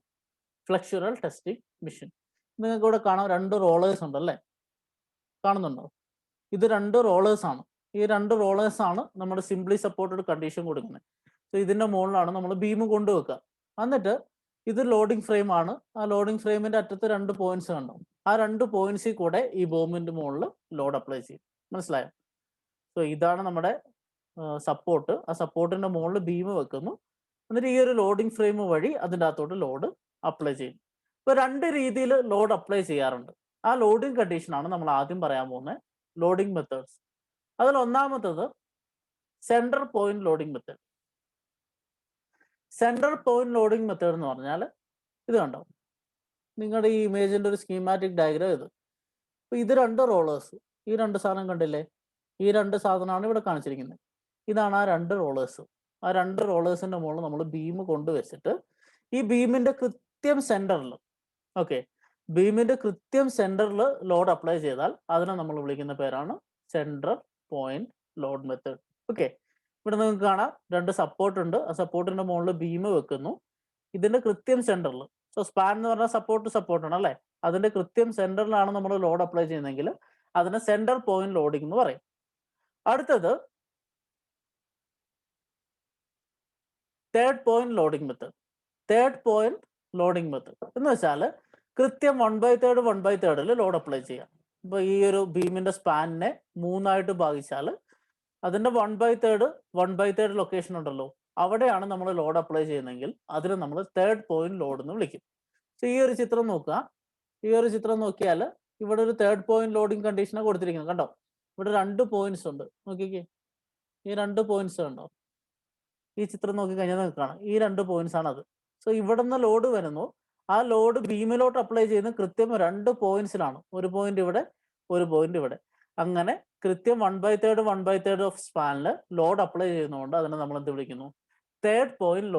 ഫ്ലെക്സുറൽ ടെസ്റ്റിംഗ് മെഷീൻ. നിങ്ങൾക്ക് ഇവിടെ കാണാം, 2 റോളേഴ്സ് ഉണ്ടല്ലേ, കാണുന്നുണ്ടോ? ഇത് 2 റോളേഴ്സ് ആണ്. ഈ 2 റോളേഴ്സ് ആണ് നമ്മുടെ സിംപ്ലി സപ്പോർട്ടഡ് കണ്ടീഷൻ കൊടുക്കുന്നത്. സോ ഇതിന്റെ മുകളിലാണ് നമ്മൾ ബീം കൊണ്ടുവെക്കുക. എന്നിട്ട് ഇത് ലോഡിംഗ് ഫ്രെയിം ആണ്. ആ ലോഡിംഗ് ഫ്രെയിമിന്റെ അറ്റത്ത് 2 പോയിന്റ്സ് ഉണ്ടാവും. ആ 2 പോയിന്റ്സിൽ കൂടെ ഈ ബോമിന്റെ മുകളിൽ ലോഡ് അപ്ലൈ ചെയ്യും. മനസ്സിലായോ? സോ ഇതാണ് നമ്മുടെ സപ്പോർട്ട്. ആ സപ്പോർട്ടിന്റെ മുകളിൽ ബീം വെക്കുന്നു. എന്നിട്ട് ഈ ഒരു ലോഡിംഗ് ഫ്രെയിം വഴി അതിൻ്റെ അകത്തോട്ട് ലോഡ് അപ്ലൈ ചെയ്യും. ഇപ്പോൾ 2 രീതിയിൽ ലോഡ് അപ്ലൈ ചെയ്യാറുണ്ട്. ആ ലോഡിംഗ് കണ്ടീഷനാണ് നമ്മൾ ആദ്യം പറയാൻ പോകുന്നത്, ലോഡിംഗ് മെത്തേഡ്സ്. അതിൽ ഒന്നാമത്തത് central point loading method. Central point loading method എന്ന് പറഞ്ഞാൽ ഇത് കണ്ടോ, നിങ്ങളുടെ ഈ ഇമേജിന്റെ ഒരു സ്കീമാറ്റിക് ഡയഗ്രാം ഇത്. അപ്പോൾ ഇത് 2 റോളേഴ്സ്, ഈ 2 സാധനം കണ്ടില്ലേ? ഈ 2 സാധനമാണ് ഇവിടെ കാണിച്ചിരിക്കുന്നത്. ഇതാണ് ആ 2 റോളേഴ്സ്. ആ 2 റോളേഴ്സിന്റെ മുകളിൽ നമ്മൾ ബീം കൊണ്ടുവച്ചിട്ട് ഈ ബീമിന്റെ കൃത്യം സെന്ററിൽ, ഓക്കെ, ബീമിന്റെ കൃത്യം സെന്ററിൽ ലോഡ് അപ്ലൈ ചെയ്താൽ അതിനെ നമ്മൾ വിളിക്കുന്ന പേരാണ് central point load method. Okay, ഇവിടെ നിങ്ങൾക്ക് കാണാം 2 സപ്പോർട്ട് ഉണ്ട്. ആ സപ്പോർട്ടിന്റെ മുകളിൽ ബീം വെക്കുന്നു. ഇതിന്റെ കൃത്യം സെന്ററിൽ, സോ സ്പാൻ എന്ന് പറഞ്ഞാൽ സപ്പോർട്ടാണ് അല്ലേ, അതിന്റെ കൃത്യം സെന്ററിലാണ് നമ്മൾ ലോഡ് അപ്ലൈ ചെയ്യുന്നതെങ്കിൽ അതിനെ സെൻട്രൽ പോയിന്റ് ലോഡിംഗ് എന്ന് പറയും. അടുത്തത് third point loading method. Third point loading method എന്ന് വെച്ചാൽ കൃത്യം 1/3 ലോഡ് അപ്ലൈ ചെയ്യാം. ഇപ്പോൾ ഈ ഒരു ബീമിന്റെ സ്പാനിനെ 3ആയിട്ട് ഭാഗിച്ചാൽ അതിന്റെ 1/3 ലൊക്കേഷൻ ഉണ്ടല്ലോ, അവിടെയാണ് നമ്മൾ ലോഡ് അപ്ലൈ ചെയ്യുന്നതെങ്കിൽ അതിന് നമ്മൾ തേർഡ് പോയിന്റ് ലോഡ് എന്ന് വിളിക്കും. സോ ഈ ഒരു ചിത്രം നോക്കുക. ഈ ഒരു ചിത്രം നോക്കിയാൽ ഇവിടെ ഒരു തേർഡ് പോയിന്റ് ലോഡിംഗ് കണ്ടീഷനാണ് കൊടുത്തിരിക്കുന്നത്. കണ്ടോ, ഇവിടെ 2 പോയിന്റ്സ് ഉണ്ട്. നോക്കിക്കേ, ഈ 2 പോയിന്റ്സ് കണ്ടോ? ഈ ചിത്രം നോക്കി കഴിഞ്ഞാൽ നിങ്ങൾക്ക് കാണാം, ഈ 2 പോയിന്റ്സ് ആണ് അത്. സോ ഇവിടെ നിന്ന് ലോഡ് വരുന്നു. ആ ലോഡ് ബീമിലോട്ട് അപ്ലൈ ചെയ്യുന്ന കൃത്യം 2 പോയിന്റ്സിലാണ്. ഒരു പോയിന്റ് ഇവിടെ, ഒരു പോയിന്റ് ഇവിടെ. അങ്ങനെ കൃത്യം 1/3 ഓഫ് സ്പാനിൽ ലോഡ് അപ്ലൈ ചെയ്യുന്നതുകൊണ്ട് അതിനെ നമ്മൾ എന്ത് വിളിക്കുന്നു? തേർഡ് പോയിന്റ്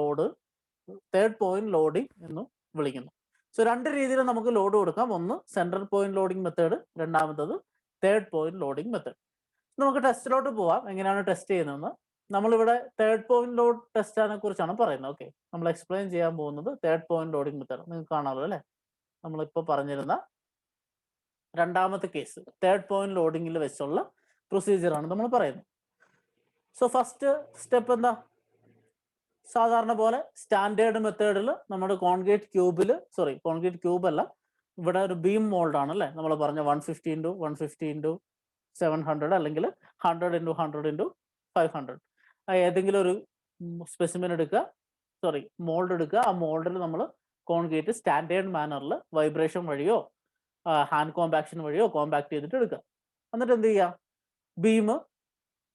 ലോഡിംഗ് എന്ന് വിളിക്കുന്നു. സോ രണ്ട് രീതിയിൽ നമുക്ക് ലോഡ് കൊടുക്കാം. ഒന്ന് സെൻട്രൽ പോയിന്റ് ലോഡിംഗ് മെത്തേഡ്, രണ്ടാമത്തത് തേർഡ് പോയിന്റ് ലോഡിംഗ് മെത്തേഡ്. നമുക്ക് ടെസ്റ്റിലോട്ട് പോവാം. എങ്ങനെയാണ് ടെസ്റ്റ് ചെയ്യുന്നതെന്ന്. നമ്മളിവിടെ തേർഡ് പോയിന്റ് ലോഡ് ടെസ്റ്റിനെ കുറിച്ചാണ് പറയുന്നത്. ഓക്കെ, നമ്മൾ എക്സ്പ്ലെയിൻ ചെയ്യാൻ പോകുന്നത് തേർഡ് പോയിന്റ് ലോഡിംഗ് മെത്തേഡ്. നിങ്ങൾക്ക് കാണാമല്ലോ അല്ലേ, നമ്മളിപ്പോൾ പറഞ്ഞിരുന്ന രണ്ടാമത്തെ കേസ് തേർഡ് പോയിന്റ് ലോഡിംഗിൽ വെച്ചുള്ള പ്രൊസീജിയറാണ് നമ്മൾ പറയുന്നത്. സോ ഫസ്റ്റ് സ്റ്റെപ്പ് എന്താ? സാധാരണ പോലെ സ്റ്റാൻഡേർഡ് മെത്തേഡിൽ നമ്മുടെ കോൺക്രീറ്റ് ക്യൂബ് അല്ല, ഇവിടെ ഒരു ബീം മോൾഡ് ആണ് അല്ലേ, നമ്മൾ പറഞ്ഞ 150 × 150 × 700 അല്ലെങ്കിൽ 100 × 100 × 500 ഏതെങ്കിലും ഒരു സ്പെസിമെൻ എടുക്കുക, മോൾഡ് എടുക്കുക. ആ മോൾഡിൽ നമ്മൾ കോൺക്രീറ്റ് സ്റ്റാൻഡേർഡ് മാനറിൽ വൈബ്രേഷൻ വഴിയോ ഹാൻഡ് കോമ്പാക്ഷൻ വഴിയോ കോമ്പാക്ട് ചെയ്തിട്ട് എടുക്കുക. എന്നിട്ട് എന്ത് ചെയ്യുക? ബീം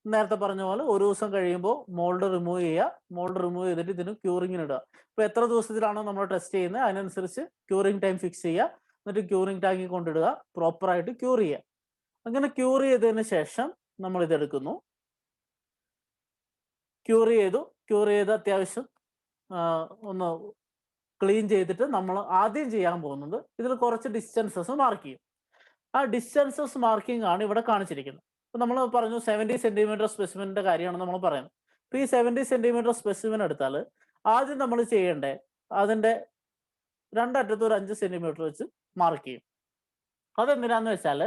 നേരത്തെ പറഞ്ഞ പോലെ ഒരു ദിവസം കഴിയുമ്പോൾ മോൾഡ് റിമൂവ് ചെയ്യുക. മോൾഡ് റിമൂവ് ചെയ്തിട്ട് ഇതിന് ക്യൂറിങ്ങിന് ഇടുക. ഇപ്പോൾ എത്ര ദിവസത്തിലാണോ നമ്മൾ ടെസ്റ്റ് ചെയ്യുന്നത് അതിനനുസരിച്ച് ക്യൂറിങ് ടൈം ഫിക്സ് ചെയ്യുക. എന്നിട്ട് ക്യൂറിങ് ടാങ്കിൽ കൊണ്ടിടുക, പ്രോപ്പറായിട്ട് ക്യൂർ ചെയ്യുക. അങ്ങനെ ക്യൂർ ചെയ്തതിന് ശേഷം നമ്മൾ ഇതെടുക്കുന്നു. ക്യൂർ ചെയ്ത് അത്യാവശ്യം ഒന്ന് ക്ലീൻ ചെയ്തിട്ട് നമ്മൾ ആദ്യം ചെയ്യാൻ പോകുന്നത് ഇതിൽ കുറച്ച് ഡിസ്റ്റൻസസ് മാർക്ക് ചെയ്യും. ആ ഡിസ്റ്റൻസസ് മാർക്കിംഗ് ആണ് ഇവിടെ കാണിച്ചിരിക്കുന്നത്. ഇപ്പൊ നമ്മൾ പറഞ്ഞു 70 സെന്റിമീറ്റർ സ്പെസിമെന്റെ കാര്യമാണ് നമ്മൾ പറയുന്നത്. ഇപ്പൊ ഈ 70 സെന്റിമീറ്റർ സ്പെസിമെൻ എടുത്താൽ ആദ്യം നമ്മൾ ചെയ്യേണ്ടേ അതിന്റെ രണ്ടറ്റത്ത് ഒരു 5 സെന്റിമീറ്റർ വെച്ച് മാർക്ക് ചെയ്യും. അതെന്തിനാന്ന് വെച്ചാൽ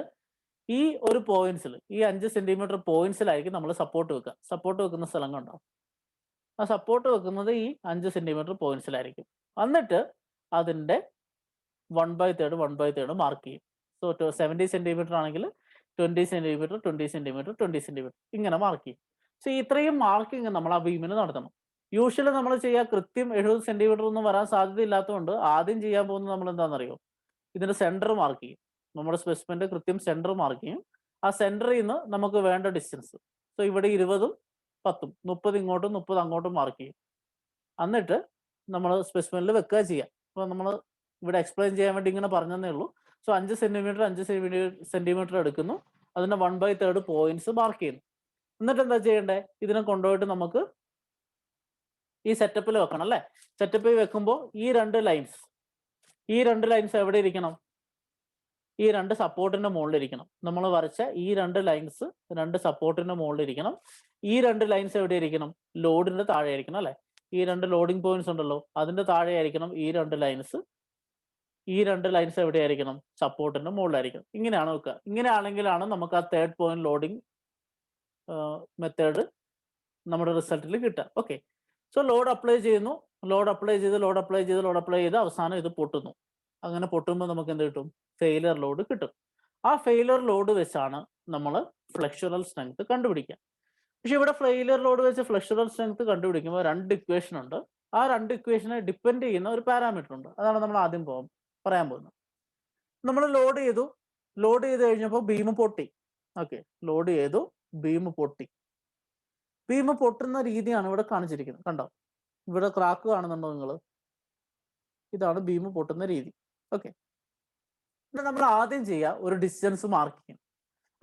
ഈ ഒരു പോയിന്റ്സിൽ, ഈ 5 സെന്റിമീറ്റർ പോയിന്റ്സിലായിരിക്കും നമ്മൾ സപ്പോർട്ട് വെക്കുക. സപ്പോർട്ട് വെക്കുന്ന സ്ഥലം കണ്ടോ? ആ സപ്പോർട്ട് വെക്കുന്നത് ഈ 5 സെന്റിമീറ്റർ പോയിന്റ്സിലായിരിക്കും. എന്നിട്ട് അതിന്റെ 1/3 മാർക്ക് ചെയ്യും. സോ 70 സെന്റിമീറ്റർ ആണെങ്കിൽ 20 സെന്റിമീറ്റർ 20 സെന്റിമീറ്റർ 20 സെന്റിമീറ്റർ ഇങ്ങനെ മാർക്ക് ചെയ്യും. സോ ഇത്രയും മാർക്കിങ് നമ്മൾ ആ ബീമിന് നടത്തണം. യൂഷ്വലി നമ്മൾ ചെയ്യുക കൃത്യം 70 സെന്റിമീറ്റർ ഒന്നും വരാൻ സാധ്യതയില്ലാത്തതുകൊണ്ട് ആദ്യം ചെയ്യാൻ പോകുന്നത് നമ്മൾ എന്താണെന്നറിയോ? ഇതിന്റെ സെന്റർ മാർക്ക് ചെയ്യും. നമ്മുടെ സ്പെസിമെന്റെ കൃത്യം സെന്റർ മാർക്ക് ചെയ്യും. ആ സെന്ററിൽ നിന്ന് നമുക്ക് വേണ്ട ഡിസ്റ്റൻസ്, സോ ഇവിടെ 20ഉം 10ഉം 30 ഇങ്ങോട്ടും 30 അങ്ങോട്ടും മാർക്ക് ചെയ്യും. എന്നിട്ട് നമ്മൾ സ്പെസിമെനിൽ വെക്കുക ചെയ്യാം. അപ്പോൾ നമ്മൾ ഇവിടെ എക്സ്പ്ലെയിൻ ചെയ്യാൻ വേണ്ടി ഇങ്ങനെ പറഞ്ഞതേ ഉള്ളൂ. സോ 5 സെന്റിമീറ്റർ എടുക്കുന്നു, അതിന്റെ 1/3 പോയിന്റ്സ് മാർക്ക് ചെയ്യുന്നു. എന്നിട്ട് എന്താ ചെയ്യണ്ടേ? ഇതിനെ കൊണ്ടുപോയിട്ട് നമുക്ക് ഈ സെറ്റപ്പിൽ വെക്കണം അല്ലേ. സെറ്റപ്പിൽ വെക്കുമ്പോൾ ഈ രണ്ട് ലൈൻസ് എവിടെ ഇരിക്കണം? ഈ രണ്ട് സപ്പോർട്ടിന്റെ മുകളിൽ ഇരിക്കണം. നമ്മൾ വരച്ച ഈ രണ്ട് ലൈൻസ് രണ്ട് സപ്പോർട്ടിന്റെ മുകളിൽ ഇരിക്കണം. ഈ രണ്ട് ലൈൻസ് എവിടെ ഇരിക്കണം? ലോഡിന്റെ താഴെ ആയിരിക്കണം അല്ലെ. ഈ രണ്ട് ലോഡിംഗ് പോയിന്റ്സ് ഉണ്ടല്ലോ, അതിന്റെ താഴെ ആയിരിക്കണം ഈ രണ്ട് ലൈൻസ്. ഈ രണ്ട് ലൈൻസ് എവിടെയായിരിക്കണം? സപ്പോർട്ടിന്റെ മുകളിലായിരിക്കണം. ഇങ്ങനെയാണ് വെക്കുക. ഇങ്ങനെയാണെങ്കിലാണ് നമുക്ക് ആ തേർഡ് പോയിന്റ് ലോഡിംഗ് മെത്തേഡ് നമ്മുടെ റിസൾട്ടിൽ കിട്ടുക. ഓക്കെ, സോ ലോഡ് അപ്ലൈ ചെയ്യുന്നു. ലോഡ് അപ്ലൈ ചെയ്ത് അവസാനം ഇത് പൊട്ടുന്നു. അങ്ങനെ പൊട്ടുമ്പോൾ നമുക്ക് എന്ത് കിട്ടും? ഫെയിലിയർ ലോഡ് കിട്ടും. ആ ഫെയിലിയർ ലോഡ് വെച്ചാണ് നമ്മൾ ഫ്ലെക്സുറൽ സ്ട്രെങ്ത് കണ്ടുപിടിക്കുക. പക്ഷെ ഇവിടെ ഫെയിലിയർ ലോഡ് വെച്ച് ഫ്ലെക്സുറൽ സ്ട്രെങ്ത് കണ്ടുപിടിക്കുമ്പോൾ രണ്ട് ഇക്വേഷൻ ഉണ്ട്. ആ രണ്ട് ഇക്വേഷനെ ഡിപ്പെൻഡ് ചെയ്യുന്ന ഒരു പാരാമീറ്റർ ഉണ്ട്. അതാണ് നമ്മൾ ആദ്യം പറയാൻ പോകുന്നത്. നമ്മൾ ലോഡ് ചെയ്ത് കഴിഞ്ഞപ്പോൾ ബീം പൊട്ടി. ഓക്കെ, ലോഡ് ചെയ്തു, ബീം പൊട്ടി. ബീം പൊട്ടുന്ന രീതിയാണ് ഇവിടെ കാണിച്ചിരിക്കുന്നത്. കണ്ടോ? ഇവിടെ ക്രാക്ക് കാണുന്നുണ്ടോ നിങ്ങൾ? ഇതാണ് ബീം പൊട്ടുന്ന രീതി. ഓക്കെ, നമ്മൾ ആദ്യം ചെയ്യുക ഒരു ഡിസ്റ്റൻസ് മാർക്ക് ചെയ്യും.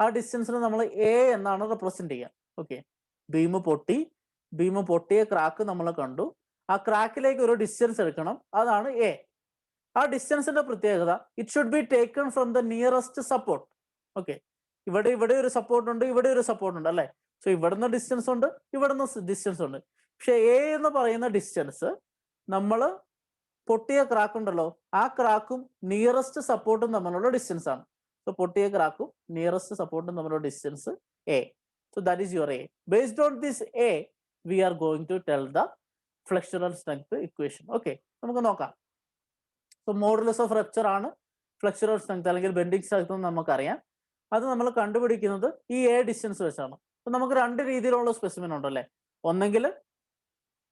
ആ ഡിസ്റ്റൻസിന് നമ്മൾ എ എന്നാണ് റെപ്രസെന്റ് ചെയ്യുക. ഓക്കെ, ബീം പൊട്ടിയ ക്രാക്ക് നമ്മൾ കണ്ടു. ആ ക്രാക്കിലേക്ക് ഒരു ഡിസ്റ്റൻസ് എടുക്കണം, അതാണ് എ. ആ ഡിസ്റ്റൻസിന്റെ പ്രത്യേകത it should be taken from the nearest support. Okay, ഇവിടെ ഒരു സപ്പോർട്ട് ഉണ്ട്, ഇവിടെ ഒരു സപ്പോർട്ട് ഉണ്ട് അല്ലെ. സോ ഇവിടുന്ന് ഡിസ്റ്റൻസ് ഉണ്ട്, ഇവിടുന്ന് ഡിസ്റ്റൻസ് ഉണ്ട്. പക്ഷെ എ എന്ന് പറയുന്ന ഡിസ്റ്റൻസ് നമ്മൾ പൊട്ടിയ ക്രാക്ക് ഉണ്ടല്ലോ, ആ ക്രാക്കും നിയറസ്റ്റ് സപ്പോർട്ടും തമ്മിലുള്ള ഡിസ്റ്റൻസ് ആണ്. സോ പൊട്ടിയ ക്രാക്കും നിയറസ്റ്റ് സപ്പോർട്ടും തമ്മിലുള്ള distance a. So that is your a. Based on this a we are going to tell the flexural strength equation. Okay, നമുക്ക് നോക്കാം. സോ മോഡുലസ് ഓഫ് റപ്ചർ ആണ് ഫ്ലെക്സുറൽ സ്ട്രെങ്ത് അല്ലെങ്കിൽ ബെൻഡിങ് സ്ട്രെങ്ത് എന്ന് നമുക്കറിയാം. അത് നമ്മൾ കണ്ടുപിടിക്കുന്നത് ഈ എ ഡിസ്റ്റൻസ് വെച്ചാണ്. അപ്പൊ നമുക്ക് രണ്ട് രീതിയിലുള്ള സ്പെസിമെൻ ഉണ്ടല്ലേ. ഒന്നെങ്കിൽ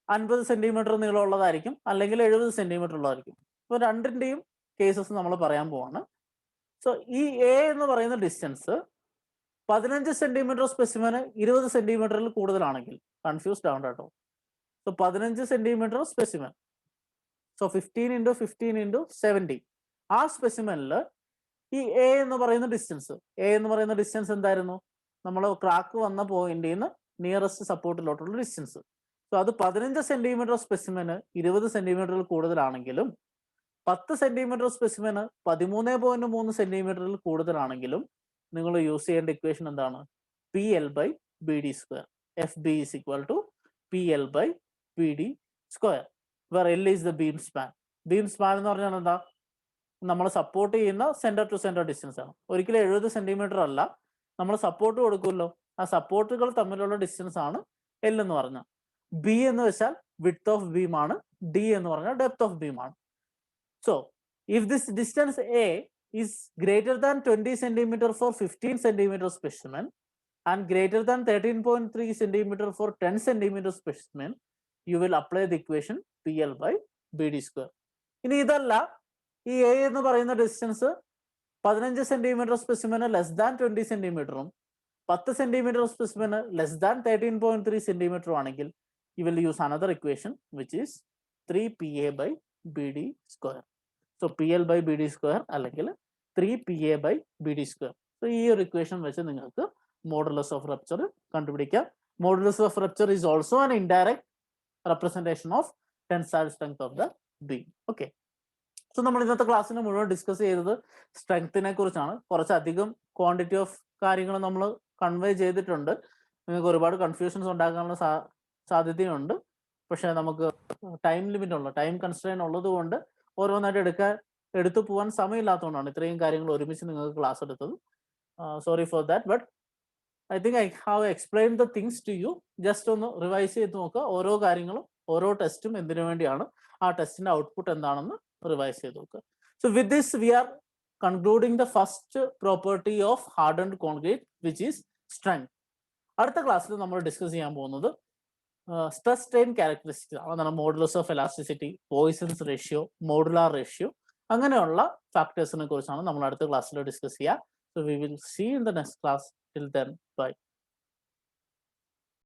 50 സെന്റിമീറ്റർ നീളമുള്ളതായിരിക്കും, അല്ലെങ്കിൽ 70 സെന്റിമീറ്റർ ഉള്ളതായിരിക്കും. അപ്പോൾ രണ്ടിന്റെയും കേസസ് നമ്മൾ പറയാൻ പോവാണ്. സോ ഈ എ എന്ന് പറയുന്ന ഡിസ്റ്റൻസ് 15 സെന്റിമീറ്റർ സ്പെസിമെന് 20 സെന്റിമീറ്ററിൽ കൂടുതലാണെങ്കിൽ കൺഫ്യൂസ്ഡ് ആവണ്ട കേട്ടോ. So 15 centimetre specimen, so 15 × 15 × 70. ആ സ്പെസിമെനിൽ ഈ എ എന്ന് പറയുന്ന ഡിസ്റ്റൻസ് എന്തായിരുന്നു? നമ്മൾ ക്രാക്ക് വന്ന പോയിന്റിൽ നിന്ന് നിയറസ്റ്റ് സപ്പോർട്ടിലോട്ടുള്ള ഡിസ്റ്റൻസ്. സോ അത് 15 സെന്റിമീറ്റർ സ്പെസിമെന് 20 സെന്റിമീറ്ററിൽ കൂടുതലാണെങ്കിലും 10 സെന്റിമീറ്റർ സ്പെസിമെന് 13.3 സെന്റിമീറ്ററിൽ കൂടുതലാണെങ്കിലും നിങ്ങൾ യൂസ് ചെയ്യേണ്ട ഇക്വേഷൻ എന്താണ്? P l by b d square. F b is equal to p l by b d square, where l is the beam span. Beam span എന്ന് പറഞ്ഞാൽ എന്താ? നമ്മൾ സപ്പോർട്ട് ചെയ്യുന്ന സെന്റർ ടു സെന്റർ ഡിസ്റ്റൻസ് ആണ്. ഒരിക്കലും 70 സെന്റിമീറ്റർ അല്ല, നമ്മൾ സപ്പോർട്ട് കൊടുക്കുമല്ലോ, ആ സപ്പോർട്ടുകൾ തമ്മിലുള്ള ഡിസ്റ്റൻസ് ആണ് എൽ എന്ന് പറഞ്ഞാൽ. ബി എന്ന് വെച്ചാൽ വിഡ്ത്ത് ഓഫ് ബീം ആണ്, ഡി എന്ന് പറഞ്ഞാൽ ഡെപ്ത് ഓഫ് ബീം ആണ്. So if this distance A is greater than 20 centimeter for 15 centimeter specimen and greater than 13.3 centimeter for 10 centimeter specimen, you will apply the equation PL by BD square. ഇനി ഇതല്ല, ഈ എ എന്ന് പറയുന്ന ഡിസ്റ്റൻസ് 15 സെന്റിമീറ്റർ സ്പെസിമെന് ലെസ് ദാൻ 20 സെന്റിമീറ്ററും 10 സെന്റിമീറ്റർ സ്പെസിമെന് ലെസ് ദാൻ 13.3 സെന്റിമീറ്ററും ആണെങ്കിൽ you will use another equation which is 3PA by BD square. So PL by BD square അല്ലെങ്കിൽ 3PA by BD square. So ഈ ഒരു ഇക്വേഷൻ വെച്ച് നിങ്ങൾക്ക് മോഡുലസ് ഓഫ് റപ്ചർ കണ്ടുപിടിക്കാം. Modulus of rupture is also an indirect representation of tensile strength of the beam. Okay, so നമ്മൾ ഇന്നത്തെ ക്ലാസ്സിന് മുഴുവൻ ഡിസ്കസ് ചെയ്തത് സ്ട്രെങ്ത്തിനെ കുറിച്ചാണ്. കുറച്ചധികം ക്വാണ്ടിറ്റി ഓഫ് കാര്യങ്ങൾ നമ്മൾ കൺവേ ചെയ്തിട്ടുണ്ട്. നിങ്ങൾക്ക് ഒരുപാട് കൺഫ്യൂഷൻസ് ഉണ്ടാക്കാനുള്ള സാധ്യതയുണ്ട്. പക്ഷെ നമുക്ക് ടൈം ലിമിറ്റ് ഉള്ള ടൈം കൺസ്ട്രെയിൻ ഉള്ളത് കൊണ്ട് ഓരോന്നായിട്ട് എടുത്തു പോകാൻ സമയമില്ലാത്തതുകൊണ്ടാണ് ഇത്രയും കാര്യങ്ങൾ ഒരുമിച്ച് നിങ്ങൾക്ക് ക്ലാസ് എടുത്തത്. Sorry for that, but I think I have explain the things to you. Just ഒന്ന് റിവൈസ് ചെയ്ത് നോക്കുക. ഓരോ കാര്യങ്ങളും ഓരോ ടെസ്റ്റും എന്തിനു വേണ്ടിയാണ്, ആ ടെസ്റ്റിന്റെ ഔട്ട്പുട്ട് എന്താണെന്ന് റിവൈസ് ചെയ്ത് നോക്കുക. So with this we are concluding the first property of hardened concrete which is strength. അടുത്ത ക്ലാസ്സിൽ നമ്മൾ ഡിസ്കസ് ചെയ്യാൻ പോകുന്നത് സ്ട്രെസ് സ്ട്രെയിൻ ക്യാരക്ടറിസ്റ്റിക്സ് ആണ്. അതാണ് modulus of elasticity, Poisson's ratio, modular ratio, അങ്ങനെയുള്ള ഫാക്ടേഴ്സിനെ കുറിച്ചാണ് നമ്മൾ അടുത്ത ക്ലാസ്സിൽ ഡിസ്കസ് ചെയ്യുക. So we will see in the next class. Till then, by.